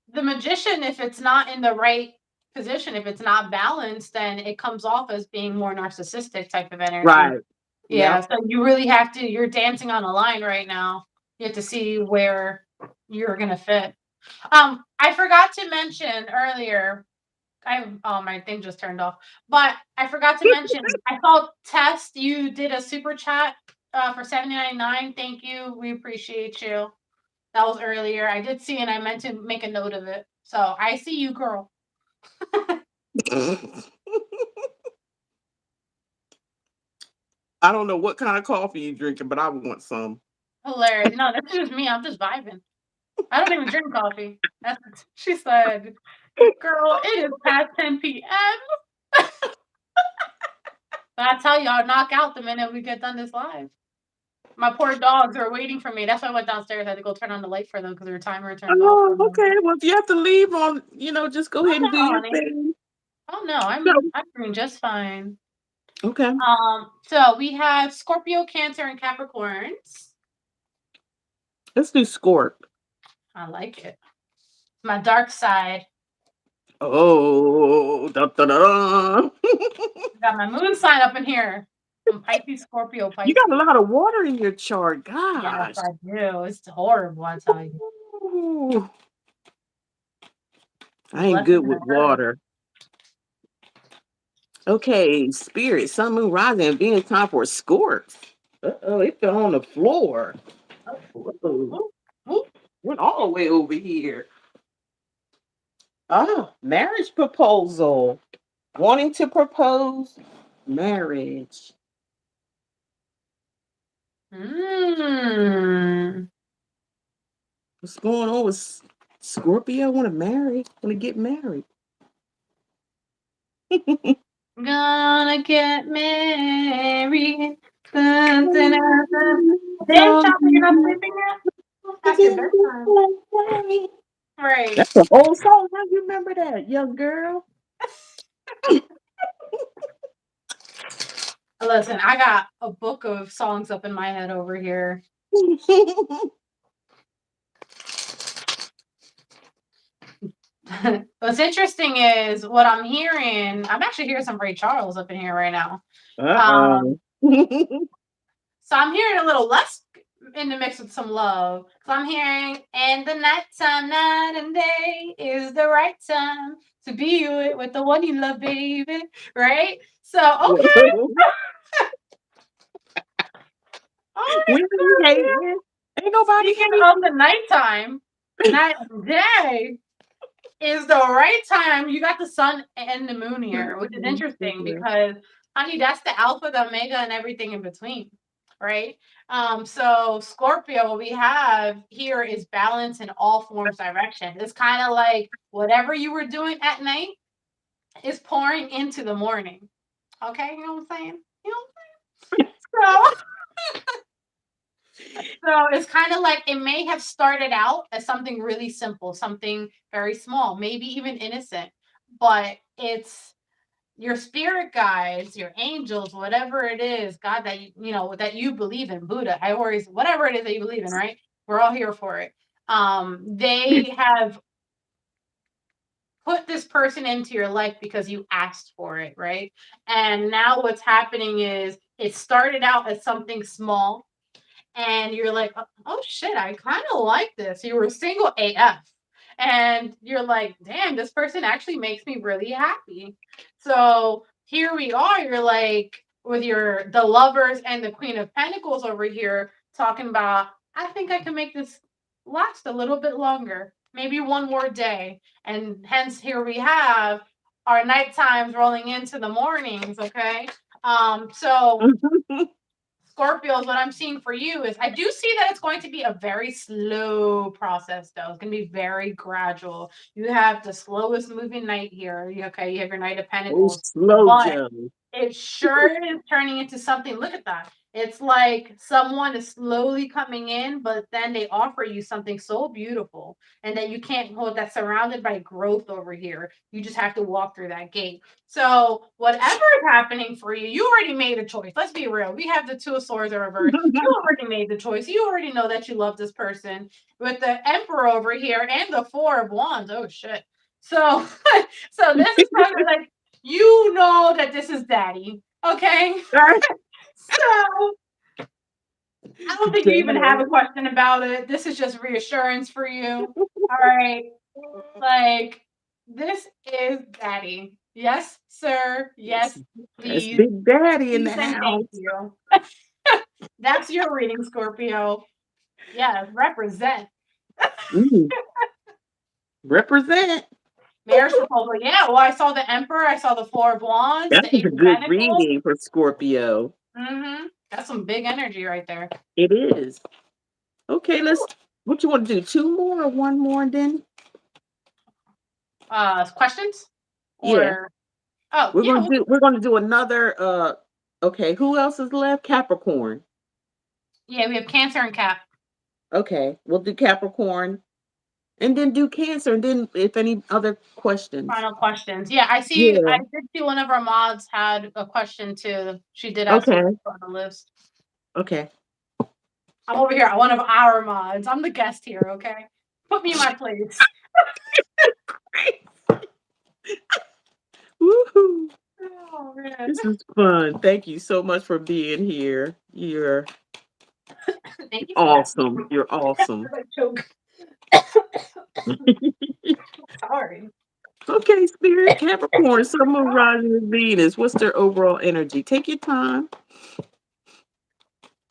the Magician, if it's not in the right position, if it's not balanced, then it comes off as being more narcissistic type of energy. Right. Yeah. Yep. So you really have to, you're dancing on a line right now. You have to see where you're going to fit. I forgot to mention earlier, my thing just turned off. But I forgot to mention, I saw Test, you did a super chat for 7.99. Thank you. We appreciate you. That was earlier. I did see and I meant to make a note of it. So I see you, girl. I don't know what kind of coffee you drinking, but I want some. Hilarious. No, that's just me. I'm just vibing. I don't even drink coffee. She said, girl, it is past 10 p.m. But I tell you, I'll knock out the minute we get done this live. My poor dogs are waiting for me. That's why I went downstairs. I had to go turn on the light for them because their timer turned off Oh, for them. okay. Well, if you have to leave on, just go Oh ahead and do no, your honey. thing. Oh no, So, I'm doing just fine. okay. So we have Scorpio, Cancer, and Capricorns. Let's do Scorp. I like it. My dark side. Oh, da, da, da. Got my moon sign up in here. I'm Pisces, Scorpio, You got a Pisces. lot of water in your chart. Yes, Gosh. I do. It's horrible, I tell you. Ooh, I ain't Blessing good and a with curse. water. Okay, Spirit, Sun, Moon, Rising, and Venus time for Scorp. Uh-oh, it fell on the floor. Oh, Uh-oh. whoop, whoop. Went all the way over here. Oh, marriage proposal. Wanting to propose marriage. Mm. What's going on with Scorpio? Want to marry? Want to get married? Gonna get married. Dun, dun, dun, dun. Damn, Chopper, you're not sleeping yet? Past your bedtime. Right. That's an old song. How you remember that, young girl? Listen, I got a book of songs up in my head over here. What's interesting is what I'm hearing. I'm actually hearing some Ray Charles up in here right now. Uh-oh. So I'm hearing a little less in the mix with some love. So I'm hearing, and the nighttime, night and day is the right time to be with the one you love, baby. Right? So, okay. All right, We hate Scorpio. it. Ain't nobody Speaking of the nighttime, night and day is the right time. You got the sun and the moon here, which is interesting hating. because, honey, that's the alpha, the omega, and everything in between, right? So Scorpio, what we have here is balance in all forms, direction. It's kind of like whatever you were doing at night is pouring into the morning. Okay, you know what I'm saying? You know what I'm saying? So it's kind of like it may have started out as something really simple, something very small, maybe even innocent, but it's your spirit guides, your angels, whatever it is, God that that you believe in, Buddha, I always whatever it is that you believe in, right? We're all here for it. They have put this person into your life because you asked for it, right? And now what's happening is it started out as something small and you're like, oh shit, I kind of like this. You were single AF. And you're like, damn, this person actually makes me really happy. So here we are. You're like, with the lovers and the Queen of Pentacles over here talking about, I think I can make this last a little bit longer, maybe one more day. And hence here we have our night times rolling into the mornings, okay? So Scorpios, what I'm seeing for you is I do see that it's going to be a very slow process, though. It's going to be very gradual. You have the slowest moving night here. Okay, you have your Knight of Oh, Pentacles, slow but Joe. it sure is turning into something. Look at that. It's like someone is slowly coming in, but then they offer you something so beautiful and that you can't hold that's surrounded by growth over here. You just have to walk through that gate. So whatever is happening for you, you already made a choice. Let's be real. We have the Two of Swords in reverse. You already made the choice. You already know that you love this person. With the Emperor over here and the Four of Wands. Oh shit. So so this is kind of like you know that this is daddy. Okay. So I don't think you even have a question about it. This is just reassurance for you. All right. Like, this is daddy. Yes, sir. Yes, That's please. Big Daddy in Please the and thank house. you. That's your reading, Scorpio. Yeah, represent. Mm, represent. Marriage proposal. Yeah, well, I saw the Emperor. I saw the Four of Wands, That the is Ace a of good Pentacles. reading for Scorpio. That's some big energy right there. It is. Okay, What you want to do? Two more or one more? And then Questions? yeah, Or oh yeah, we're gonna do another. Okay, who else is left? Capricorn. yeah, we have Cancer and Cap. Okay, we'll do Capricorn, and then do Cancer, and then if any other questions. Final questions. Yeah, I see. I Yeah. did see one of our mods had a question too. She did ask Okay. who was on the list. Okay. I'm over here. One of our mods. I'm the guest here. Okay, put me in my place. Woohoo! Oh man. This is fun. Thank you so much for being here. You're Thank you for that. awesome. You're awesome. I choke. Sorry. Okay, Spirit, Capricorn, Sun, Moon, Rising, and Venus. What's their overall energy? Take your time.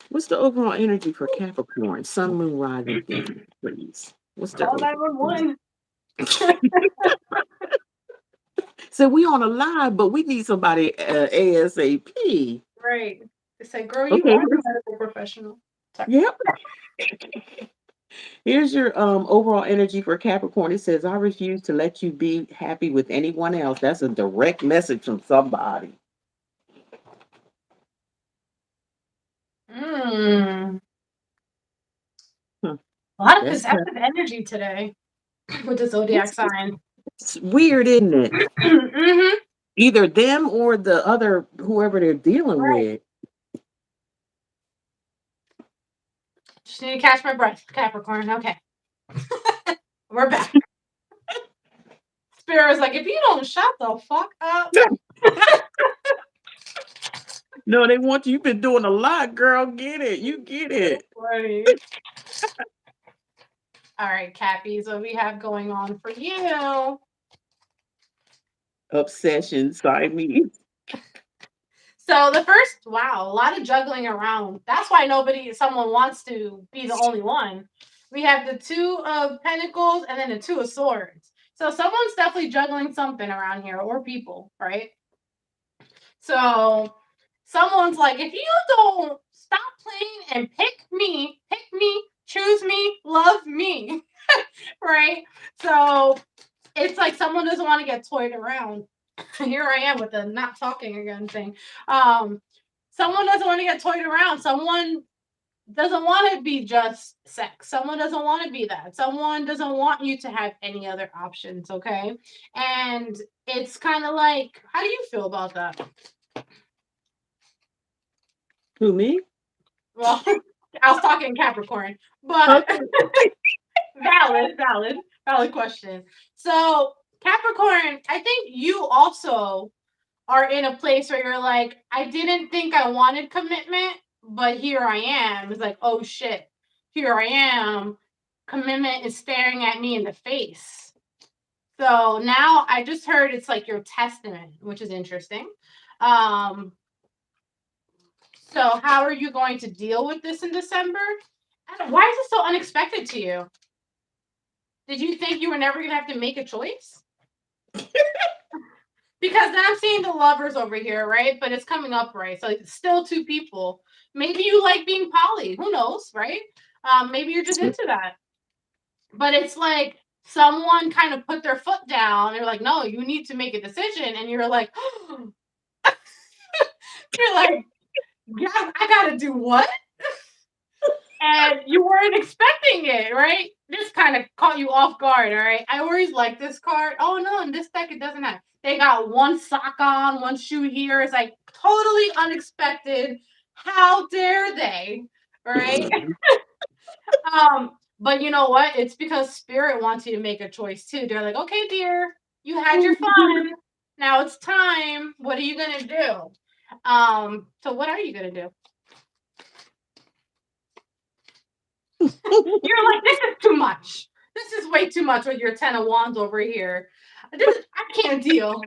What's the overall energy for Capricorn, Sun, Moon, Rising, Venus, please? What's their Call overall? 911. So we on a live, but we need somebody ASAP. Right. They say, girl, you Okay. are a medical professional. Sorry. Yep. Here's your overall energy for Capricorn. It says, I refuse to let you be happy with anyone else. That's a direct message from somebody. Mm. Hmm. A lot of That's possessive energy today with the zodiac sign. it's weird, isn't it? Mm-hmm. Either them or the other, whoever they're dealing Right. with. Just need to catch my breath, Capricorn. Okay. We're back. Spirit was like, if you don't shut the fuck up. No, they want you. You've been doing a lot, girl. Get it. You get it. Right. All right, Cappies, what we have going on for you? Obsession, Siamese. So the first, wow, a lot of juggling around. That's why someone wants to be the only one. We have the Two of Pentacles and then the Two of Swords. So someone's definitely juggling something around here, or people, right? So someone's like, if you don't stop playing and pick me, choose me, love me, right? So it's like someone doesn't want to get toyed around. Here I am with the not talking again thing. Someone doesn't want to get toyed around. Someone doesn't want to be just sex. Someone doesn't want to be that. Someone doesn't want you to have any other options, okay? And it's kind of like, how do you feel about that? Who, me? Well, I was talking Capricorn, but Okay. valid question. So, Capricorn, I think you also are in a place where you're like, I didn't think I wanted commitment, but here I am. It's like, oh shit, here I am. Commitment is staring at me in the face. So now I just heard it's like your testament, which is interesting. So how are you going to deal with this in December? Why is it so unexpected to you? Did you think you were never going to have to make a choice? Because then I'm seeing the lovers over here, right? But it's coming up, right? So it's still two people. Maybe you like being poly. Who knows, right? Maybe you're just into that. But it's like someone kind of put their foot down. They're like, no, you need to make a decision. And you're like, you're like, yeah, I got to do what? And you weren't expecting it, right? This kind of caught you off guard, all right? I always like this card. Oh no, in this deck it doesn't have. They got one sock on, one shoe here. It's like totally unexpected. How dare they? Right? But you know what? It's because Spirit wants you to make a choice too. They're like, okay, dear, you had your fun. Now it's time. What are you gonna do? So what are you gonna do? You're like, this is too much. This is way too much with your 10 of Wands over here. I can't deal.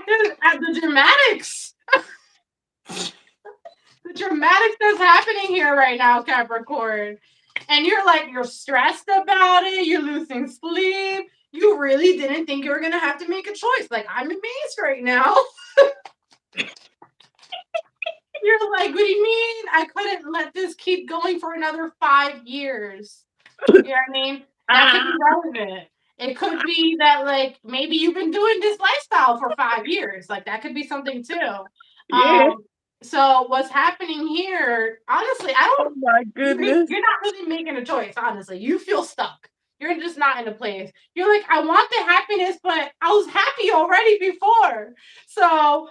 The dramatics. The dramatics that's happening here right now, Capricorn. And you're like, you're stressed about it. You're losing sleep. You really didn't think you were going to have to make a choice. Like, I'm amazed right now. You're like, what do you mean? I couldn't let this keep going for another 5 years. You know what I mean? That could Ah, be relevant. It could be that like maybe you've been doing this lifestyle for 5 years. Like that could be something too. yeah. So what's happening here, honestly, I Oh don't my goodness. you're not really making a choice, honestly. You feel stuck. You're just not in a place. You're like, I want the happiness, but I was happy already before. So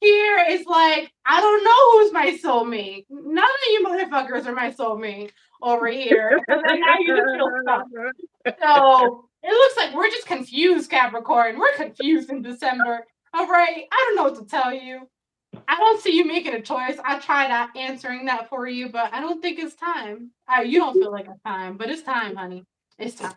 here is like, I don't know who's my soulmate. None of you motherfuckers are my soulmate over here. And then now you just feel stuck. So it looks like we're just confused, Capricorn. We're confused in December. All right. I don't know what to tell you. I don't see you making a choice. I tried answering that for you, but I don't think it's time. You don't feel like it's time, but it's time, honey. It's time.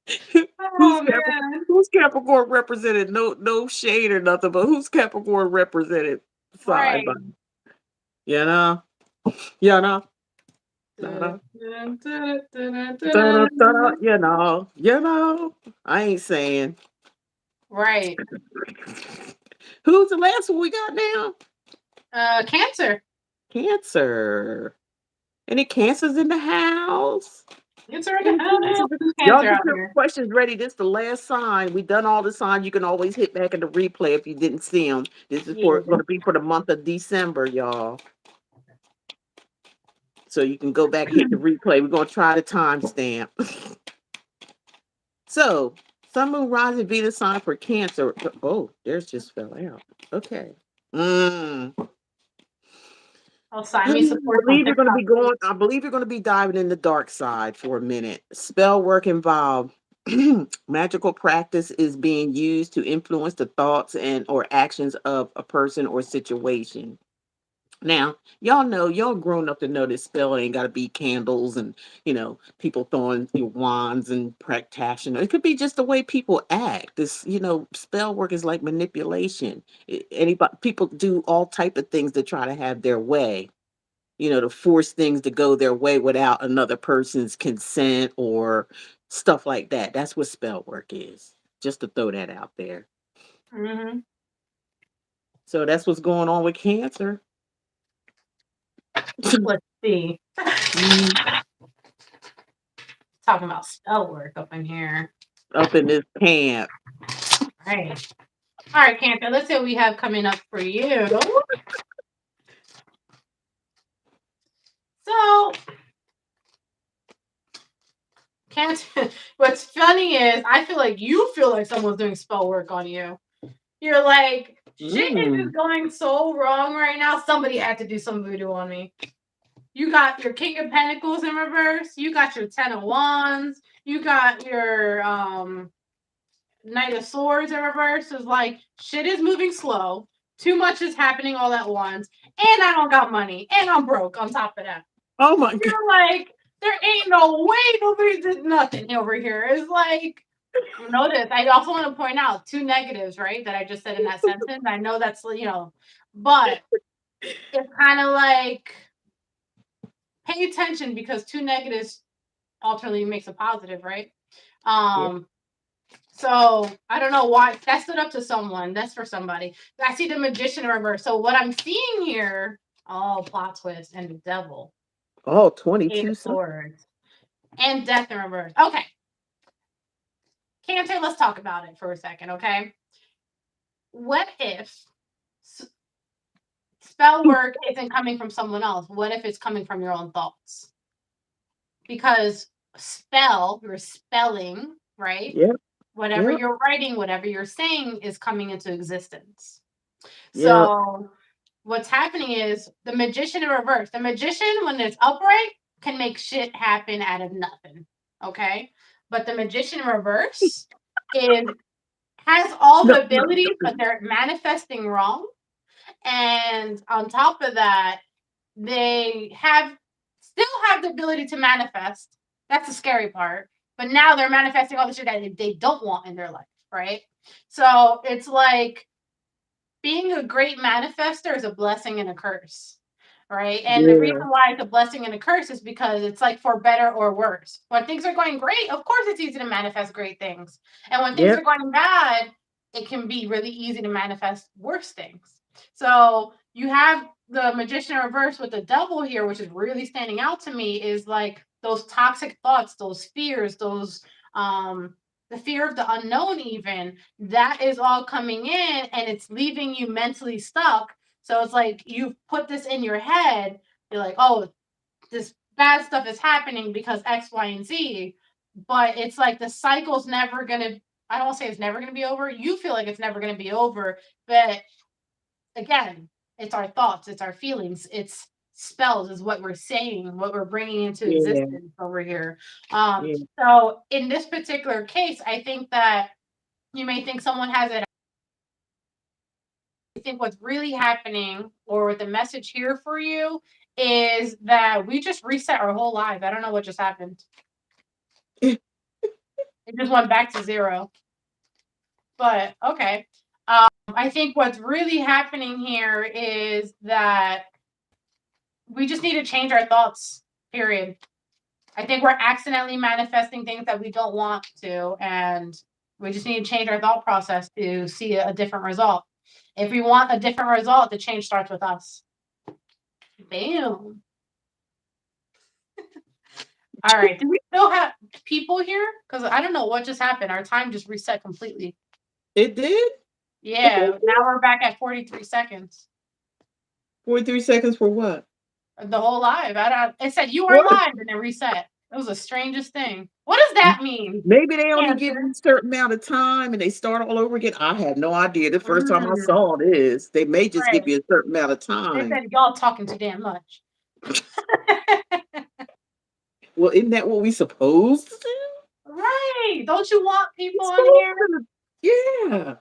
Who's Oh Capricorn? man. Who's Capricorn represented? No, no shade or nothing, but who's Capricorn represented side by? Right. You know, you know, Dun, dun, dun, dun, da, da, da, dun. you know. I ain't saying. Right. Who's the last one we got now? Cancer. Cancer. Any cancers in the house? Cancer in Any the cancers? house. Who's Y'all Cancer get out your here? questions ready. This is the last sign. We done all the signs. You can always hit back in the replay if you didn't see them. This is for Yeah. going to be for the month of December, y'all. So you can go back, hit the replay. We're going to try the timestamp. So, Sun, Moon, Rising, Venus sign for Cancer. Oh, theirs just fell out. Okay. Mm. Oh, sign me support on TikTok. I believe you're going to be diving in the dark side for a minute. Spell work involved. Magical practice is being used to influence the thoughts and or actions of a person or situation. Now, y'all grown up to know that spell ain't got to be candles and, people throwing wands and practitioner. It could be just the way people act. This, spell work is like manipulation. Anybody, people do all type of things to try to have their way, to force things to go their way without another person's consent or stuff like that. That's what spell work is. Just to throw that out there. Mm-hmm. So that's what's going on with Cancer. Let's see. Mm, Talking about spell work up in here. up in this camp. Right. All right, Cancer. Let's see what we have coming up for you. So, Cancer. What's funny is I feel like you feel like someone's doing spell work on you. You're like, shit is Mm. just going so wrong right now. Somebody had to do some voodoo on me. You got your King of Pentacles in reverse. You got your Ten of Wands. You got your Knight of Swords in reverse. It's like shit is moving slow. Too much is happening all at once. And I don't got money. And I'm broke on top of that. Oh my God. You're like, there ain't no way nobody did nothing over here. It's like, notice, I also want to point out 2 negatives, right? That I just said in that sentence. I know that's, but it's kind of like pay attention because 2 negatives alternately makes a positive, right? Yeah. So I don't know why that stood up to someone. That's for somebody. I see the Magician in reverse. So what I'm seeing here, plot twist and the devil. Oh, Eight 22 of something. Swords. And death in reverse. Okay. Cancer, let's talk about it for a second, okay? What if spell work isn't coming from someone else? What if it's coming from your own thoughts? Because spell, you're spelling, right? Yep. Whatever Yep. you're writing, whatever you're saying is coming into existence. Yep. So what's happening is the Magician in reverse. The Magician, when it's upright, can make shit happen out of nothing. Okay. But the Magician in reverse is has all No, the no. abilities, but they're manifesting wrong. And on top of that, they still have the ability to manifest. That's the scary part. But now they're manifesting all the shit that they don't want in their life, right? So it's like being a great manifester is a blessing and a curse, right? And the reason Yeah. why it's a blessing and a curse is because it's like for better or worse. When things are going great, of course it's easy to manifest great things. And when things Yep. are going bad, it can be really easy to manifest worse things. So you have the magician reverse with the devil here, which is really standing out to me, is like those toxic thoughts, those fears, those the fear of the unknown, even that is all coming in and it's leaving you mentally stuck. So it's like you put this in your head, you're like, oh, this bad stuff is happening because X, Y, and Z. But it's like the cycle's never gonna, I don't say it's never gonna be over. You feel like it's never gonna be over, but again, it's our thoughts, it's our feelings, it's spells, is what we're saying, what we're bringing into Yeah. existence over here. Yeah. So in this particular case, I think that you may think someone has it. I think what's really happening, or what the message here for you, is that we just reset our whole life. I don't know what just happened. It just went back to zero. But okay. I think what's really happening here is that we just need to change our thoughts, period. I think we're accidentally manifesting things that we don't want to, and we just need to change our thought process to see a different result. If we want a different result, the change starts with us. Bam. All right. Do we still have people here? Because I don't know what just happened. Our time just reset completely. It did? Yeah. Now we're back at 43 seconds. 43 seconds for what? The whole live. It said you are What? live and then reset. It was the strangest thing. What does that mean? Maybe they only give Cancer. you a certain amount of time and they start all over again. I have no idea. The first time I Mm, saw this, they may just give right. you a certain amount of They time. said y'all talking too damn much. Well, isn't that what we supposed to do? Right. Don't you want We people on supposed here? to- Yeah.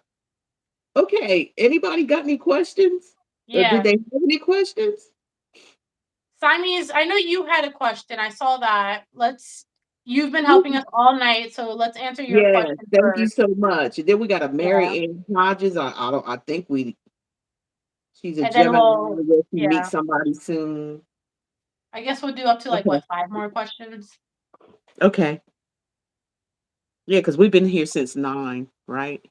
Okay. Anybody got any questions? Or did Yeah. they have any questions? Siamese, I know you had a question. I saw that. You've been helping us all night, so let's answer your Yes, question thank you first. so much. And then we got a Yeah. Mary Ann Hodges. I don't I think she's a And then Gemini. we'll, We'll meet yeah. somebody soon. I guess we'll do up to like Okay. what, 5 more questions? Okay. Yeah, because we've been here since 9, right?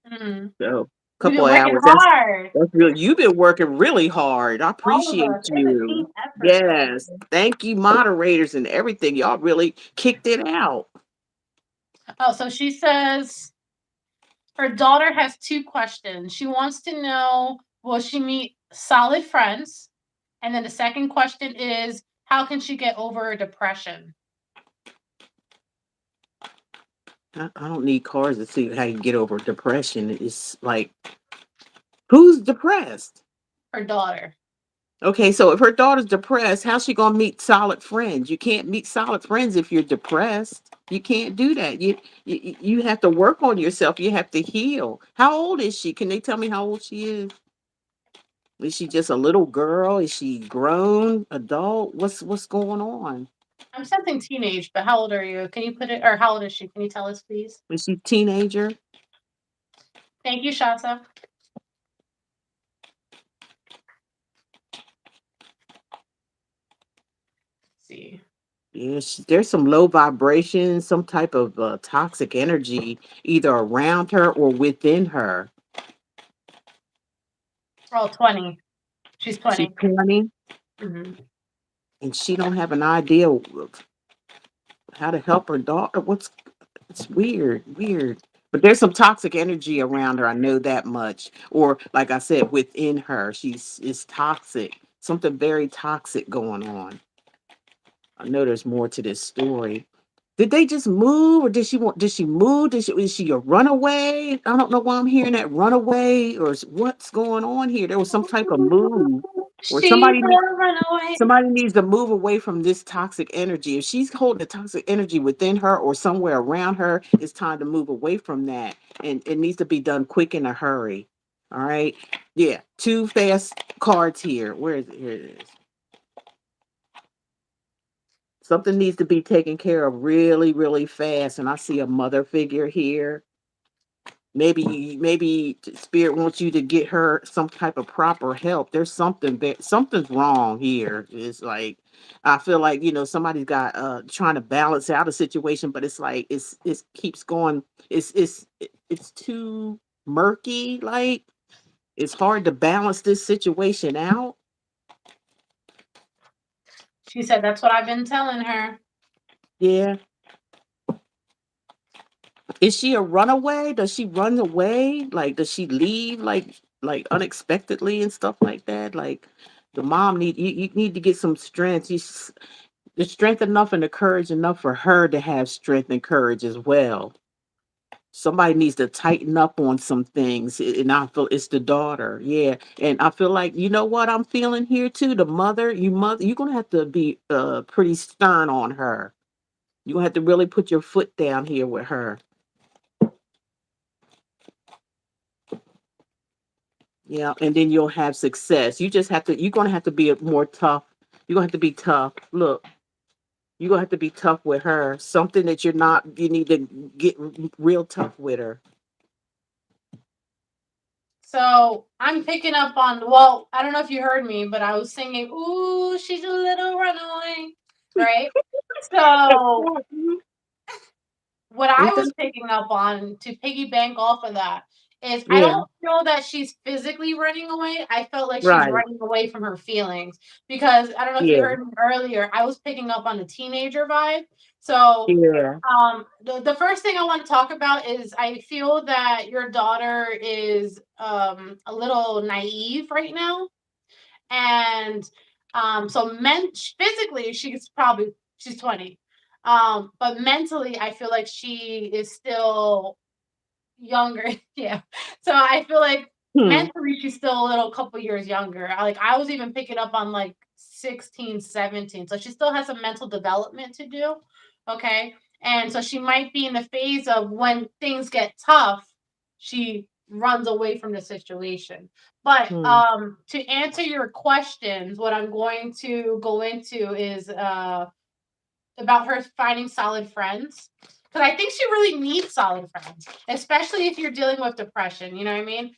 Mm. So We've couple been of working hours. hard. That's really you've been working really hard. I All of appreciate us. It's a team you. effort over Yes. here. Thank you, moderators and everything. Y'all really kicked it out. Oh, so she says her daughter has 2 questions. She wants to know, will she meet solid friends? And then the second question is, how can she get over depression? I don't need cards to see how you get over depression. It's like, who's depressed? Her daughter. Okay, so if her daughter's depressed, how's she gonna meet solid friends? You can't meet solid friends if you're depressed. You can't do that. You have to work on yourself. You have to heal. How old is she? Can they tell me how old she is? Is she just a little girl? Is she grown, adult? What's going on? I'm sensing teenage, but how old are you? Can you put it, or how old is she? Can you tell us, please? Is she teenager? Thank you, Shasa. Let's see. Yes, there's some low vibration, some type of toxic energy either around her or within her. Oh, 20. She's She's 20. 20 Hmm. and she don't have an idea of how to help her daughter. It's weird, weird. But there's some toxic energy around her. I know that much. Or like I said, within her, is toxic. Something very toxic going on. I know there's more to this story. Did they just move, or did she move? Is she a runaway? I don't know why I'm hearing that runaway, or what's going on here. There was some type of move, or She's a runaway. somebody needs to move away from this toxic energy. If she's holding the toxic energy within her or somewhere around her, it's time to move away from that. And it needs to be done quick in a hurry. All right. Yeah. 2 fast cards here. Where is it? Here it is. Something needs to be taken care of really, really fast. And I see a mother figure here. Maybe spirit wants you to get her some type of proper help. There's something's wrong here. It's like I feel like somebody's got trying to balance out a situation, but it's like it keeps going. It's too murky. Like it's hard to balance this situation out. She said that's what I've been telling her. Yeah. Is she a runaway? Does she run away? Like, does she leave like unexpectedly and stuff like that? Like, the mom you need to get some strength. The strength enough and the courage enough for her to have strength and courage as well. Somebody needs to tighten up on some things, and I feel it's the daughter. Yeah, and I feel like, you know what I'm feeling here too. The mother, you're gonna have to be pretty stern on her. You're gonna have to really put your foot down here with her. Yeah, and then you'll have success. You're gonna have to be a more tough. You're gonna have to be tough. Look, you're gonna have to be tough with her. Something that you're not, you need to get real tough with her. So I'm picking up on, well, I don't know if you heard me, but I was singing, "Ooh, she's a little runaway," right? So what I Ain't that? was picking up on, to piggyback off of that, is I Yeah, don't feel that she's physically running away. I felt like she's right. running away from her feelings, because I don't know if you Yeah, heard me earlier, I was picking up on the teenager vibe. So yeah. the first thing I want to talk about is I feel that your daughter is a little naive right now. And so physically she's 20. But mentally I feel like she is still younger. Yeah. So I feel like Hmm. mentally she's still a little couple years younger. Like I was even picking up on like 16, 17. So she still has some mental development to do. Okay. And so she might be in the phase of when things get tough, she runs away from the situation. But Hmm. to answer your questions, what I'm going to go into is about her finding solid friends. Because I think she really needs solid friends, especially if you're dealing with depression. You know what I mean?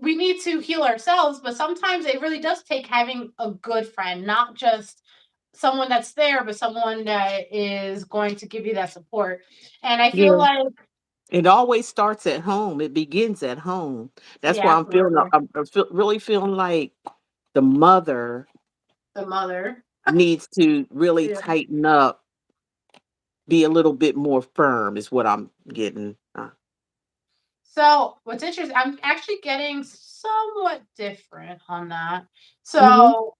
We need to heal ourselves, but sometimes it really does take having a good friend, not just someone that's there, but someone that is going to give you that support. And I feel Yeah. like, It always starts at home. It begins at home. That's yeah, why I'm feeling. absolutely. Really feeling like the mother The mother. needs to really Yeah. tighten up, be a little bit more firm. Is what I'm getting. So what's interesting, I'm actually getting somewhat different on that. Mm-hmm. So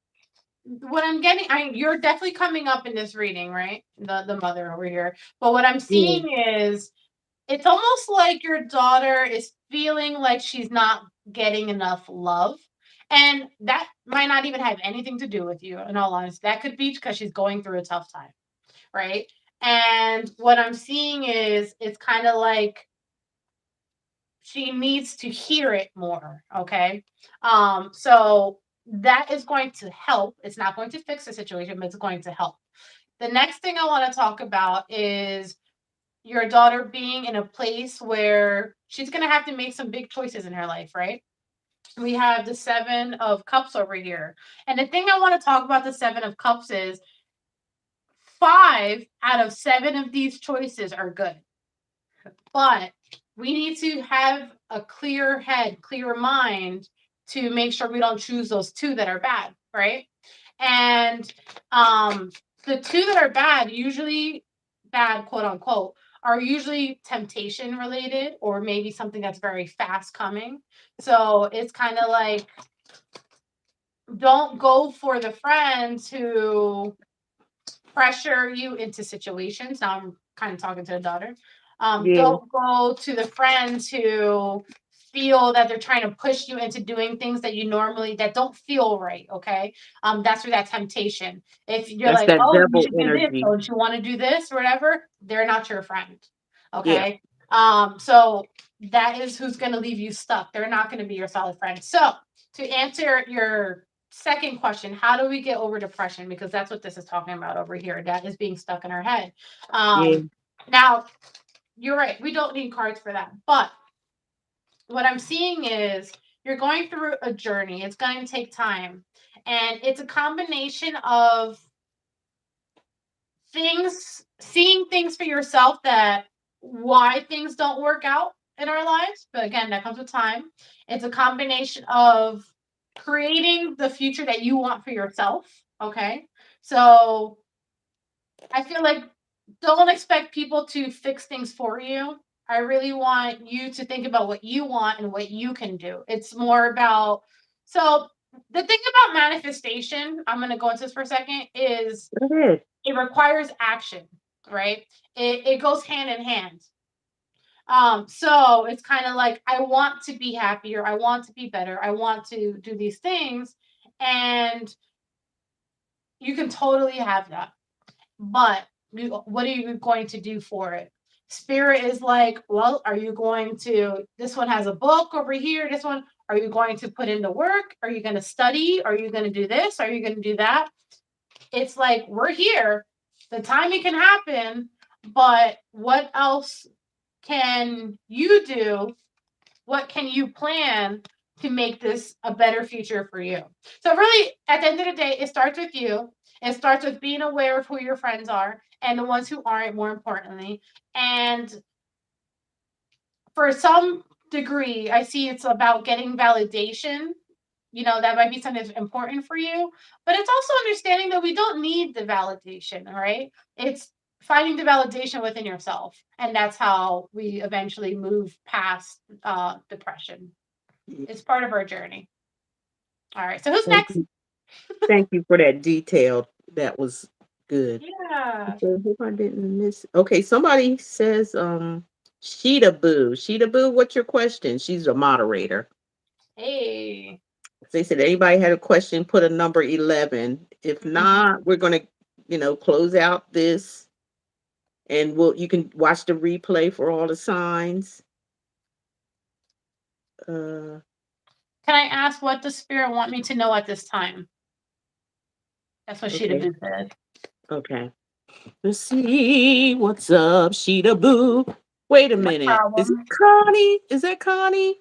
what I'm getting, you're definitely coming up in this reading, right? The mother over here. But what I'm Yeah. seeing is it's almost like your daughter is feeling like she's not getting enough love. And that might not even have anything to do with you, in all honesty. That could be because she's going through a tough time, right? And what I'm seeing is it's kind of like she needs to hear it more. Okay. So that is going to help. It's not going to fix the situation, but it's going to help. The next thing I want to talk about is your daughter being in a place where she's going to have to make some big choices in her life, right? We have the 7 of Cups over here. And the thing I want to talk about the 7 of Cups is 5 out of 7 of these choices are good. But we need to have a clear head, clear mind to make sure we don't choose those 2 that are bad, right? And um, the 2 that are bad, usually bad, quote unquote, are usually temptation related or maybe something that's very fast coming. So it's kind of like, don't go for the friends who pressure you into situations. Now I'm kind of talking to the daughter. Yeah. Don't go to the friends who feel that they're trying to push you into doing things that you normally that don't feel right. Okay. That's where that temptation. If you're That's like, that oh, you devil should do this, energy. don't you want to do this or whatever, they're not your friend. Yeah. Okay. So that is who's going to leave you stuck. They're not going to be your solid friend. So to answer your second question, how do we get over depression? Because that's what this is talking about over here. That is being stuck in our head. Yeah. Now, you're right. We don't need cards for that. But what I'm seeing is you're going through a journey. It's going to take time. And it's a combination of seeing things for yourself, that why things don't work out in our lives. But again, that comes with time. It's a combination of creating the future that you want for yourself. Okay. So I feel like don't expect people to fix things for you. I really want you to think about what you want and what you can do. It's more about, so the thing about manifestation, I'm going to go into this for a second, is Go ahead. it requires action, right? It goes hand in hand. So it's kind of like I want to be happier, I want to be better, I want to do these things, and you can totally have that. But what are you going to do for it? Spirit is like, well, are you going to, this one has a book over here, this one, are you going to put in the work? Are you going to study? Are you going to do this? Are you going to do that? It's like, we're here. The timing can happen, but what else can you do? What can you plan to make this a better future for you? So really, at the end of the day, it starts with you. It starts with being aware of who your friends are and the ones who aren't, more importantly. And for some degree, I see it's about getting validation. You know, that might be something that's important for you, but it's also understanding that we don't need the validation, right? It's finding the validation within yourself. And that's how we eventually move past depression. It's part of our journey. All right. So who's Thank next? you. Thank you for that detail. That was good. Yeah. Okay, hope I didn't miss. Okay, somebody says, Sheeta Boo. Sheeta Boo, what's your question? She's a moderator. Hey. They said anybody had a question, put a number 11. If Mhm. not, we're gonna, close out this and you can watch the replay for all the signs. Uh Can I ask what the spirit want me to know at this time? That's what Sheeta okay, Boo said. okay. Let's see what's up, Sheeta Boo. Wait a No minute. Is it problem. Connie? Is that Connie?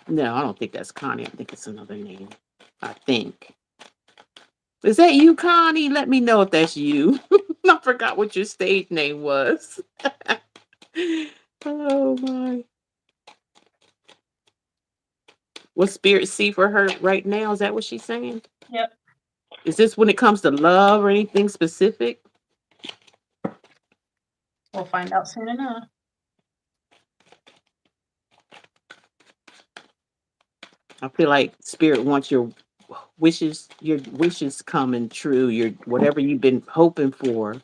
No, I don't think that's Connie. I think it's another name. I think. Is that you, Connie? Let me know if that's you. I forgot what your stage name was. Oh my. What spirit see for her right now? Is that what she's saying? Yep. Is this when it comes to love or anything specific? We'll find out soon enough. I feel like spirit wants your wishes coming true, your whatever you've been hoping for.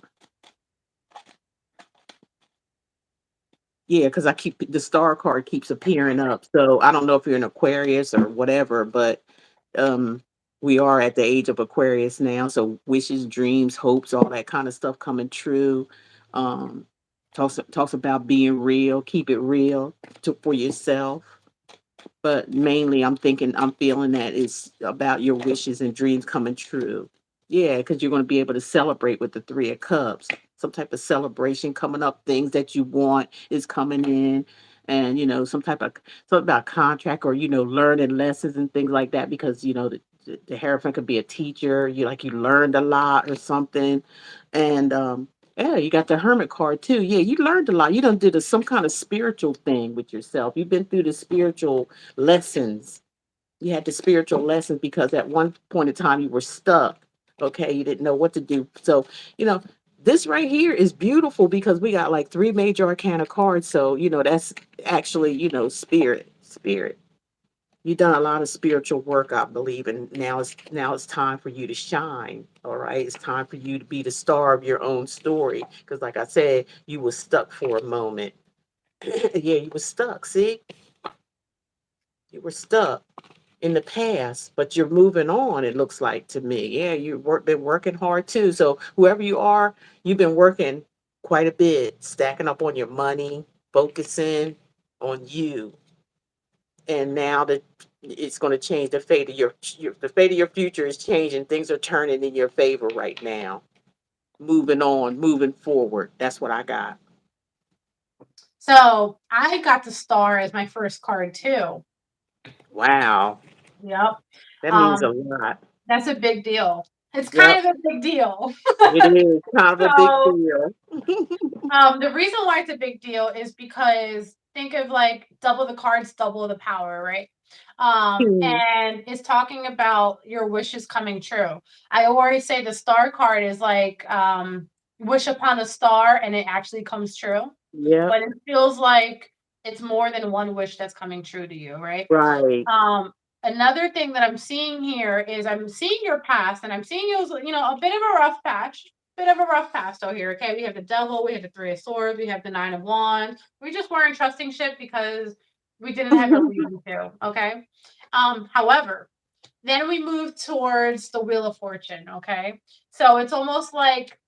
Yeah, because I keep the star card keeps appearing up. So I don't know if you're an Aquarius or whatever, but um we are at the age of Aquarius now. So wishes, dreams, hopes, all that kind of stuff coming true. Um talks about being real, keep it real for yourself. But mainly I'm feeling that it's about your wishes and dreams coming true. Yeah, because you're going to be able to celebrate with the 3 of Cups. Some type of celebration coming up, things that you want is coming in, and some type of something about contract or learning lessons and things like that. Because the Hierophant could be a teacher. You learned a lot or something, and yeah, you got the Hermit card too. Yeah, you learned a lot. You done did some kind of spiritual thing with yourself. You've been through the spiritual lessons. You had the spiritual lessons because at one point in time you were stuck. Okay, you didn't know what to do. So, you know, this right here is beautiful because we got like 3 major arcana cards. So, that's actually, spirit. You've done a lot of spiritual work, I believe, and now it's time for you to shine. All right, it's time for you to be the star of your own story. Because, like I said, you were stuck for a moment. Yeah, you were stuck. See, you were stuck in the past, but you're moving on. It looks like to me. Yeah, been working hard too. So whoever you are, you've been working quite a bit, stacking up on your money, focusing on you, and now that it's going to change the fate of the fate of your future is changing. Things are turning in your favor right now. Moving on, moving forward. That's what I got. So I got the star as my first card too. Wow, Yep. that means a Um, lot. that's a big deal. It's kind Yep, of a big deal. it is kind of a big So deal. the reason why it's a big deal is because think of like double the cards, double the power, right? Hmm. And it's talking about your wishes coming true. I always say the star card is like wish upon a star and it actually comes true. Yep. But it feels like it's more than one wish that's coming true to you, right? Right. Um, Another thing that I'm seeing here is I'm seeing your past, and I'm seeing you as, a bit of a rough patch, bit of a rough past out here. Okay, we have the devil, we have the three of swords, we have the nine of wands. We just weren't trusting shit because we didn't have a reason to. Okay. However, then we move towards the wheel of fortune. Okay, so it's almost like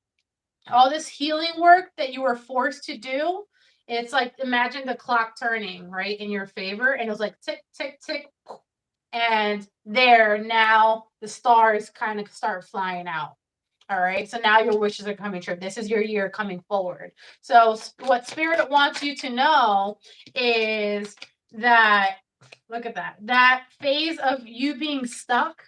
all this healing work that you were forced to do. It's like imagine the clock turning right in your favor, and it was like tick, tick, tick, and there now the stars kind of start flying out. All right. So now your wishes are coming true. This is your year coming forward. So what spirit wants you to know is that look at that phase of you being stuck,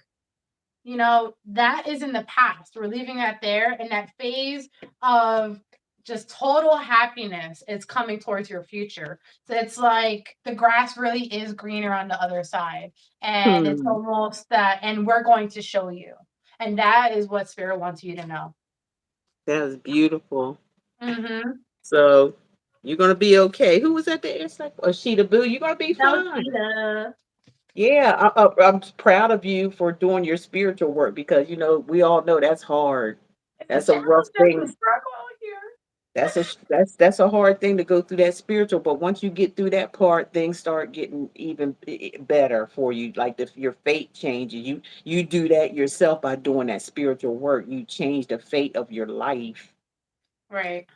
that is in the past. We're leaving that there. And that phase of just total happiness is coming towards your future. So it's like the grass really is greener on the other side. And it's Hmm. almost that, and we're going to show you. And that is what spirit wants you to know. That was beautiful. Mm-hmm. So you're gonna be okay. Who was at the air? Oh, Sheeta Boo. You're gonna be That was fine. Sheila. Yeah, I'm proud of you for doing your spiritual work because we all know that's hard. It's a That's a challenge, rough it's a thing. struggle here. That's a hard thing to go through that spiritual. But once you get through that part, things start getting even better for you. Like if your fate changes, you do that yourself by doing that spiritual work. You change the fate of your life. Right.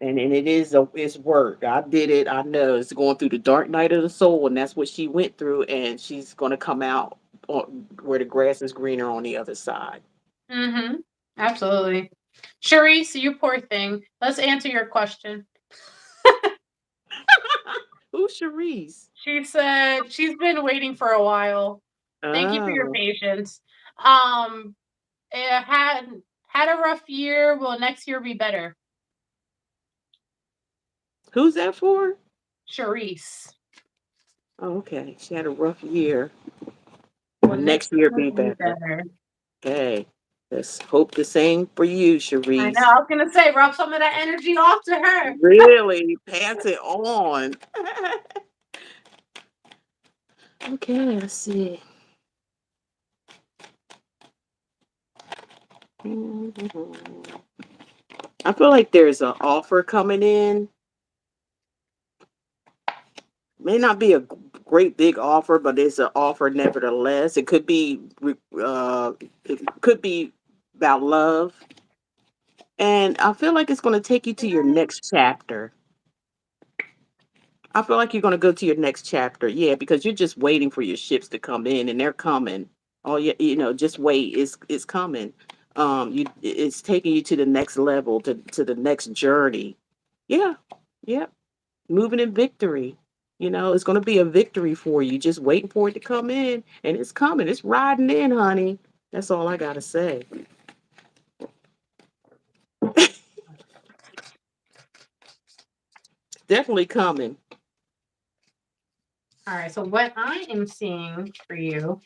And it's work. I did it. I know it's going through the dark night of the soul, and that's what she went through. And she's going to come out where the grass is greener on the other side. Mm-hmm. Absolutely. Sharice, you poor thing. Let's answer your question. Who's Cherise? She said she's been waiting for a while. Thank you for your Oh, patience. Um, had a rough year. Will next year be better? who's that for? Sharice. Oh, okay. She had a rough year. Will Will next next year year be be better? better? Okay. Let's hope the same for you, I know. Cherise. I was gonna say rub some of that energy off to her. Really pass it on. Okay, let's see. I feel like there's an offer coming in. May not be a great big offer, but it's an offer nevertheless. It could be about love, and I feel like it's going to take you to your next chapter. I feel like you're going to go to your next chapter, yeah, because you're just waiting for your ships to come in, and they're coming. Oh, yeah, just wait. It's coming. It's taking you to the next level, to the next journey. Yeah, yeah, moving in victory. It's going to be a victory for you. Just waiting for it to come in, and it's coming. It's riding in, honey. That's all I gotta say. Definitely coming. All right. So what I am seeing for you,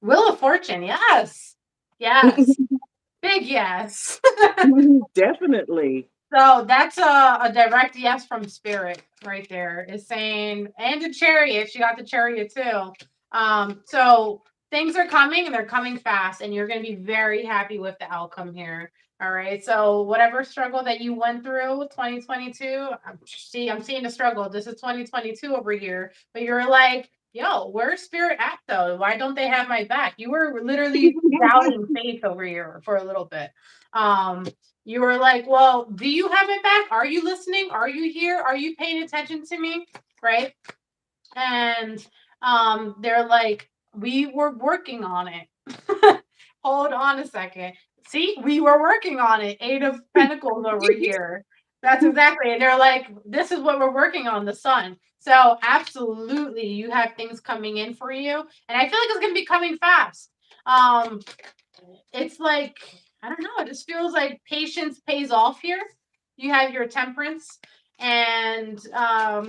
Wheel of Fortune. Yes. Yes. Big yes. Definitely. So that's a direct yes from spirit right there. Is saying, and the chariot. She got the chariot too. So things are coming and they're coming fast, and you're going to be very happy with the outcome here. All right. So whatever struggle that you went through, 2022. I'm seeing the struggle. This is 2022 over here, but you're like, yo, where's spirit at though? Why don't they have my back? You were literally doubting faith over here for a little bit. Um, you were like, well, do you have it back? Are you listening? Are you here? Are you paying attention to me? Right. And they're like, we were working on it. Hold on a second. See, we were working on it. Eight of Pentacles over here. That's exactly. And they're like, this is what we're working on, the sun. So absolutely, you have things coming in for you. And I feel like it's gonna be coming fast. Um, it's like, I don't know, it just feels like patience pays off here. You have your temperance, and I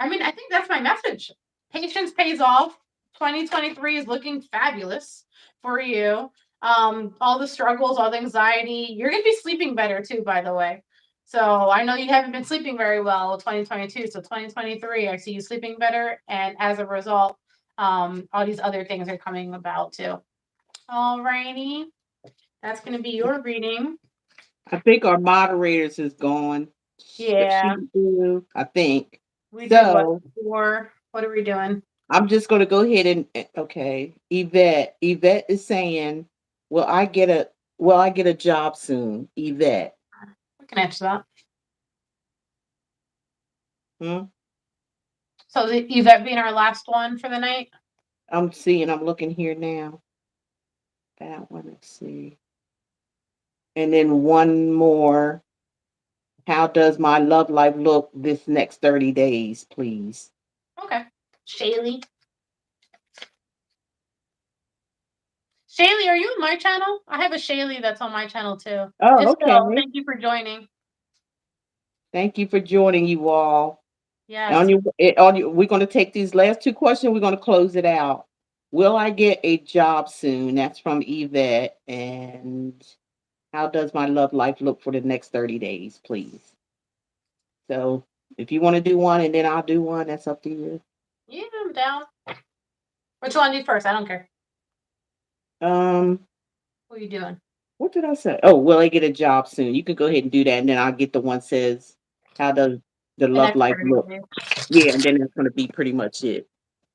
mean, I think that's my message. Patience pays off. 2023 is looking fabulous for you. All the struggles, all the anxiety. You're gonna be sleeping better too, by the way. So I know you haven't been sleeping very well 2022. So 2023, I see you sleeping better, and as a result, all these other things are coming about too. Alrighty, that's gonna be your reading. I think our moderators is gone. She Yeah, do, I think. we did what So before? What are we doing? I'm just gonna go ahead and okay. Yvette. Yvette is saying, Will I get a job soon? Yvette. We can answer that. Hmm? So is that being our last one for the night? I'm looking here now. That one, let's see. And then one more. How does my love life look this next 30 days, please? Okay. Shaylee. Shaylee, are you on my channel? I have a Shaylee that's on my channel too. Oh, If so, okay. thank you for joining. Thank you for joining you all. Yes. We're going to take these last two questions. We're going to close it out. Will I get a job soon? That's from Yvette. And how does my love life look for the next 30 days, please? So if you want to do one and then I'll do one, that's up to you. Yeah, I'm down. Which one do you first? I don't care. Um, What are you doing? what did I say? Oh, will I get a job soon? You can go ahead and do that, and then I'll get the one says, how does the The love next life 30 look? days. Yeah, and then that's going to be pretty much it.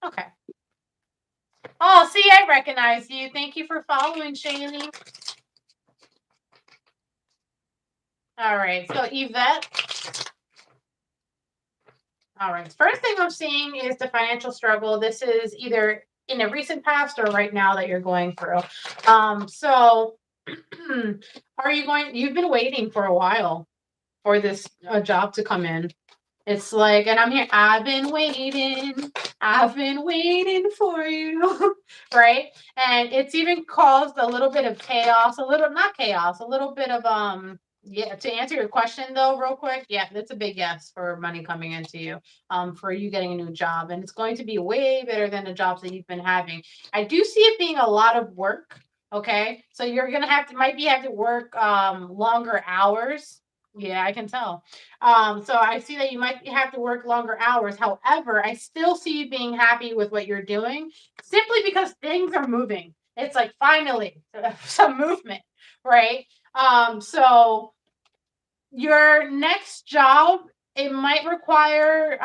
Okay. Oh, see, I recognize you. Thank you for following, Shaylee. All right. So Yvette. All right. First thing I'm seeing is the financial struggle. This is either in a recent past or right now that you're going through. So are you going? You've been waiting for a while for this job to come in. It's like, and I'm here. I've been waiting. I've been waiting for you, right? And it's even caused a little bit of chaos. A little, not chaos. A little bit of Yeah. To answer your question though, real quick, yeah, that's a big yes for money coming into you. For you getting a new job, and it's going to be way better than the jobs that you've been having. I do see it being a lot of work. Okay, so you're gonna have to work longer hours. Yeah, I can tell. So I see that you might have to work longer hours. However, I still see you being happy with what you're doing simply because things are moving. It's like finally some movement, right? So your next job, it might require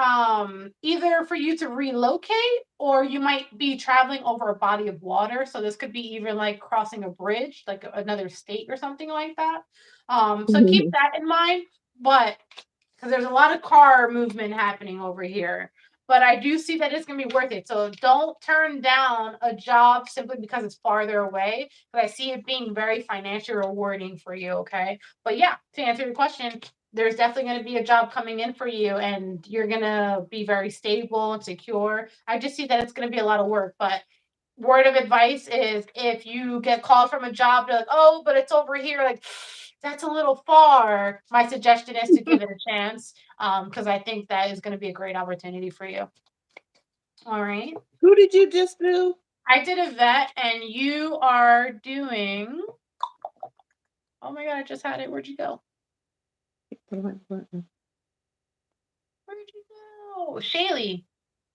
either for you to relocate or you might be traveling over a body of water. So this could be even like crossing a bridge, like another state or something like that. So keep that in mind. But because there's a lot of car movement happening over here. But I do see that it's going to be worth it. So don't turn down a job simply because it's farther away. But I see it being very financially rewarding for you. Okay. But yeah, to answer your question, there's definitely going to be a job coming in for you and you're going to be very stable and secure. I just see that it's going to be a lot of work. But word of advice is if you get called from a job, they're like, oh, but it's over here. Like, that's a little far. My suggestion is to give it a chance because I think that is going to be a great opportunity for you. All right. Who did you just do? I did a vet and you are doing. Oh my God, I just had it. Where'd you go? Where'd you go? Shaylee.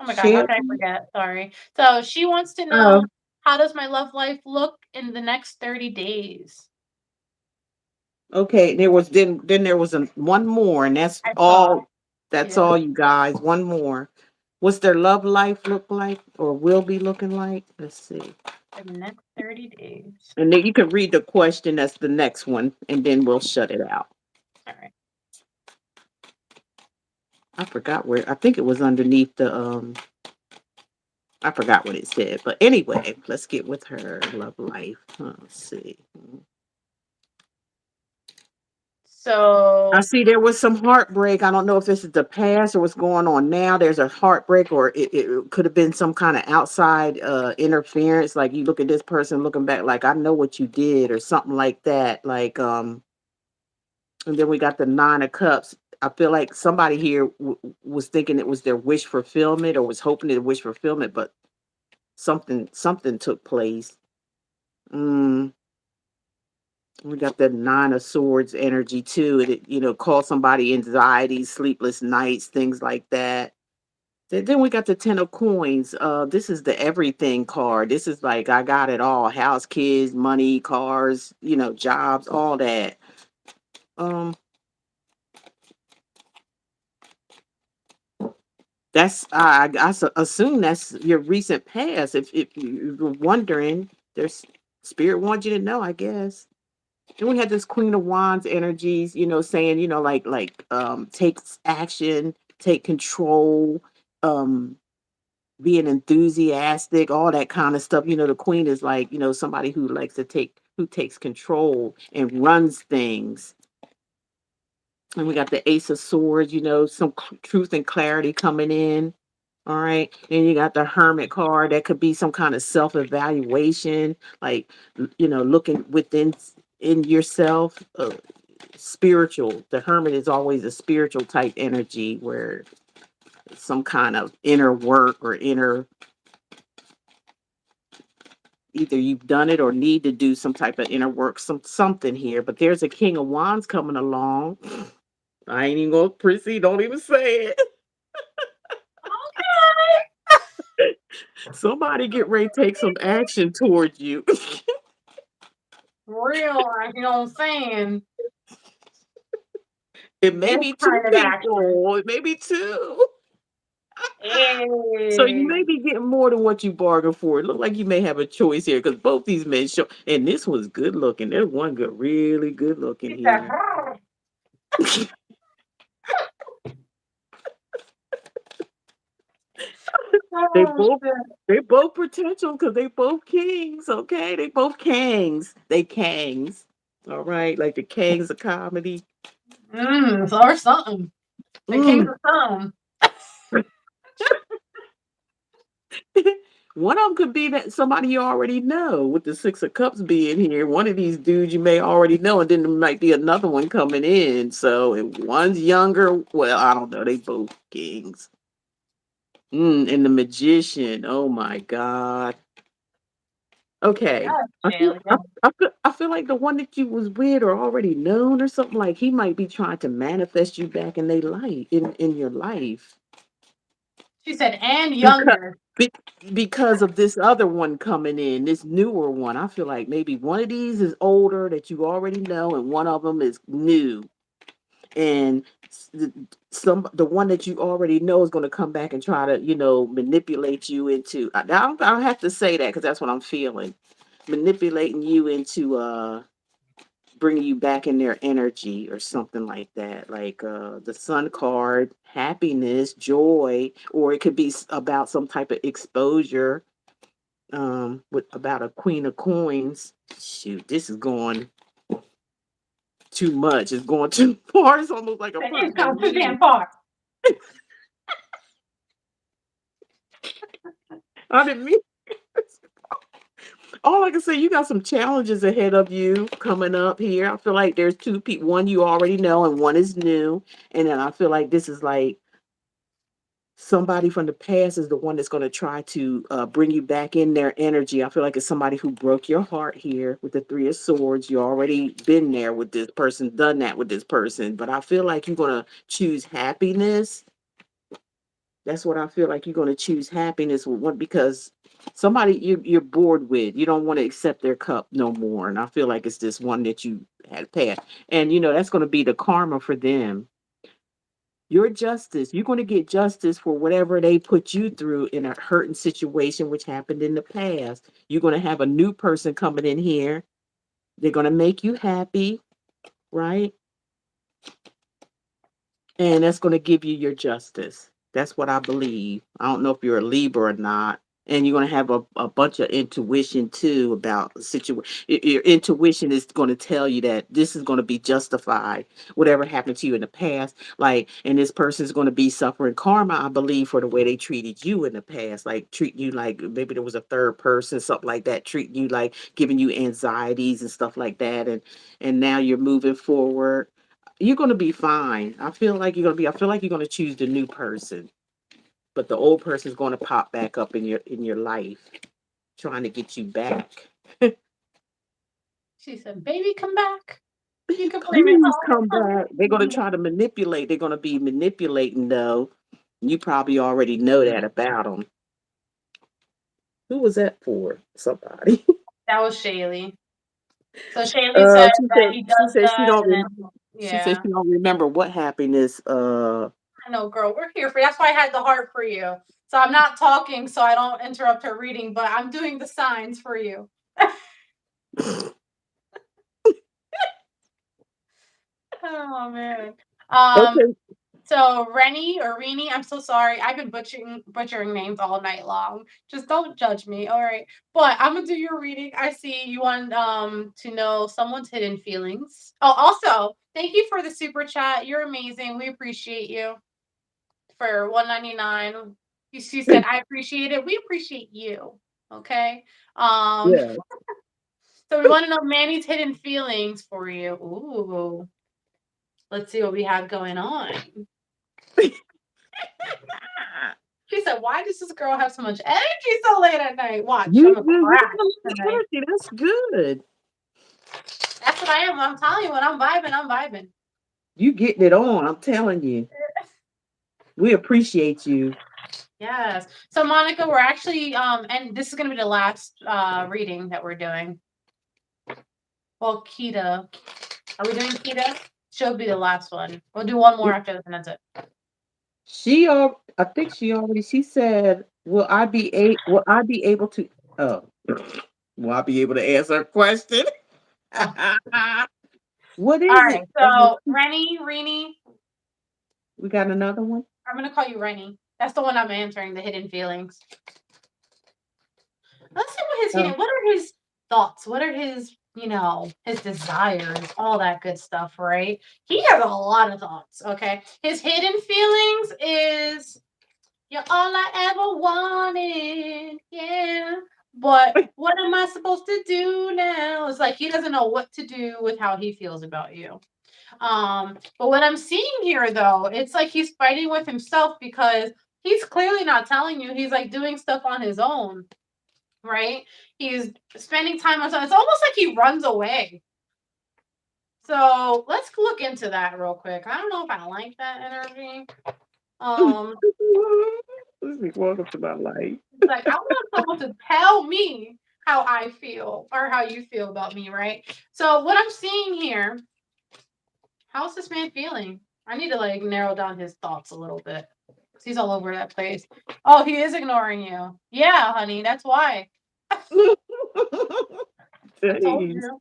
Oh my God, how Share. can I forget? Sorry. So she wants to know Oh, how does my love life look in the next 30 days? okay. Then there was one more, and that's I saw. all. That's Yeah. all, you guys. One more. What's their love life look like, or will be looking like? Let's see. The next 30 days. And then you can read the question. That's the next one, and then we'll shut it out. All right. I forgot where. I think it was underneath the. I forgot what it said, but anyway, let's get with her love life. Let's see. So I see there was some heartbreak. I don't know if this is the past or what's going on now. There's a heartbreak, or it could have been some kind of outside interference. Like you look at this person looking back, like I know what you did, or something like that. Like and then we got the Nine of Cups. I feel like somebody here was thinking it was their wish fulfillment or was hoping it wish fulfillment, but something took place. Mm, we got the Nine of Swords energy too. It cause somebody anxiety, sleepless nights, things like that. Then we got the Ten of Coins. This is the everything card. This is like I got it all: house, kids, money, cars, jobs, all that. Um, that's assume that's your recent past. If you're wondering, there's spirit wants you to know, I guess. Then we had this Queen of Wands energies, saying, take action, take control, um, being enthusiastic, all that kind of stuff. The queen is like, somebody who likes to who takes control and runs things. And we got the Ace of Swords, some truth and clarity coming in. All right. Then you got the Hermit card. That could be some kind of self evaluation, like, looking within in yourself. Spiritual. The Hermit is always a spiritual type energy where some kind of inner work or inner, either you've done it or need to do some type of inner work, something here. But there's a King of Wands coming along. I ain't even gonna Prissy, don't even say it. Somebody get ready to take some action towards you. Real, you know what I'm saying? It may This be two kind of action. people, it may be two. So you Hey. may be getting more than what you bargained for. It look like you may have a choice here because both these men show, and this one's good looking. There's one good, really good looking He said, here. They oh, both shit. they both potential because they both kings. Okay, they both kangs. They kangs. All right, like the kangs of comedy. Or something. The king's Mm. of something. One of them could be that somebody you already know, with the Six of Cups being here. One of these dudes you may already know, and then there might be another one coming in. So if one's younger, well, I don't know. They both kings. And the Magician. Oh my God. Okay. Yes, I feel, I, Jalen. I feel like the one that you was with or already known or something, like he might be trying to manifest you back in their life, in your life. She said, and Because younger. be, because of this other one coming in, this newer one. I feel like maybe one of these is older that you already know, and one of them is new. And the one that you already know is going to come back and try to manipulate you into. I don't have to say that because that's what I'm feeling. Manipulating you into bringing you back in their energy or something like that, like the Sun card, happiness, joy, or it could be about some type of exposure, with about a Queen of Coins. Shoot, this is going too much. It's going too far. It's almost like a It's person come in too damn need. far. I didn't mean. All I can say, you got some challenges ahead of you coming up here. I feel like there's two people, one you already know and one is new. And then I feel like this is like somebody from the past is the one that's going to try to bring you back in their energy. I feel like it's somebody who broke your heart here with the Three of Swords. You already been there with this person, done that with this person. But I feel like you're going to choose happiness. That's what I feel like, you're going to choose happiness with one because somebody you're bored with. You don't want to accept their cup no more. And I feel like it's this one that you had passed. And that's going to be the karma for them. Your justice. You're going to get justice for whatever they put you through in a hurting situation, which happened in the past. You're going to have a new person coming in here. They're going to make you happy, right? And that's going to give you your justice. That's what I believe. I don't know if you're a Libra or not. And you're going to have a bunch of intuition too about the situation. Your intuition is going to tell you that this is going to be justified, whatever happened to you in the past. Like, and this person is going to be suffering karma, I believe, for the way they treated you in the past. Like, treat you like maybe there was a third person, something like that, treating you like giving you anxieties and stuff like that. And now you're moving forward. you're gonna be fine. I feel like you're gonna be. I feel like you're gonna choose the new person, but the old person's gonna pop back up in your life, trying to get you back. She said, "Baby, come back. You can blame it Please all come back. They're gonna on try to manipulate. They're gonna be manipulating though. You probably already know that about them. Who was that for? Somebody. That was Shaylee. So Shaylee said that he She does said she that, don't. and then She said yeah, she don't remember what happiness. I know, girl. We're here for you. That's why I had the heart for you. So I'm not talking, so I don't interrupt her reading, but I'm doing the signs for you. Oh man. Um, Okay. So Rennie or Rini, I'm so sorry. I've been butchering names all night long. Just don't judge me, all right? But I'm gonna do your reading. I see you want to know someone's hidden feelings. Oh, also, thank you for the super chat. You're amazing. We appreciate you for 199. She said, I appreciate it. We appreciate you. Okay. Um, Yeah. so we want to know Manny's hidden feelings for you. Ooh, let's see what we have going on. She said, "Why does this girl have so much energy so late at night? Watch, I'm a You crash got a lot of tonight." energy. That's good. That's what I am. I'm telling you, when I'm vibing, I'm vibing. You getting it on. I'm telling you. We appreciate you. Yes. So Monica, we're actually and this is gonna be the last reading that we're doing. Well, Kita. Are we doing Kita? She'll be the last one. We'll do one more after this and that's it. I think she already. She said, Will I be able to? Oh, will I be able to answer a question? What All is right. it? So Rennie, We got another one. I'm gonna call you Rennie. That's the one I'm answering, the hidden feelings. Let's see what his Oh, hidden. What are his thoughts? What are his, his desires? All that good stuff, right? He has a lot of thoughts. Okay, his hidden feelings is you're all I ever wanted. Yeah, but what am I supposed to do now? It's like he doesn't know what to do with how he feels about you. But what I'm seeing here, though, it's like he's fighting with himself because he's clearly not telling you. He's like doing stuff on his own, right? He's spending time on something. It's almost like he runs away. So let's look into that real quick. I don't know if I like that energy. Um, Welcome to my life. it's like I want someone to tell me how I feel or how you feel about me, right? So what I'm seeing here, how's this man feeling? I need to like narrow down his thoughts a little bit. He's all over that place. Oh, he is ignoring you. Yeah, honey, that's why. I told Jeez. you.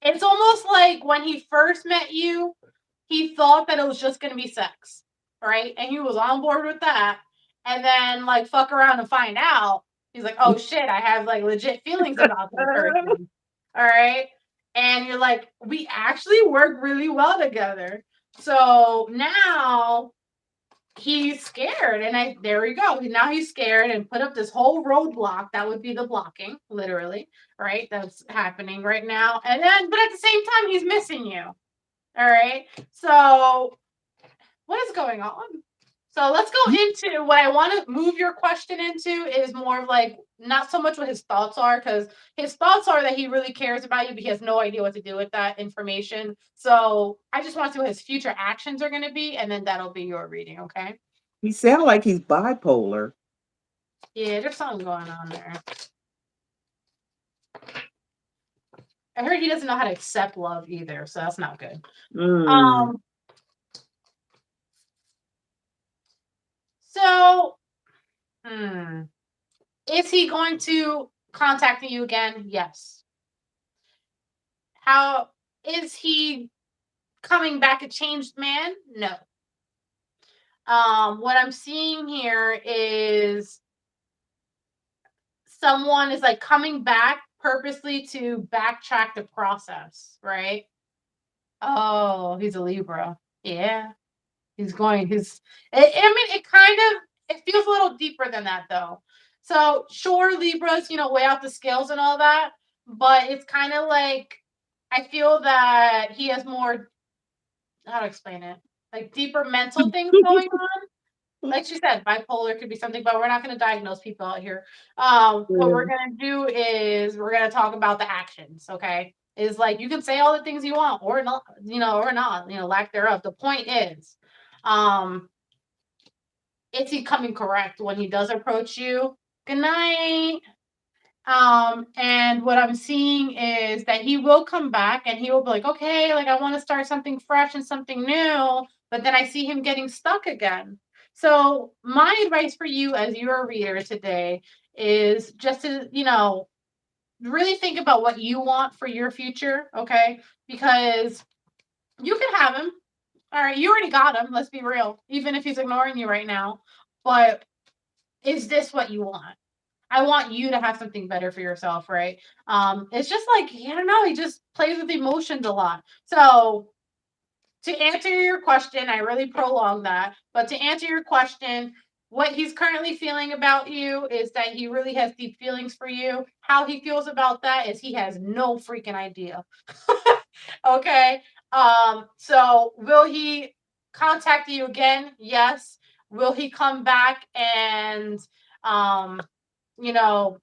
It's almost like when he first met you, he thought that it was just going to be sex, right? And he was on board with that. And then, like, fuck around and find out. He's like, oh shit, I have like legit feelings about this person. All right. And you're like, we actually work really well together. So now he's scared. And there we go. Now he's scared and put up this whole roadblock. That would be the blocking, literally, right? That's happening right now. And then, but at the same time, he's missing you. All right. So what is going on? So let's go into what I want to move your question into is more of like not so much what his thoughts are, because his thoughts are that he really cares about you, but he has no idea what to do with that information. So I just want to see what his future actions are going to be, and then that'll be your reading, okay? He sounds like he's bipolar. Yeah, there's something going on there. I heard he doesn't know how to accept love either, so that's not good. Mm. Um, so, is he going to contact you again? Yes. How is he coming back a changed man? No. What I'm seeing here is someone is like coming back purposely to backtrack the process, right? Oh, he's a Libra. Yeah. It kind of, it feels a little deeper than that though. So sure, Libras, weigh out the scales and all that, but it's kind of like, I feel that he has more how to explain it? Like deeper mental things going on. Like she said, bipolar could be something, but we're not going to diagnose people out here. What we're Yeah. going to do is we're going to talk about the actions. Okay, is like you can say all the things you want, or not, or not, lack thereof. The point is, um, is he coming correct when he does approach you? Good night. And what I'm seeing is that he will come back and he will be like, okay, like I want to start something fresh and something new. But then I see him getting stuck again. So my advice for you as your reader today is just to, really think about what you want for your future. Okay. Because you can have him. All right. You already got him. Let's be real. Even if he's ignoring you right now. But is this what you want? I want you to have something better for yourself, right? It's just like, I don't know, he just plays with emotions a lot. So to answer your question, I really prolonged that, but to answer your question, what he's currently feeling about you is that he really has deep feelings for you. How he feels about that is he has no freaking idea. Okay. So will he contact you again? Yes. Will he come back and um, you know,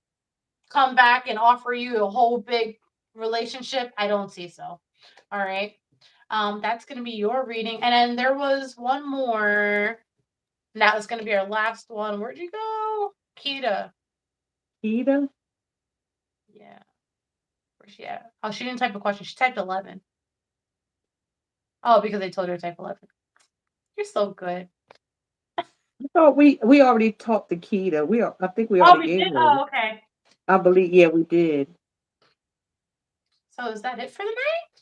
come back and offer you a whole big relationship? I don't see so. All right. That's going to be your reading. And then there was one more. That was going to be our last one. Where'd you go? Kita. Ida? Yeah. Where's she at? Oh, she didn't type a question. She typed 11. Oh, because they told her to type 11. You're so good. I thought we already talked to Kita. I think we Oh, already we gave did? her. Oh, okay. I believe, yeah, we did. So is that it for the night?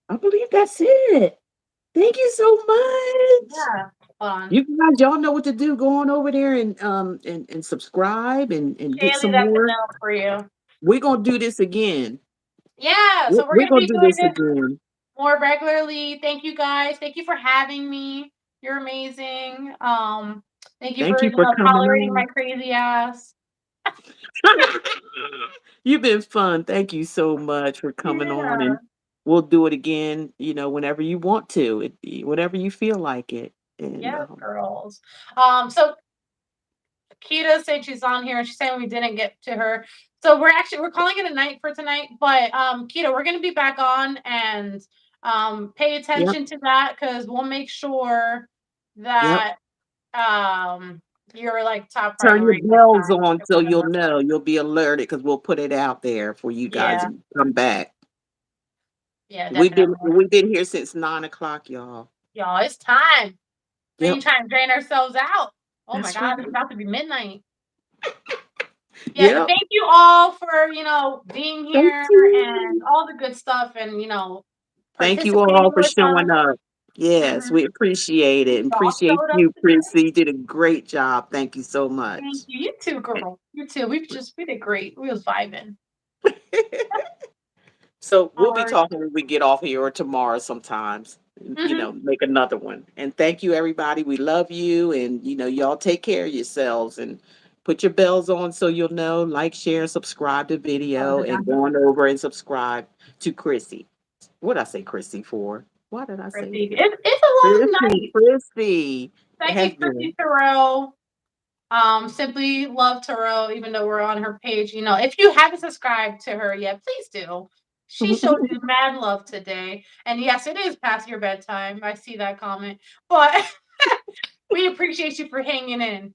I believe that's it. Thank you so much. Yeah. Hold on. You guys, y'all know what to do. Go on over there and subscribe and get Kaylee, some that's a more. no for you. We're gonna do this again. Yeah. So we're We're going to gonna be do doing this this again. more regularly. Thank you guys. Thank you for having me. You're amazing. Thank you Thank for you for coming tolerating my on. crazy ass. You've been fun. Thank you so much for coming on, Yeah. and we'll do it again, whenever you want to, whenever you feel like it. And Yes, girls. So Kita said she's on here and she's saying we didn't get to her. So we're calling it a night for tonight. But Kita, we're gonna be back on and pay yep, attention to that because we'll make sure yep. that you're like top Turn your priority next bells time on if so we're gonna you'll work with know. You'll be alerted because we'll put it out there for you it. guys Yeah, to come back. yeah, We've been definitely. we've been here since 9 o'clock, y'all. Y'all, it's time. We ain't Yep, trying to drain ourselves out. Oh my that's God, right. it's about to be midnight. Yeah, so Yep. thank you all for, being Thank here and you. all the good stuff and, Thank you all participating for with showing us. up. Yes, Mhm. we appreciate it and Y'all appreciate showed up you, today. Prissy. You did a great job. Thank you so Thank much. you. You too, girl. You too. We did great. We was vibing. So we'll All be right. talking when we get off here or tomorrow sometimes. Mm-hmm. Make another one. And thank you, everybody. We love you. And, y'all take care of yourselves and put your bells on so you'll know. Like, share, subscribe to Oh, video, the and done. go on over and subscribe to Chrissy. What did I say Chrissy for? Why did I say that? It's a long Chrissy, night. Chrissy. It has Psychic been. Priscy Tarot. Simply love Tarot, even though we're on her page. If you haven't subscribed to her yet, please do. She showed you mad love today. And yes, it is past your bedtime. I see that comment. But we appreciate you for hanging in.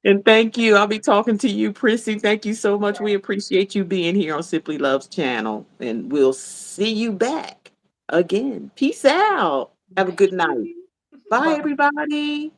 And thank you. I'll be talking to you, Prissy. Thank you so much. We appreciate you being here on Simply Love's channel. And we'll see you back again. Peace out. Have a Thank good night. you. Bye, Bye. everybody.